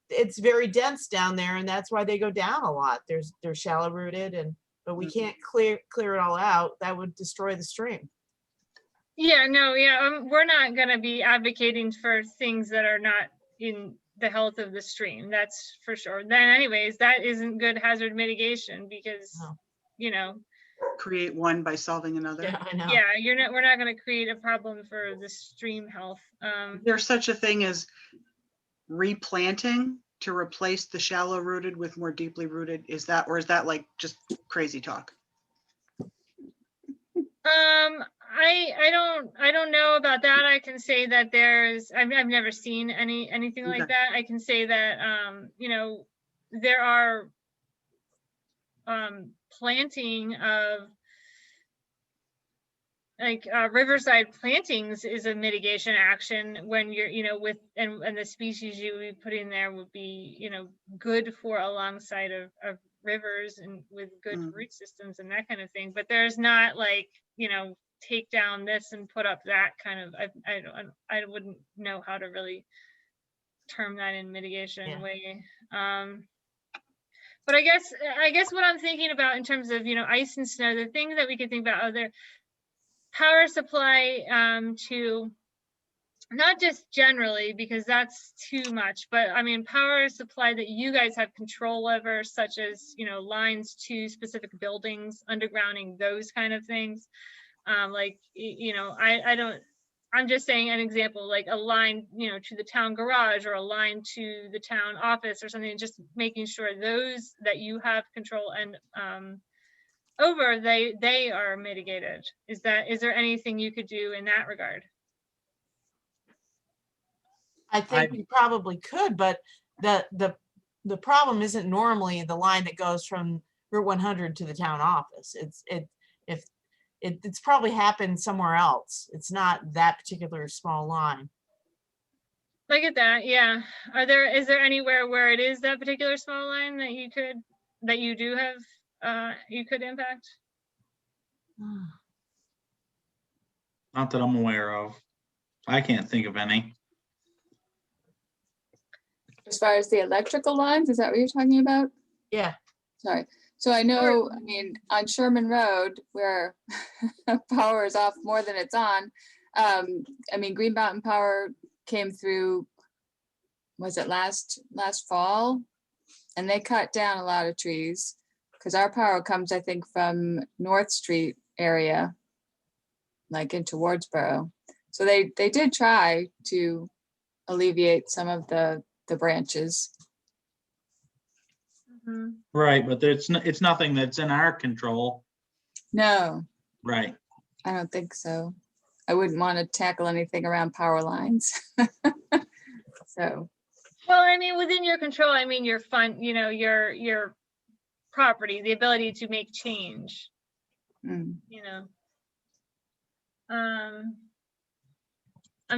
it's very dense down there, and that's why they go down a lot. They're shallow rooted, but we can't clear it all out. That would destroy the stream. yeah, no, yeah. We're not gonna be advocating for things that are not in the health of the stream. That's for sure. Then, anyways, that isn't good hazard mitigation because, No. you know, Create one by solving another. Yeah, I know. yeah, we're not gonna create a problem for the stream health. There's such a thing as replanting to replace the shallow rooted with more deeply rooted. Is that like just crazy talk? I don't know about that. I can say that I've never seen anything like Okay. that. I can say that, there are, planting of like, riverside plantings is a mitigation action when you're, with, and the species you would put in there would be, good for alongside of rivers and with good root systems and that kind of thing. But there's not like, take down this and put up that kind of, I wouldn't know how to really term that in mitigation way. But I guess what I'm thinking about in terms of, ice and snow, the thing that we could think about other power supply, to not just generally, because that's too much, but I mean, power supply that you guys have control over, such as, lines to specific buildings, undergrounding, those kind of things. Like, I'm just saying an example, like a line, to the town garage or a line to the town office or something, just making sure those that you have control and, over, they are mitigated. Is there anything you could do in that regard? I think you probably could, but the problem isn't normally the line that goes from Route 100 to the town office. It's probably happened somewhere else. It's not that particular small line. I get that. Yeah. Is there anywhere where it is that particular small line that you do have, you could impact? Not that I'm aware of. I can't think of any. As far as the electrical lines, is that what you're talking about? Yeah. Sorry. So I know, I mean, on Sherman Road, where power is off more than it's on, I mean, Green Mountain Power came through, was it last fall? And they cut down a lot of trees because our power comes, I think, from North Street area, like into Wardsboro. So they did try to alleviate some of the branches. Right, but it's nothing that's in our control. No, Right. I don't think so. I wouldn't want to tackle anything around power lines. So. Well, I mean, within your control, I mean, your fund, your property, the ability to make change, I'm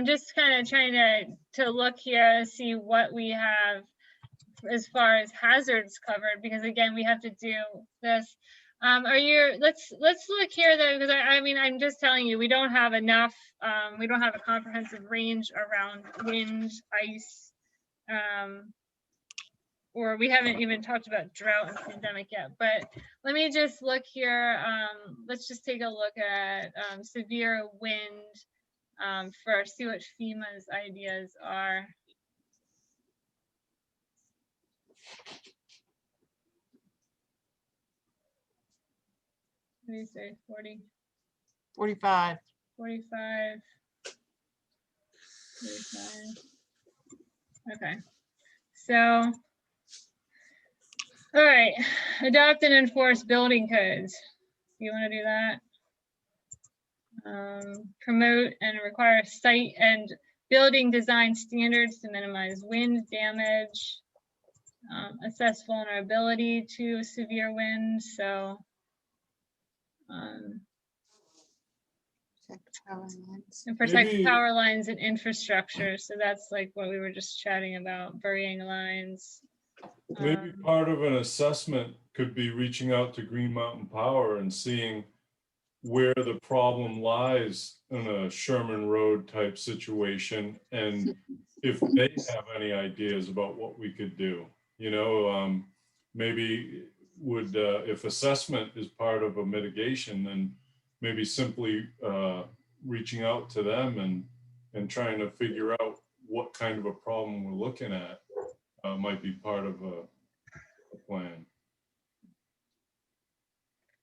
just kind of trying to look here and see what we have as far as hazards covered, because again, we have to do this. Let's look here though, because I mean, I'm just telling you, we don't have enough, we don't have a comprehensive range around wind, ice, or we haven't even talked about drought and pandemic yet, but let me just look here. Let's just take a look at severe wind first, see what FEMA's ideas are. What do you say, 40? 45. 45. 45. Okay. So, all right, adopt and enforce building codes. You want to do that? Promote and require site and building design standards to minimize wind damage. Assess vulnerability to severe wind. So and protect Maybe- power lines and infrastructure. So that's like what we were just chatting about, burying lines. Maybe part of an assessment could be reaching out to Green Mountain Power and seeing where the problem lies in a Sherman Road type situation, and if they have any ideas about what we could do. You know, maybe would, if assessment is part of a mitigation, then maybe simply reaching out to them and trying to figure out what kind of a problem we're looking at might be part of a plan.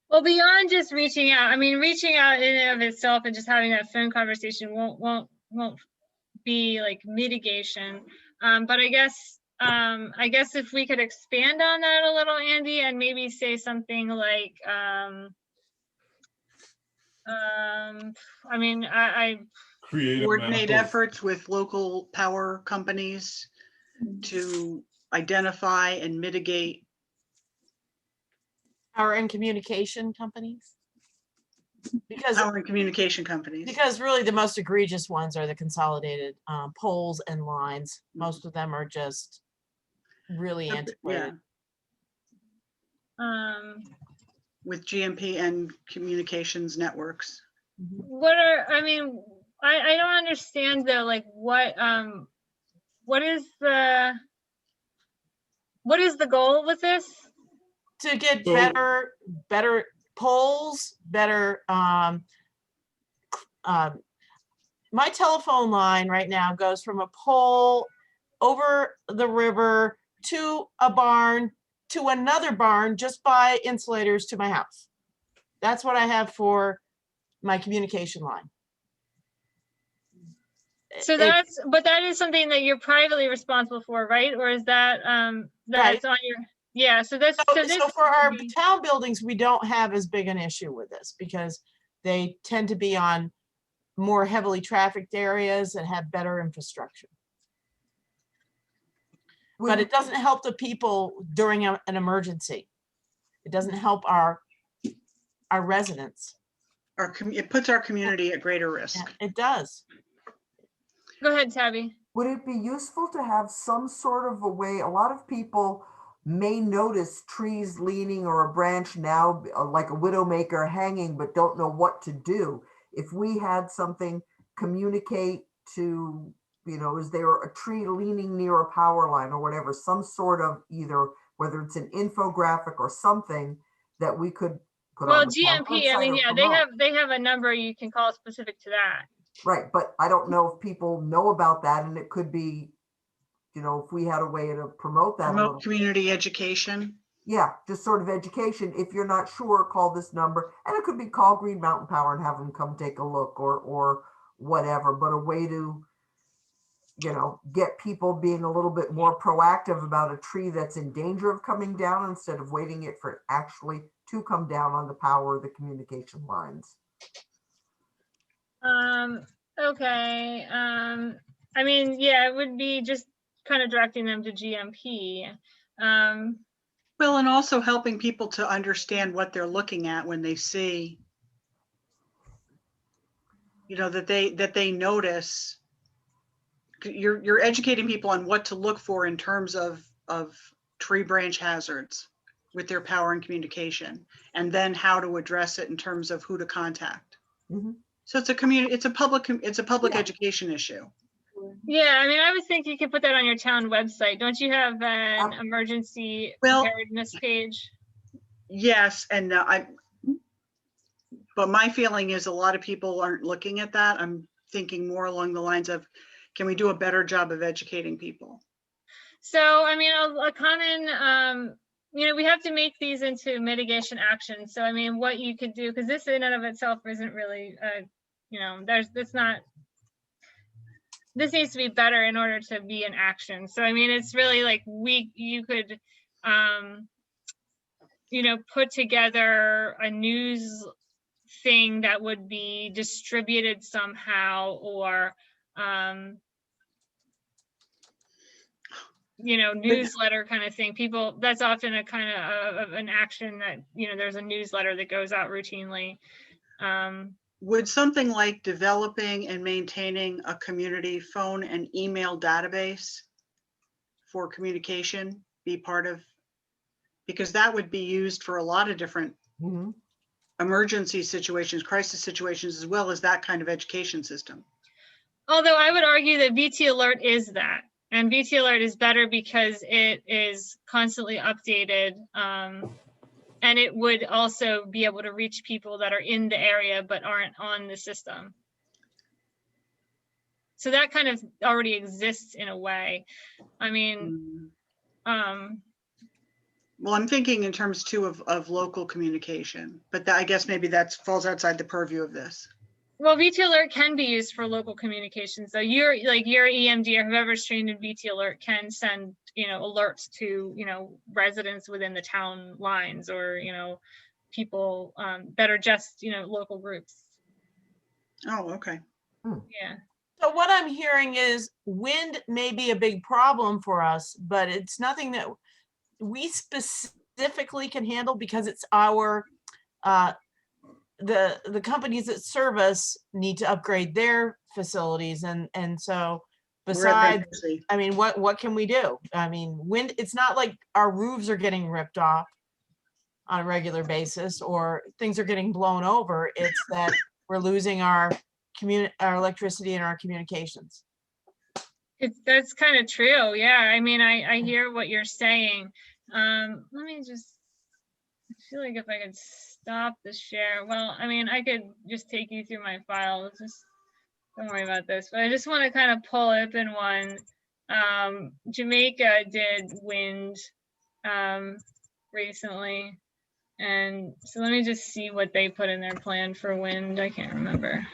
Well, beyond just reaching out, I mean, reaching out in and of itself and just having that phone conversation won't be like mitigation. But I guess if we could expand on that a little, Andy, and maybe say something like, I mean, I Create coordinate a map of- efforts with local power companies to identify and mitigate. Power and communication companies. Because Power and communication companies. Because really the most egregious ones are the consolidated poles and lines. Most of them are just really antiquated. yeah. With GMP and communications networks. What are, I mean, I don't understand though, like what is the goal with this? To get So- better poles, better my telephone line right now goes from a pole over the river to a barn to another barn just by insulators to my house. That's what I have for my communication line. So but that is something that you're privately responsible for, right? Or is that that's on your, yeah, so this So for our would be- town buildings, we don't have as big an issue with this because they tend to be on more heavily trafficked areas and have better infrastructure. But it doesn't help the people during an emergency. It doesn't help our residents. It puts our community at greater risk. Yeah, it does. Go ahead, Tabby. Would it be useful to have some sort of a way? A lot of people may notice trees leaning or a branch now, like a widowmaker hanging, but don't know what to do. If we had something communicate to, you know, is there a tree leaning near a power line or whatever, some sort of either, whether it's an infographic or something that we could put Well, on the town GMP, I mean, website or yeah, promote. they have a number you can call specific to that. Right, but I don't know if people know about that, and it could be, you know, if we had a way to promote that. a little. Promote community education. Yeah, just sort of education. If you're not sure, call this number, and it could be call Green Mountain Power and have them come take a look or whatever, but a way to, you know, get people being a little bit more proactive about a tree that's in danger of coming down instead of waiting it for it actually to come down on the power of the communication lines. Okay. I mean, yeah, it would be just kind of directing them to GMP. Well, and also helping people to understand what they're looking at when they see, you know, that they notice. You're educating people on what to look for in terms of tree branch hazards with their power and communication, and then how to address it in terms of who to contact. Mhm. So it's a public education issue. Yeah, I mean, I would think you could put that on your town website. Don't you have an emergency Well- preparedness page? Yes, and but my feeling is a lot of people aren't looking at that. I'm thinking more along the lines of, can we do a better job of educating people? So, I mean, a common, you know, we have to make these into mitigation actions. So, I mean, what you could do, because this in and of itself isn't really, you know, this needs to be better in order to be an action. So, I mean, it's really like you could, you know, put together a news thing that would be distributed somehow, or you know, newsletter kind of thing. People, that's often a kind of an action that, you know, there's a newsletter that goes out routinely. Would something like developing and maintaining a community phone and email database for communication be part of, because that would be used for a lot of different emergency situations, crisis situations, as well as that kind of education system. Although I would argue that VT Alert is that. And VT Alert is better because it is constantly updated. And it would also be able to reach people that are in the area but aren't on the system. So that kind of already exists in a way. I mean, well, I'm thinking in terms too of local communication, but that, I guess maybe that falls outside the purview of this. Well, VT Alert can be used for local communication. So your EMD or whoever's trained in VT Alert can send, you know, alerts to, you know, residents within the town lines, or, you know, people that are just, you know, local groups. Oh, okay. Yeah. So what I'm hearing is wind may be a big problem for us, but it's nothing that we specifically can handle, because it's our, the companies that serve us need to upgrade their facilities. And so besides, I mean, what can we do? I mean, wind, it's not like our roofs are getting ripped off on a regular basis or things are getting blown over. It's that we're losing our electricity and our communications. That's kind of true. Yeah. I mean, I hear what you're saying. Let me just, I feel like if I could stop the share. Well, I mean, I could just take you through my files. Just don't worry about this, but I just want to kind of pull open one. Jamaica did wind recently. And so let me just see what they put in their plan for wind. I can't remember.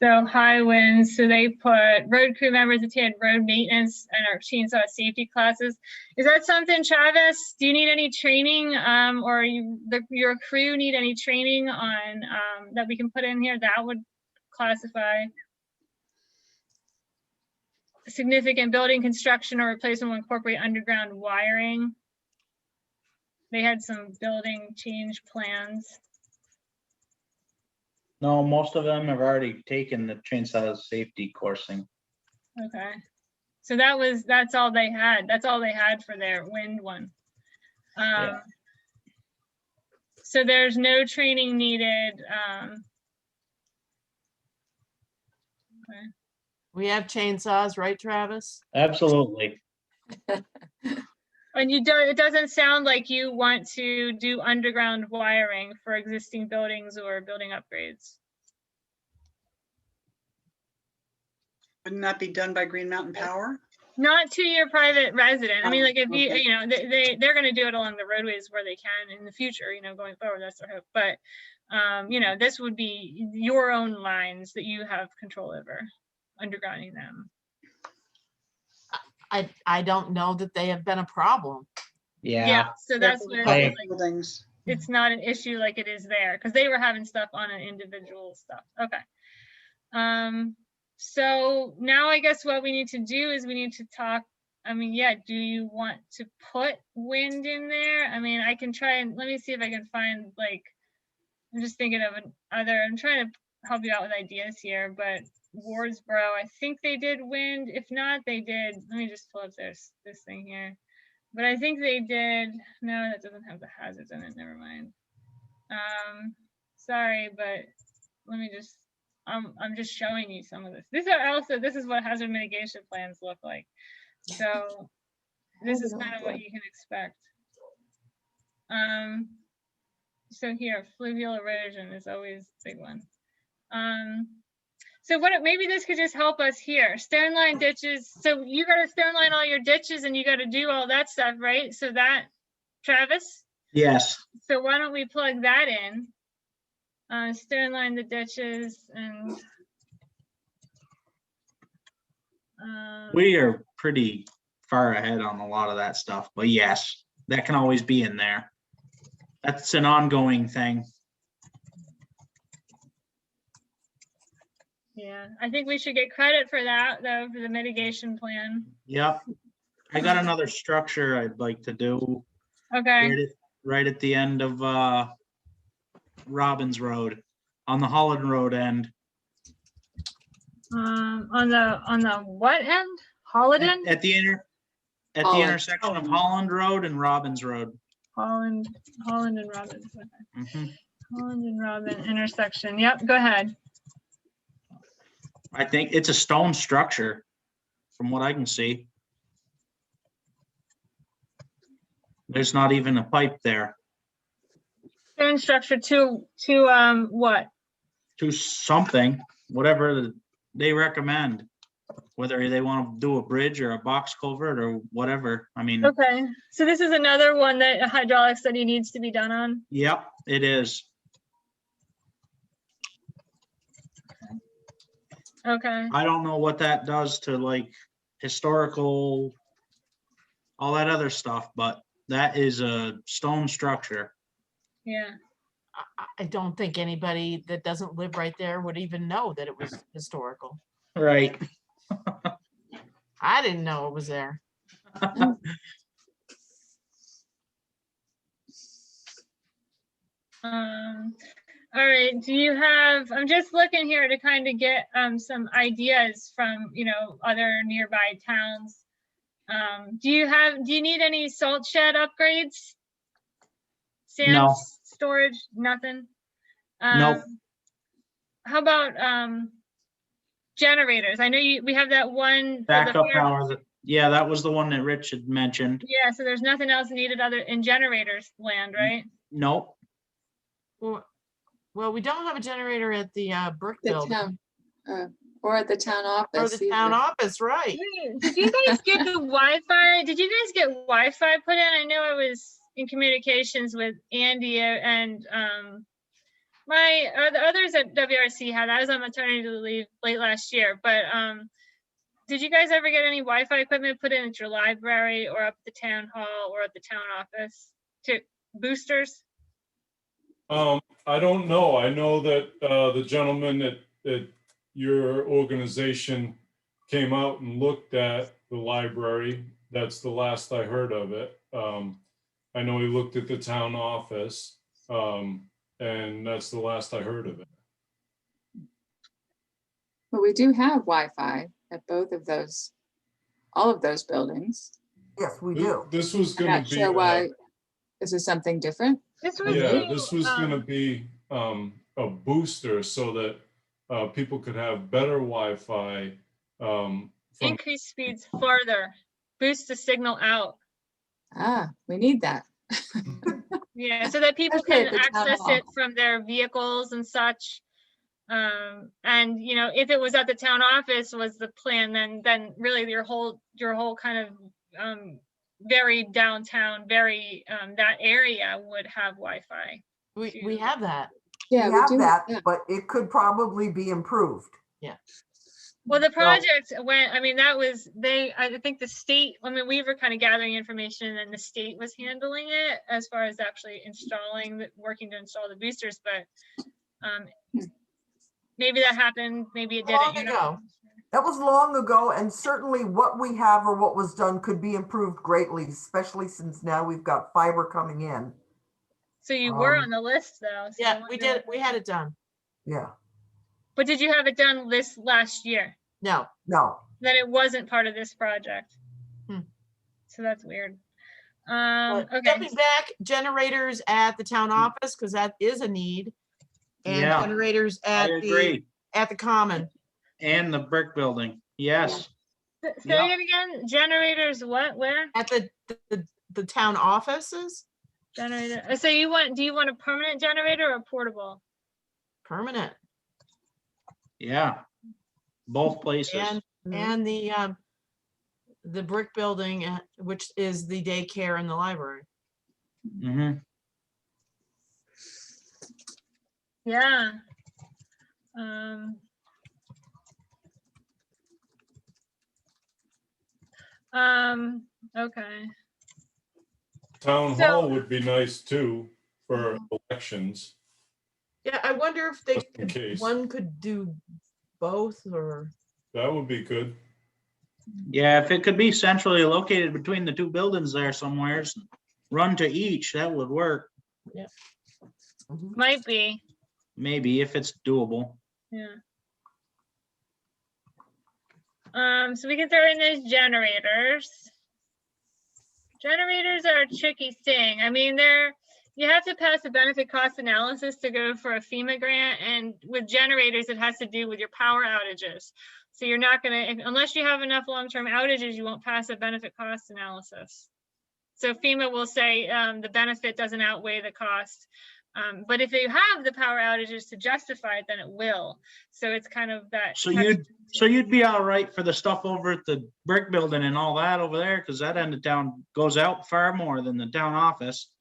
So high winds, so they put road crew members attend road maintenance and our chainsaw safety classes. Is that something, Travis? Do you need any training, or your crew need any training on that we can put in here that would classify? Significant building construction or replacement will incorporate underground wiring. They had some building change plans. No, most of them have already taken the chainsaw safety coursing. Okay. So that's all they had. That's all they had for their wind one. Yeah. So there's no training needed. Okay. We have chainsaws, right, Travis? Absolutely. And it doesn't sound like you want to do underground wiring for existing buildings or building upgrades. Wouldn't that be done by Green Mountain Power? Not to your private resident. I mean, like if you, Okay. you know, they're going to do it along the roadways where they can in the future, you know, going forward, that's their hope. But, you know, this would be your own lines that you have control over, undergrounding them. I don't know that they have been a problem. Yeah, so that's where I- Buildings. it's not an issue like it is there, because they were having stuff on an individual stuff. Okay. So now I guess what we need to do is we need to talk. I mean, yeah, do you want to put wind in there? I mean, I can try and let me see if I can find, like, I'm just thinking of I'm trying to help you out with ideas here, but Wardsboro, I think they did wind. If not, they did. Let me just pull up this thing here. But I think they did. No, that doesn't have the hazards in it. Never mind. Sorry, but let me just. I'm just showing you some of this. This is what hazard mitigation plans look like. So this is kind of what you can expect. So here, fluvial erosion is always a big one. So maybe this could just help us here. Stone line ditches. So you got to stone line all your ditches and you got to do all that stuff, right? So that, Travis? Yes, So why don't we plug that in? Stone line the ditches and. we are pretty far ahead on a lot of that stuff, but yes, that can always be in there. That's an ongoing thing. Yeah, I think we should get credit for that, though, for the mitigation plan. Yep. I got another structure I'd like to do Okay, right at the end of Robbins Road, on the Holland Road end. on the what end? Holland? At the Holland. intersection of Holland Road and Robbins Road. Holland and Robbins. Okay. Mhm. Holland and Robin intersection. Yep, go ahead. I think it's a stone structure, from what I can see. There's not even a pipe there. Stone structure to what? To something, whatever they recommend, whether they want to do a bridge or a box culvert or whatever. I mean, Okay, so this is another one that a hydraulic study needs to be done on. yep, it is. Okay, I don't know what that does to like historical, all that other stuff, but that is a stone structure. yeah. I don't think anybody that doesn't live right there would even know that it was historical. Right. I didn't know it was there. All right, do you have, I'm just looking here to kind of get some ideas from, other nearby towns. Do you need any salt shed upgrades? Sand No. storage, nothing? Nope. How about generators? I know we have that one. for the Backup fire- power. Yeah, that was the one that Rich had mentioned. Yeah, so there's nothing else needed other in generators land, right? Nope. Well, we don't have a generator at the brick The building. town, or at the town Or office. the town either. office, right? Wait, did you guys get the Wi-Fi? Did you guys get Wi-Fi put in? I know I was in communications with Andy and the others at WRC had. I was on maternity leave late last year, but did you guys ever get any Wi-Fi equipment put in at your library or up at the town hall or at the town office to boosters? I don't know. I know that the gentleman at your organization came out and looked at the library. That's the last I heard of it. I know he looked at the town office, and that's the last I heard of it. But we do have Wi-Fi at both of those, all of those buildings. Yes, we do. This was I'm going not to be, sure why. This is something different. This was yeah, this was going to be a booster so that people could have better Wi-Fi. increase speeds farther, boost the signal out. We need that. Yeah, so that people Okay, can the town access hall. it from their vehicles and such. And if it was at the town office was the plan, then really your whole kind of very downtown, very that area would have Wi-Fi. We have that. Yeah, We have do. that, Yeah. but it could probably be improved. Well, the project went, I think the state, we were kind of gathering information and the state was handling it as far as actually working to install the boosters, but maybe that happened, maybe it Long didn't. ago. That was long ago, and certainly what we have or what was done could be improved greatly, especially since now we've got fiber coming in. So you were on the list though. So Yeah, we did. We had it done. Yeah. But did you have it done this last year? No. No. Then it wasn't part of this project. Hmm. So that's weird. But Okay. stepping back, generators at the town office, because that is a need. And Yeah, generators I at agree. the common. And the brick building. Yes. Say Yep. it again. Generators, what, where? At the town offices, Generator. So do you want a permanent generator or a portable? permanent. Yeah. Both places. And the brick building, which is the daycare and the library. Mm-hmm. Yeah. Okay. Town So- hall would be nice too for elections. Yeah, I wonder if they, Just in case. one could do both or. That would be good. Yeah, if it could be centrally located between the two buildings there somewheres, run to each, that would work. Yeah. Might be. Maybe if it's doable. Yeah. So we can throw in those generators. Generators are a tricky thing. I mean, you have to pass a benefit cost analysis to go for a FEMA grant, and with generators, it has to do with your power outages. So you're not gonna, unless you have enough long-term outages, you won't pass a benefit cost analysis. So FEMA will say the benefit doesn't outweigh the cost. But if you have the power outages to justify it, then it will. So it's kind of that. So you'd be all right for the stuff over at the brick building and all that over there, because that end of town goes out far more than the town office.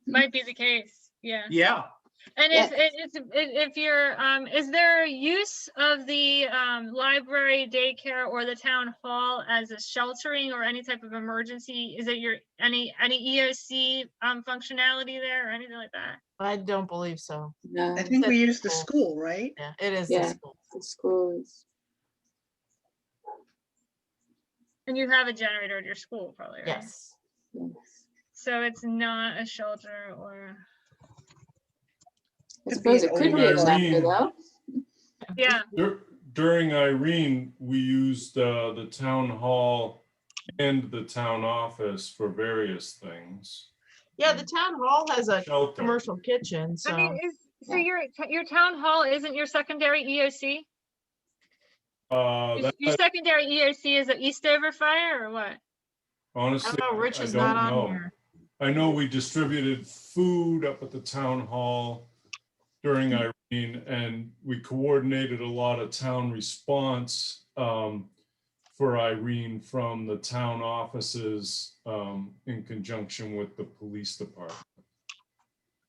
Might be the case, yeah. Yeah. And if you're, is there use of the library, daycare, or the town hall as a sheltering or any type of emergency? Is it any EOC functionality there or anything like that? I don't believe so. No. I think we use the school, right? Yeah, it is the Yeah, school. the school is. And you have a generator at your school, probably, right? Yes. Yes. So it's not a shelter or, I Could suppose be it an could be a Irene. shelter though. yeah. During Irene, we used the town hall and the town office for various things. Yeah, the town hall has a Shelter. commercial kitchen, so. I mean, so Yeah. your town hall isn't your secondary EOC? That, Your secondary EOC is an Eastover fire or what? honestly, Oh, Rich I is don't not on know. here. I know we distributed food up at the town hall during Irene, and we coordinated a lot of town response for Irene from the town offices in conjunction with the police department.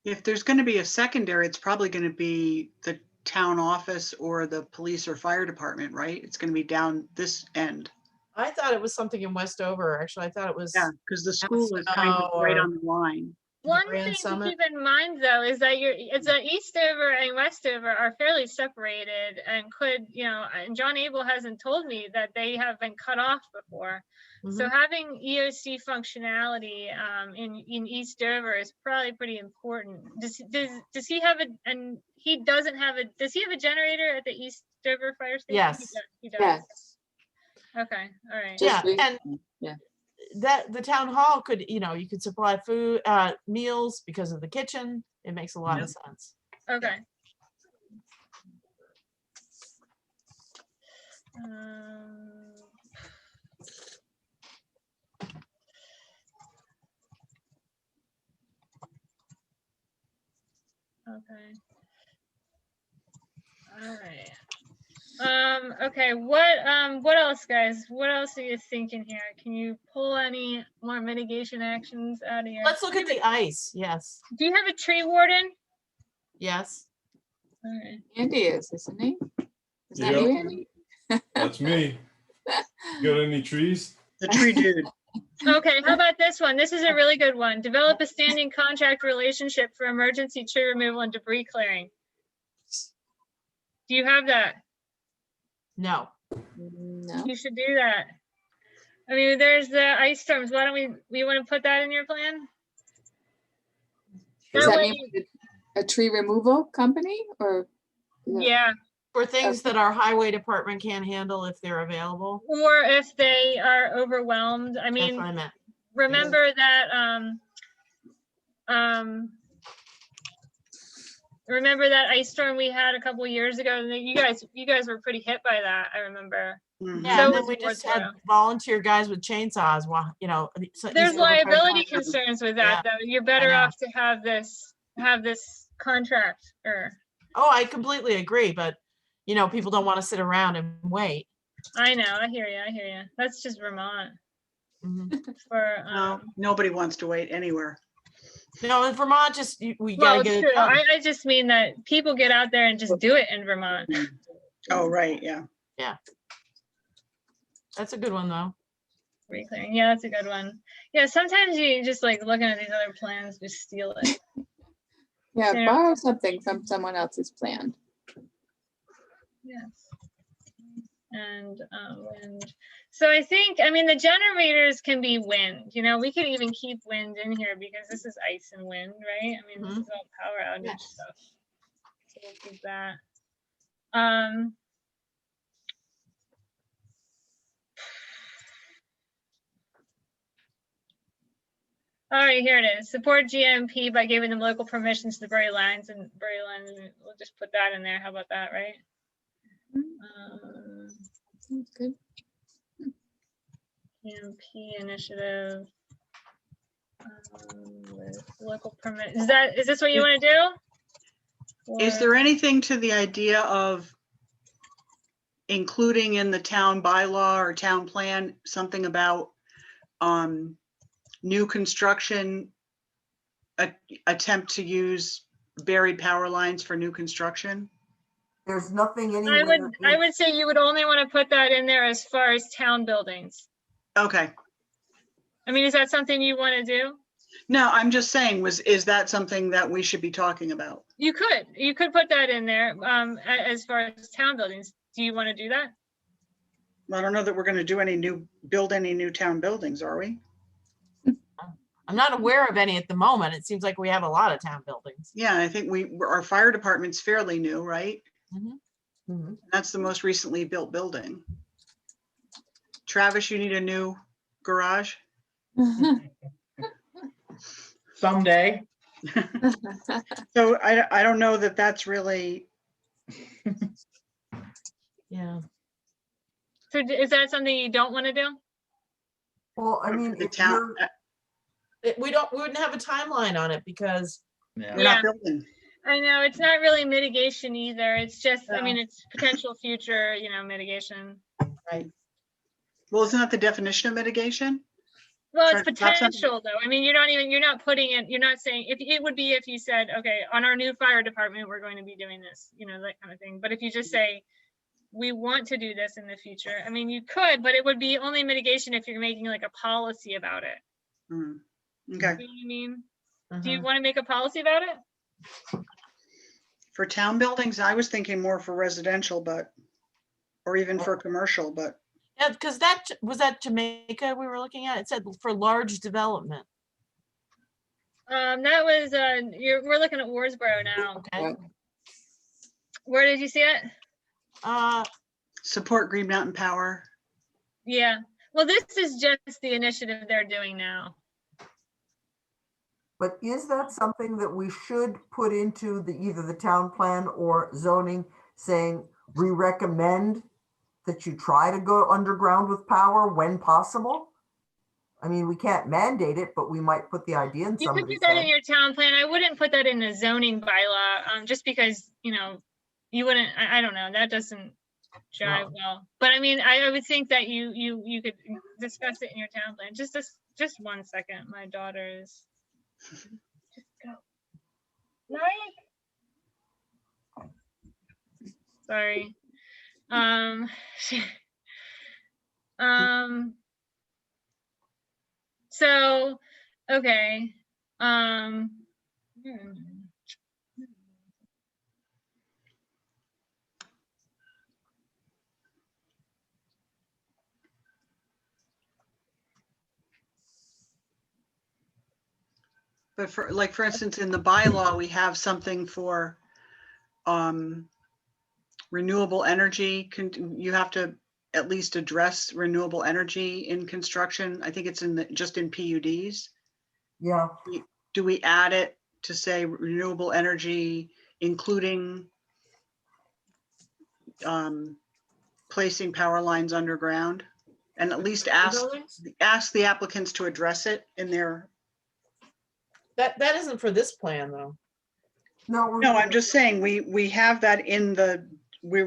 If there's going to be a secondary, it's probably going to be the town office or the police or fire department, right? It's going to be down this end. I thought it was something in Westover, actually. I thought it was. Yeah, because the school is kind of right on the line. One Grand thing Summit. to keep in mind though is that Eastover and Westover are fairly separated and could, and John Abel hasn't told me that they have been cut off before. So having EOC functionality in Eastover is probably pretty important. Does he have does he have a generator at the Eastover fire station? Yes. He does. Yes. Okay, all right. Yeah, Just and yeah. that the town hall could, you could supply food, meals because of the kitchen. It makes a lot of sense. Okay. Okay. All right. Okay, what else, guys? What else are you thinking here? Can you pull any more mitigation actions out of here? Let's look at the ice. Yes. Do you have a tree warden? Yes. All right. Andy isn't he? Is that Yep. you, Andy? That's me. You got any trees? The tree dude. Okay, how about this one? This is a really good one. Develop a standing contract relationship for emergency tree removal and debris clearing. Do you have that? No. No. You should do that. I mean, there's the ice storms. Why don't we want to put that in your plan? Does That that way mean a tree removal company or? yeah, For things that our highway department can't handle if they're available. or if they are overwhelmed. I That's mean, what I meant. remember that ice storm we had a couple years ago? And you guys were pretty hit by that, I remember. Mhm. Yeah, So and then was we just Wardsboro. had volunteer guys with chainsaws while, so There's Eastover Fire liability Department- concerns with that, though. You're better know. off to have this contract or. Oh, I completely agree, but people don't want to sit around and wait. I know, I hear you. That's just Vermont. Mhm. For No, nobody wants to wait anywhere. No, in Vermont, just, we Well, gotta get true. it done. I just mean that people get out there and just do it in Vermont. Oh, right, yeah. That's a good one, though. Reclaiming, yeah, that's a good one. Yeah, sometimes you just like looking at these other plans, just steal it. Yeah, Yeah. borrow something from someone else's plan. Yes. And wind. So I think, I mean, the generators can be wind. You know, we could even keep wind in here because this is ice and wind, right? I mean, this is all power outage Yes. stuff. So we'll keep that. All right, here it is. Support GMP by giving them local permissions to bury lines and bury lines. We'll just put that in there. How about that, right? Sounds good. GMP initiative with local permit. Is this what you want to do? Is there anything to the idea of including in the town bylaw or town plan, something about new construction, attempt to use buried power lines for new construction? There's nothing anywhere. I would say you would only want to put that in there as far as town buildings. Okay. I mean, is that something you want to do? No, I'm just saying, is that something that we should be talking about? You could put that in there as far as town buildings. Do you want to do that? I don't know that we're going to do build any new town buildings, are we? I'm not aware of any at the moment. It seems like we have a lot of town buildings. Yeah, I think our fire department's fairly new, right? That's the most recently built building. Travis, you need a new garage? Someday. So I don't know that that's really. Yeah. So is that something you don't want to do? Well, I mean, the if town. We wouldn't have a timeline on it because We're not building. I know, it's not really mitigation either. It's just, I mean, it's potential future, mitigation. Right. Well, isn't that the definition of mitigation? Well, it's potential though. I mean, you're not putting it, you're not saying, it would be if you said, okay, on our new fire department, we're going to be doing this, that kind of thing. But if you just say, we want to do this in the future, I mean, you could, but it would be only mitigation if you're making like a policy about it. Okay. You know what I mean? Do you want to make a policy about it? For town buildings, I was thinking more for residential, or even for commercial, but. Yeah, because was that Jamaica we were looking at? It said for large development. That was we're looking at Warsboro now. Okay. Where did you see it? Support Green Mountain Power. Yeah. Well, this is just the initiative they're doing now. But is that something that we should put into either the town plan or zoning, saying we recommend that you try to go underground with power when possible? I mean, we can't mandate it, but we might put the idea in You could somebody's put that head. in your town plan. I wouldn't put that in the zoning bylaw, just because, you wouldn't, I don't know, that doesn't jive well. But I mean, I would think that you could discuss it in your town plan. Just 1 second. My daughter's. Just go. Mike. Sorry. So, okay. But for instance, in the bylaw, we have something for renewable energy. You have to at least address renewable energy in construction. I think it's just in PUDs. Yeah. Do we add it to say renewable energy, including placing power lines underground? And at least ask the applicants to address it in their. That isn't for this plan though. No, I'm just saying we have that in we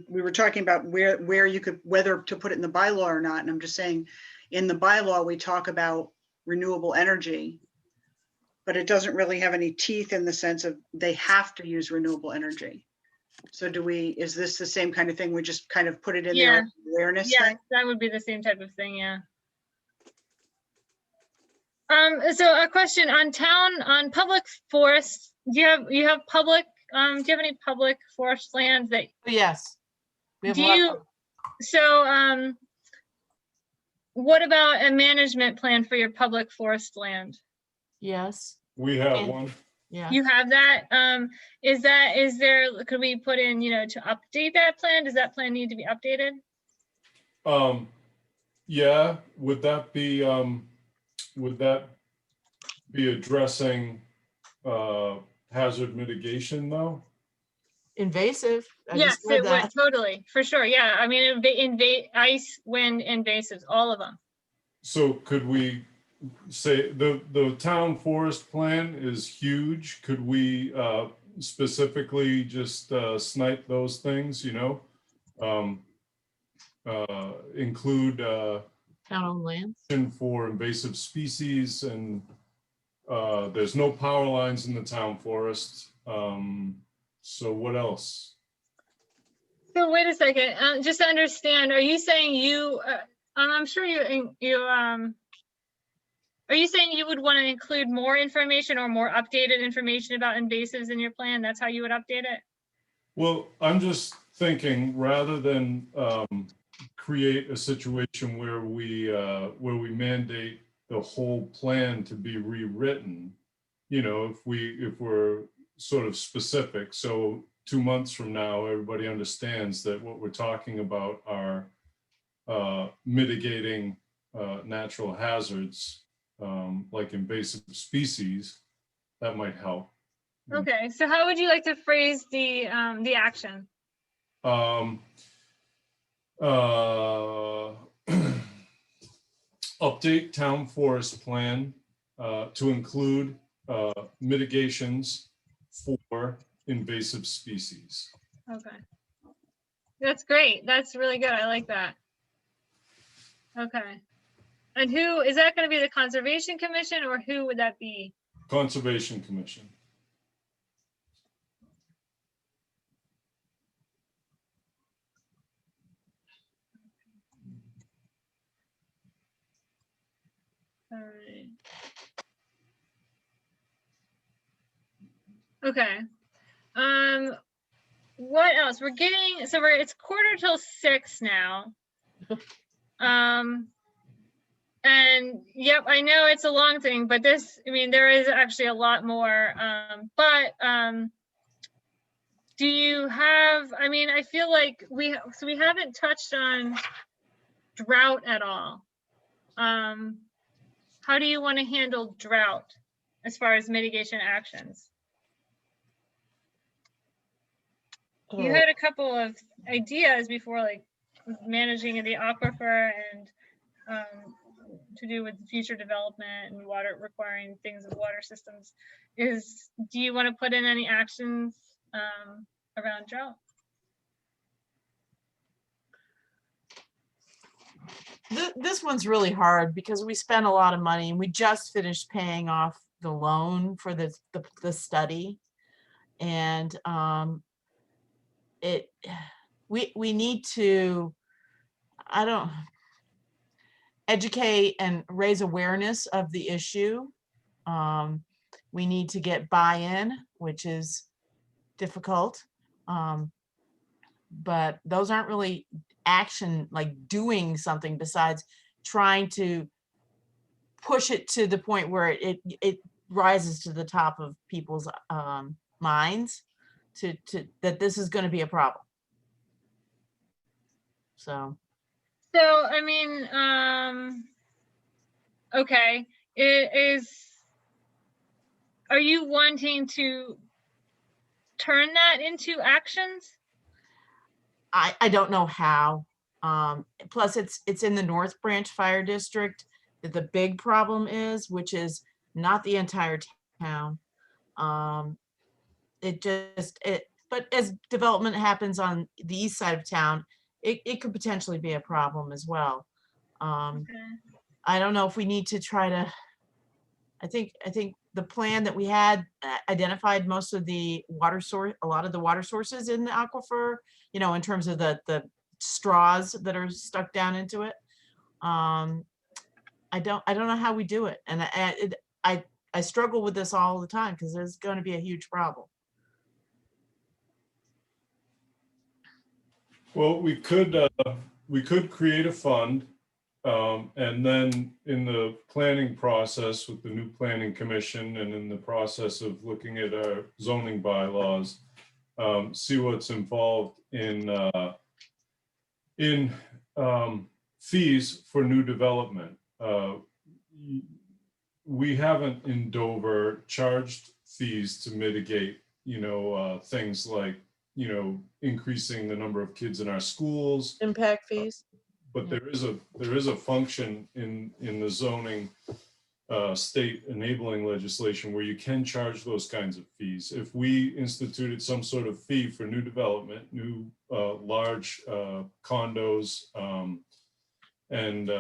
were talking about where you could, whether to put it in the bylaw or not. And I'm just saying in the bylaw, we talk about renewable energy. but it doesn't really have any teeth in the sense of they have to use renewable energy. So is this the same kind of thing? We just kind of put it in there as an awareness Yeah, thing? that would be the same type of thing, yeah. So a question on public forests, do you have any public forest lands that Yes. We have do lots you, of- so what about a management plan for your public forest land? Yes, We have And- one. yeah. You have that? Could we put in, to update that plan? Does that plan need to be updated? Yeah, would that be addressing hazard mitigation though? Invasive. I Yes, just read it would, that. totally, for sure. Yeah, I mean, ice, wind, invasives, all of them. So could we say the town forest plan is huge? Could we specifically just snipe those things, include Town-owned lands. for invasive species, and there's no power lines in the town forest. So what else? So wait a second, just to understand, are you saying I'm sure are you saying you would want to include more information or more updated information about invasives in your plan? That's how you would update it? Well, I'm just thinking, rather than create a situation where we mandate the whole plan to be rewritten, if we're sort of specific, so 2 months from now, everybody understands that what we're talking about are mitigating natural hazards, like invasive species, that might help. Okay, so how would you like to phrase the action? Update town forest plan to include mitigations for invasive species. Okay. That's great. That's really good. I like that. Okay. And who, is that going to be the Conservation Commission, or who would that be? Conservation Commission. All right. Okay. What else? It's 5:45 now. And yep, I know it's a long thing, but there is actually a lot more. Do you have, I feel like we haven't touched on drought at all. How do you want to handle drought as far as mitigation actions? You had a couple of ideas before, like managing the aquifer and to do with future development and water, requiring things of water systems. Do you want to put in any actions around drought? This one's really hard because we spent a lot of money and we just finished paying off the loan for the study. And we need to, educate and raise awareness of the issue. We need to get buy-in, which is difficult. But those aren't really action, like doing something besides trying to push it to the point where it rises to the top of people's minds to that this is going to be a problem. So Okay, are you wanting to turn that into actions? I don't know how. Plus it's in the North Branch Fire District that the big problem is, which is not the entire town. But as development happens on the east side of town, it could potentially be a problem as well. Okay. I don't know if we need to try to I think the plan that we had identified most of the water source, a lot of the water sources in the aquifer, you know, in terms of the straws that are stuck down into it. I don't know how we do it. And I struggle with this all the time because there's going to be a huge problem. Well, we could create a fund, and then in the planning process with the new planning commission and in the process of looking at our zoning bylaws, see what's involved in fees for new development. We haven't in Dover charged fees to mitigate, you know, things like, you know, increasing the number of kids in our schools. Impact fees. But there is a function in the zoning state enabling legislation where you can charge those kinds of fees. If we instituted some sort of fee for new development, new large condos and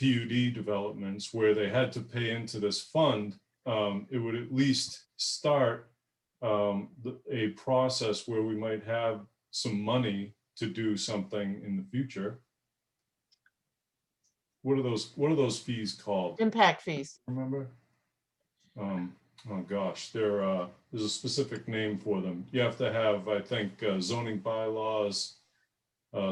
PUD developments where they had to pay into this fund, it would at least start a process where we might have some money to do something in the future. What are those fees called? Impact fees. Remember? Oh gosh, there's a specific name for them. You have to have, I think, zoning bylaws,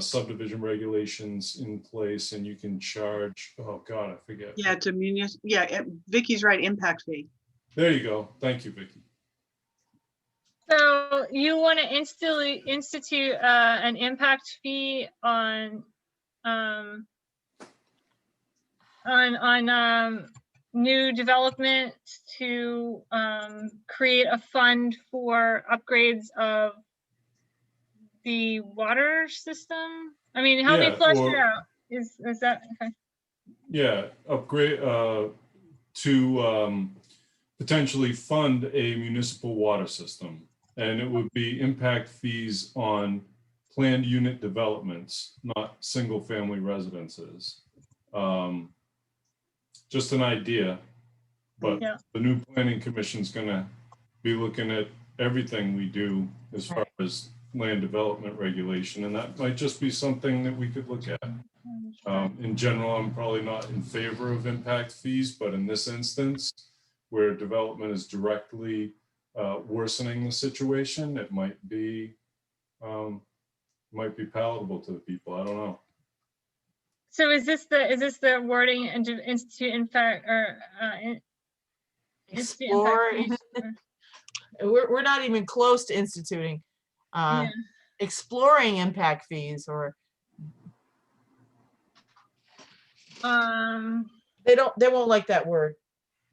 subdivision regulations in place, and you can charge, oh God, I forget. Yeah, Vicky's right, impact fee. There you go. Thank you, Vicky. So you want to institute an impact fee on new development to create a fund for upgrades of the water system? I mean, help me flesh it out. Is that okay? Yeah, upgrade to potentially fund a municipal water system. And it would be impact fees on planned unit developments, not single family residences. Just an idea, but yeah. The new planning commission is going to be looking at everything we do as far as land development regulation, and that might just be something that we could look at. In general, I'm probably not in favor of impact fees, but in this instance, where development is directly worsening the situation, it might be palatable to the people. I don't know. So is this the wording and to institute impact or Explore? We're not even close to instituting. Exploring impact fees, or they won't like that word.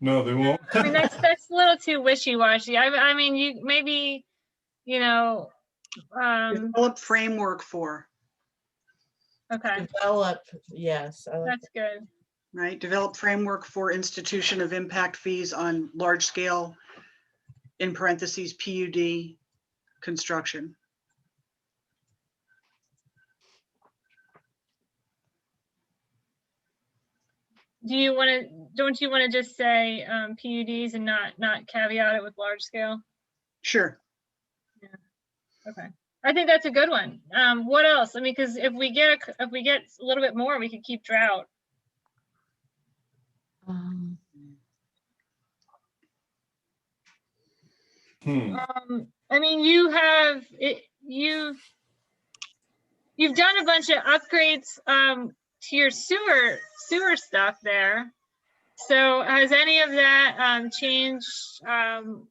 No, they won't. I mean, that's a little too wishy-washy. I mean, you maybe, you know, develop framework for. Okay. Develop, yes. That's good. Right, develop framework for institution of impact fees on large scale, in parentheses, PUD construction. Don't you want to just say PUDs and not caveat it with large scale? Sure. Yeah. Okay. I think that's a good one. What else? I mean, because if we get a little bit more, we can keep drought. I mean, you've done a bunch of upgrades to your sewer stuff there. So has any of that changed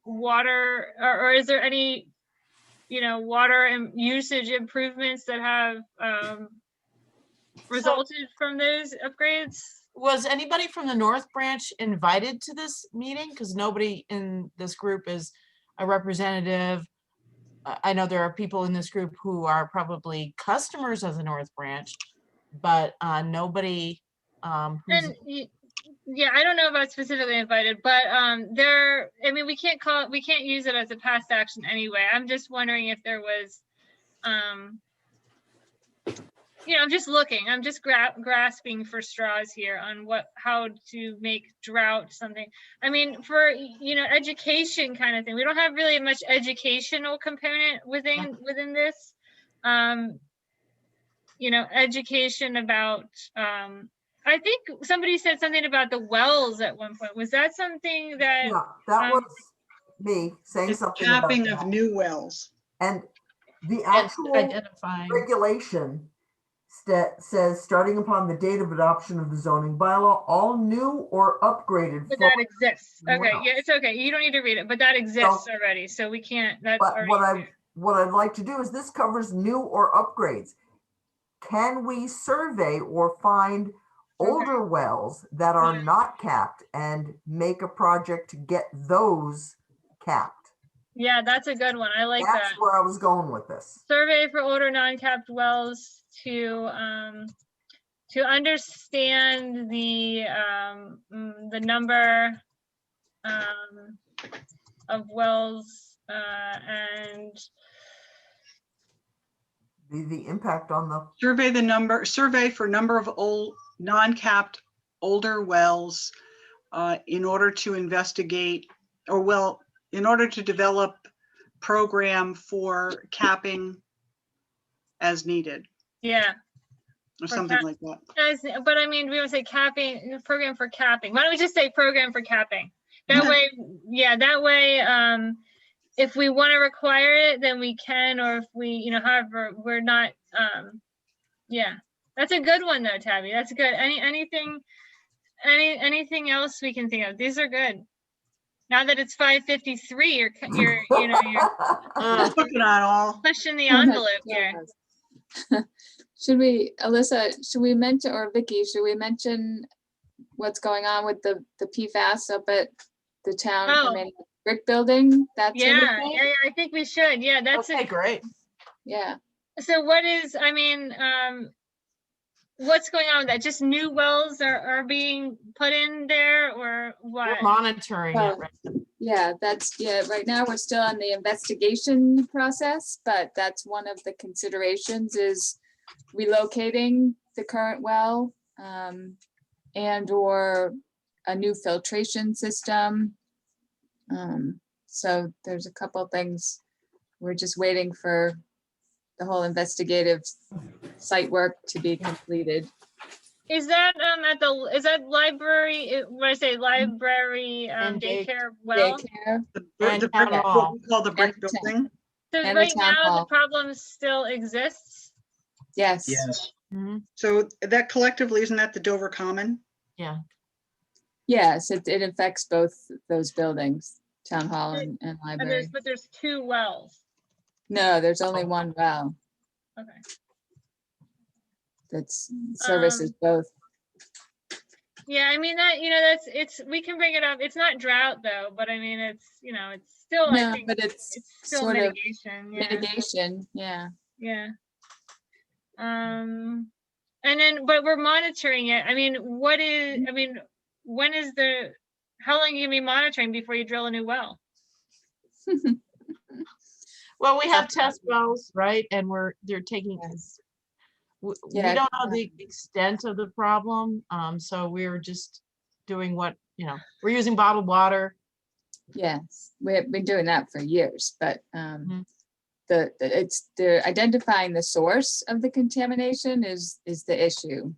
water, or is there any, you know, water and usage improvements that have resulted from those upgrades? Was anybody from the North Branch invited to this meeting? Because nobody in this group is a representative. I know there are people in this group who are probably customers of the North Branch, but nobody. Yeah, I don't know about specifically invited, but I mean, we can't use it as a past action anyway. I'm just wondering if there was you know, I'm just looking, I'm just grasping for straws here on how to make drought something. I mean, for, you know, education kind of thing, we don't have really much educational component within this. You know, education about, I think somebody said something about the wells at one point. Was that something that? Yeah, that was me saying The something about capping that. of new wells. And the And actual identifying. regulation says, starting upon the date of adoption of the zoning bylaw, all new or upgraded. But that exists. Okay, wells. yeah, it's okay. You don't need to read it, but that exists already. So we can't, that's But already. what I'd like to do is this covers new or upgrades. Can we survey or find older wells that are not capped and make a project to get those capped? Yeah, that's a good one. I like that. That's where I was going with this. Survey for older non-capped wells to understand the number of wells and The impact on the survey for number of old non-capped older wells in order to investigate, or well, in order to develop program for capping as needed. Yeah. Or something like that. But I mean, we would say capping, program for capping. Why don't we just say program for capping? That way, yeah, that way, if we want to require it, then we can, or if we, you know, however, we're not, yeah, that's a good one though, Tabby. That's good. Anything else we can think of? These are good. Now that it's 5:53, you're you know, you're looking at all. pushing the envelope here. Should we, Alyssa, should we mention, or Vicky, should we mention what's going on with the PFAS up at the town? Oh. I mean, brick building? That's Yeah, I think we should. Yeah, that's okay, great. Yeah. So what is, I mean, what's going on with that? Just new wells are being put in there, or what? We're monitoring it right now. Yeah, right now we're still in the investigation process, but that's one of the considerations is relocating the current well and or a new filtration system. So there's a couple things. We're just waiting for the whole investigative site work to be completed. Is that is that library, when I say library, daycare well? Daycare. The brick, what we call the brick building. So And right the town now, hall. the problem still exists? Yes. Yes. So that collectively, isn't that the Dover Common? Yeah. Yes, it affects both those buildings, town hall and library. But there's two wells. No, there's only one well Okay. that's services both. Yeah, I mean that, you know, we can bring it up. It's not drought though, but I mean, it's, you know, it's still, I No, think but it's still sort of mitigation. Yeah. mitigation, yeah. Yeah. And then, but we're monitoring it. I mean, when is how long are you gonna be monitoring before you drill a new well? Well, we have test wells, right? And they're taking this. We don't know the extent of the problem. So we're just doing what, you know, we're using bottled water. Yes, we've been doing that for years, but the identifying the source of the contamination is the issue.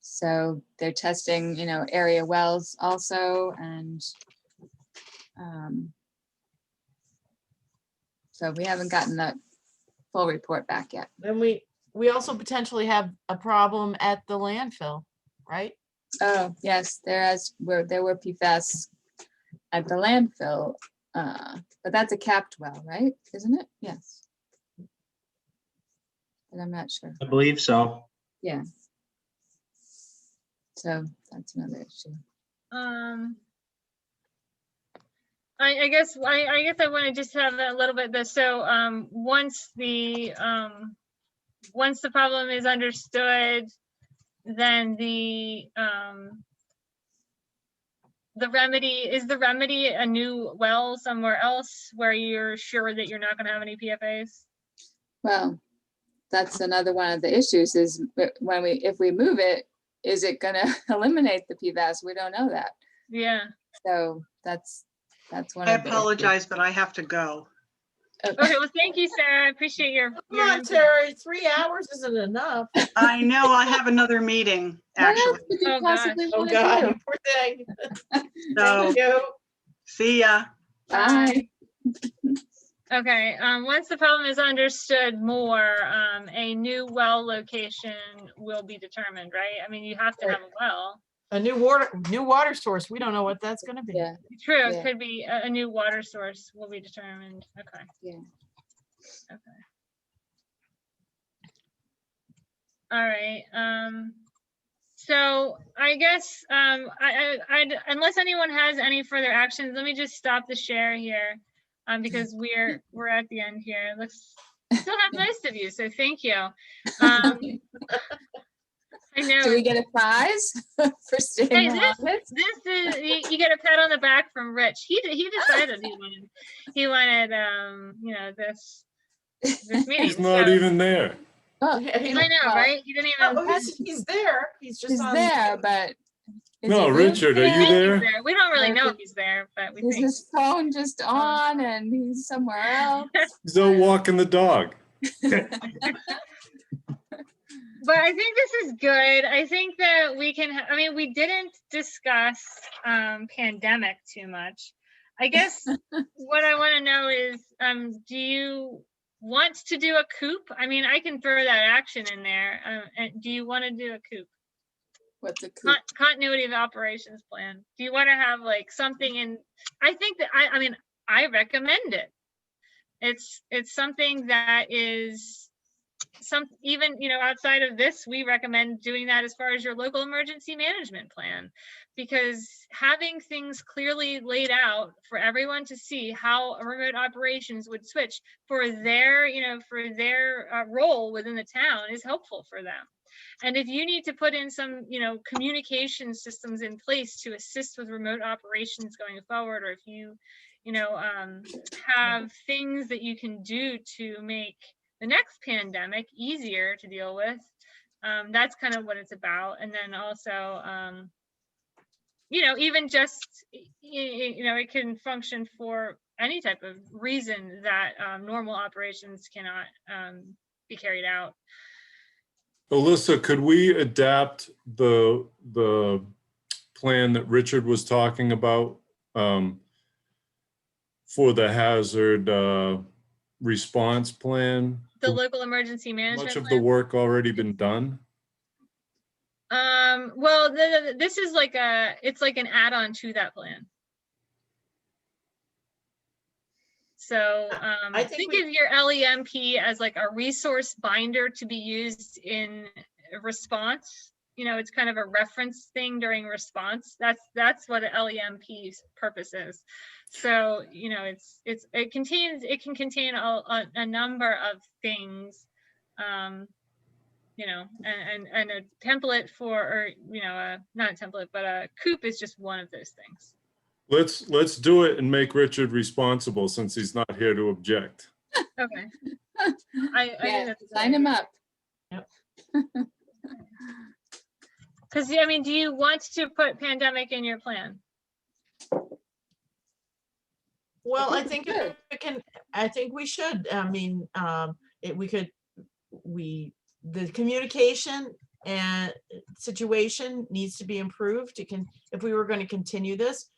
So they're testing, you know, area wells also, and so we haven't gotten that full report back yet. And we also potentially have a problem at the landfill, right? Oh, yes, there were PFAS at the landfill, but that's a capped well, right? Isn't it? Yes. But I'm not sure. I believe so. Yeah. So that's another issue. I guess I want to just have a little bit of this. So once the problem is understood, then the remedy a new well somewhere else where you're sure that you're not going to have any PFAS? Well, that's another one of the issues is if we move it, is it gonna eliminate the PFAS? We don't know that. Yeah. So that's one I of the issues. apologize, but I have to go. Okay, well, thank you, Sarah. I appreciate your Come on, input. Terry, 3 hours isn't enough. I know I have another meeting, What else actually. could you Oh, gosh. possibly Oh, want to God, do? you poor thing. So, Thank you. see ya. Bye. Okay, once the problem is understood more, a new well location will be determined, right? I mean, you have to have a well. A new water source. We don't know what that's gonna be. Yeah. True, it Yeah. could be a new water source will be determined. Okay. Yeah. Okay. All right. So I guess unless anyone has any further actions, let me just stop the share here, because we're at the end here. It looks still have most of you, so thank you. I know. Do we get a prize for staying Hey, on this is you get a pat on the back from Rich. He decided he wanted you know, this meeting. He's not so- even there. Oh, I know, right? He didn't even. Oh, he's there. He's just he's on. there, but is No, he really Richard, are you He's there? there. We don't really Or know is if he's there, but we Is think. his phone just on and he's somewhere else? He's out walking the dog. But I think this is good. I think that we can, I mean, we didn't discuss pandemic too much. I guess what I want to know is, do you want to do a coop? I mean, I can throw that action in there. Do you want to do a coop? What's a coup? Continuity of operations plan. Do you want to have like something in, I think that, I mean, I recommend it. It's something that is even, you know, outside of this, we recommend doing that as far as your local emergency management plan, because having things clearly laid out for everyone to see how remote operations would switch for their, you know, for their role within the town is helpful for them. And if you need to put in some, you know, communication systems in place to assist with remote operations going forward, or if you, you know, have things that you can do to make the next pandemic easier to deal with, that's kind of what it's about. And then also, you know, even just, you know, it can function for any type of reason that normal operations cannot be carried out. Alyssa, could we adapt the plan that Richard was talking about for the hazard response plan? The local emergency management Much of the plan? work already been done? Well, this is like it's like an add-on to that plan. So I think think of your LEMP as like a resource binder to be used in response. You know, it's kind of a reference thing during response. That's what an LEMP's purpose is. So, you know, it can contain a number of things, you know, and a template for, or, you know, not a template, but a COOP is just one of those things. Let's do it and make Richard responsible since he's not here to object. Okay. I Yeah, think that's a sign good him idea. up. Yep. Because, I mean, do you want to put pandemic in your plan? Well, I think think we should. it can, I think we should. I mean, the communication and situation needs to be improved. If we were going to continue this,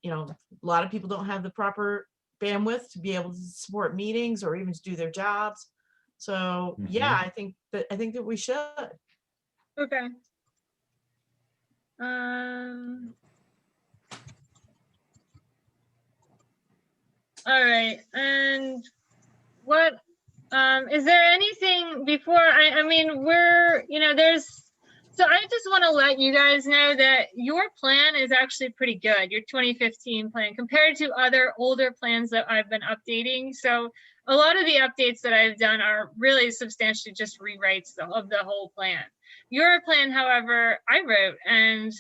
you know, a lot of people don't have the proper bandwidth to be able to support meetings or even to do their jobs. So yeah, I think that we should. Okay. All right, and what is there anything before I mean, we're, you know, so I just want to let you guys know that your plan is actually pretty good, your 2015 plan, compared to other older plans that I've been updating. So a lot of the updates that I've done are really substantially just rewrites of the whole plan. Your plan, however, I wrote, and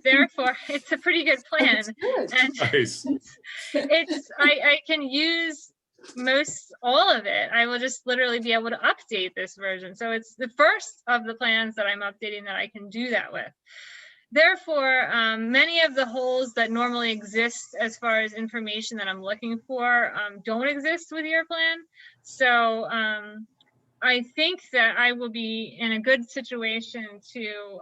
therefore it's a pretty good plan. That's good. And Nice. I can use all of it. I will just literally be able to update this version. So it's the first of the plans that I'm updating that I can do that with. Therefore, many of the holes that normally exist as far as information that I'm looking for don't exist with your plan. So I think that I will be in a good situation to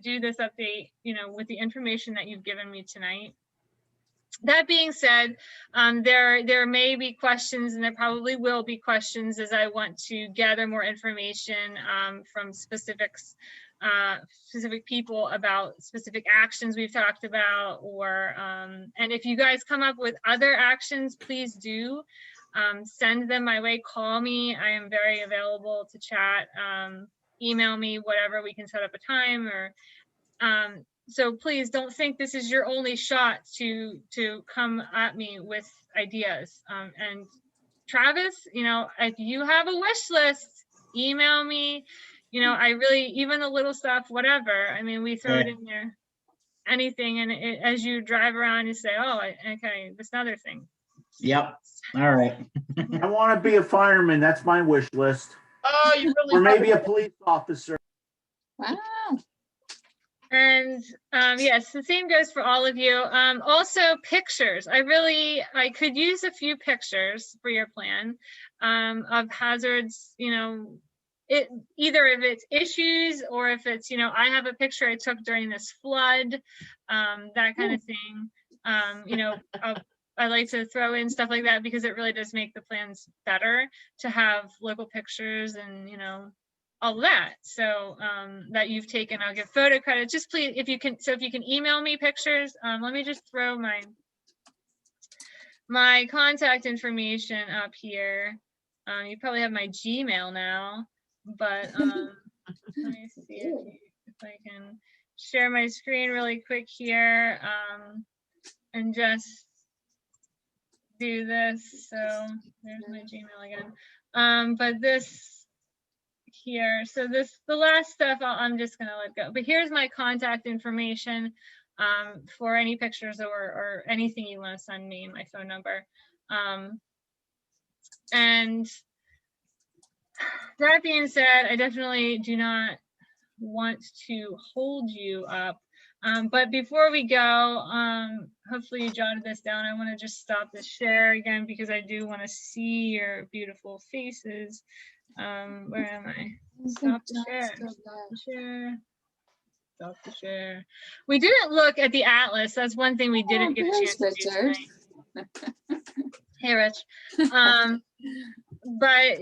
do this update, with the information that you've given me tonight. That being said, there may be questions, and there probably will be questions as I want to gather more information from specific people about specific actions we've talked about, or and if you guys come up with other actions, please do send them my way. Call me. I am very available to chat. Email me, whatever, we can set up a time, or so please don't think this is your only shot to come at me with ideas. And Travis, if you have a wish list, email me. I really, even the little stuff, whatever. I mean, we throw it in there, anything. And as you drive around, you say, oh, okay, this other thing. Yep. All right. I want to be a fireman. That's my wish list. Oh, you really? Or maybe a police officer. Wow. And yes, the same goes for all of you. Also pictures. I could use a few pictures for your plan of hazards, either if it's issues or if it's, I have a picture I took during this flood, that kind of thing. I like to throw in stuff like that because it really does make the plans better to have local pictures and, all of that. So that you've taken, I'll give photo credit. Just please, if you can email me pictures. Let me just throw my contact information up here. You probably have my Gmail now, but let me see if I can share my screen really quick here and just do this. So there's my Gmail again. But this here, so the last stuff I'm just gonna let go, but here's my contact information for any pictures or anything you want to send me, my phone number. And that being said, I definitely do not want to hold you up, but before we go, hopefully you jotted this down. I want to just stop the share again because I do want to see your beautiful faces. Where am I? Stop the share. Stop the share. Stop the share. We didn't look at the atlas. That's one thing we didn't get a chance to do tonight. Hey, Rich. But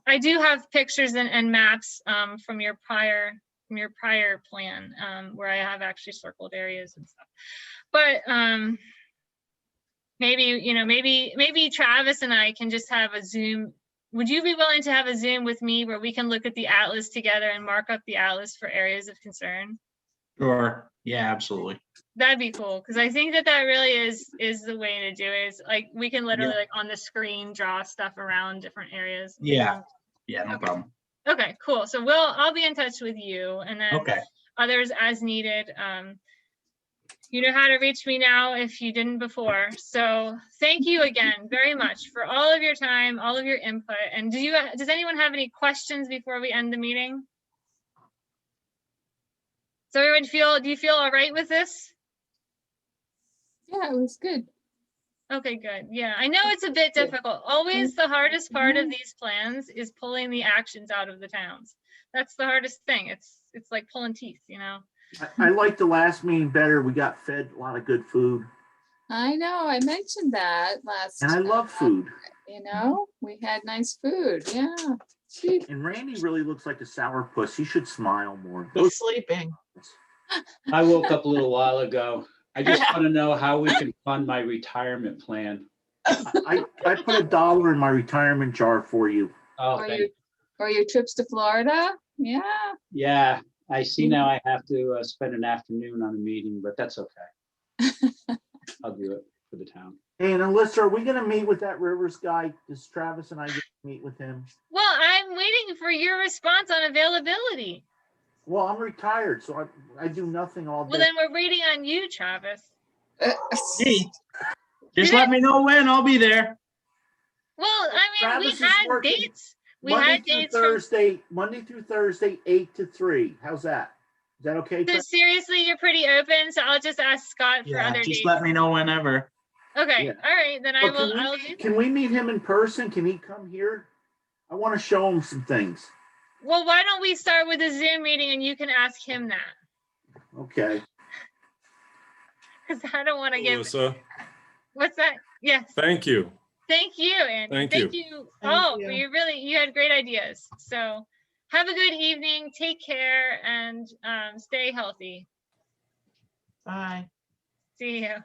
I do have pictures and maps from your prior plan where I have actually circled areas and stuff. But maybe Travis and I can just have a Zoom. Would you be willing to have a Zoom with me where we can look at the atlas together and mark up the atlas for areas of concern? Sure. Yeah, absolutely. That'd be cool, because I think that really is the way to do it. Is like we can literally on the screen draw stuff around different areas. Yeah. Yeah, no problem. Okay, cool. So I'll be in touch with you, and then others as needed. You know how to reach me now if you didn't before. So thank you again very much for all of your time, all of your input. And does anyone have any questions before we end the meeting? So everyone do you feel all right with this? Yeah, it was good. Okay, good. Yeah, I know it's a bit difficult. Always the hardest part of these plans is pulling the actions out of the towns. That's the hardest thing. It's like pulling teeth, I like the last meeting better. We got fed a lot of good food. I know, I mentioned that last time. And I love food. We had nice food. Yeah. And Randy really looks like a sourpuss. He should smile more. He's sleeping. I woke up a little while ago. I just want to know how we can fund my retirement plan. I put $1 in my retirement jar for you. Oh, or your trips to Florida. Yeah. Yeah. I see now I have to spend an afternoon on a meeting, but that's okay. I'll do it for the town. Hey, and Alyssa, are we going to meet with that Rivers guy? Does Travis and I get to meet with him? Well, I'm waiting for your response on availability. Well, I'm retired, so I do nothing all day. Well, then we're waiting on you, Travis. Just let me know when. I'll be there. Well, I mean, Travis we is had working dates. We had dates from, Monday through Thursday, 8 to 3. How's that? Is that okay? so Travis? seriously, you're pretty open, so I'll just ask Scott for Yeah, other just dates. let me know whenever. Okay, Yeah. all right, then I But will, I'll do. can we meet him in person? Can he come here? I want to show him some things. Well, why don't we start with a Zoom meeting and you can ask him that? Okay. Because I don't want to give, Melissa, what's that? Yes. thank you. Thank you, Andy. Thank Thank you. you Thank all you. for you had great ideas. So have a good evening, take care, and stay healthy. Bye. See you.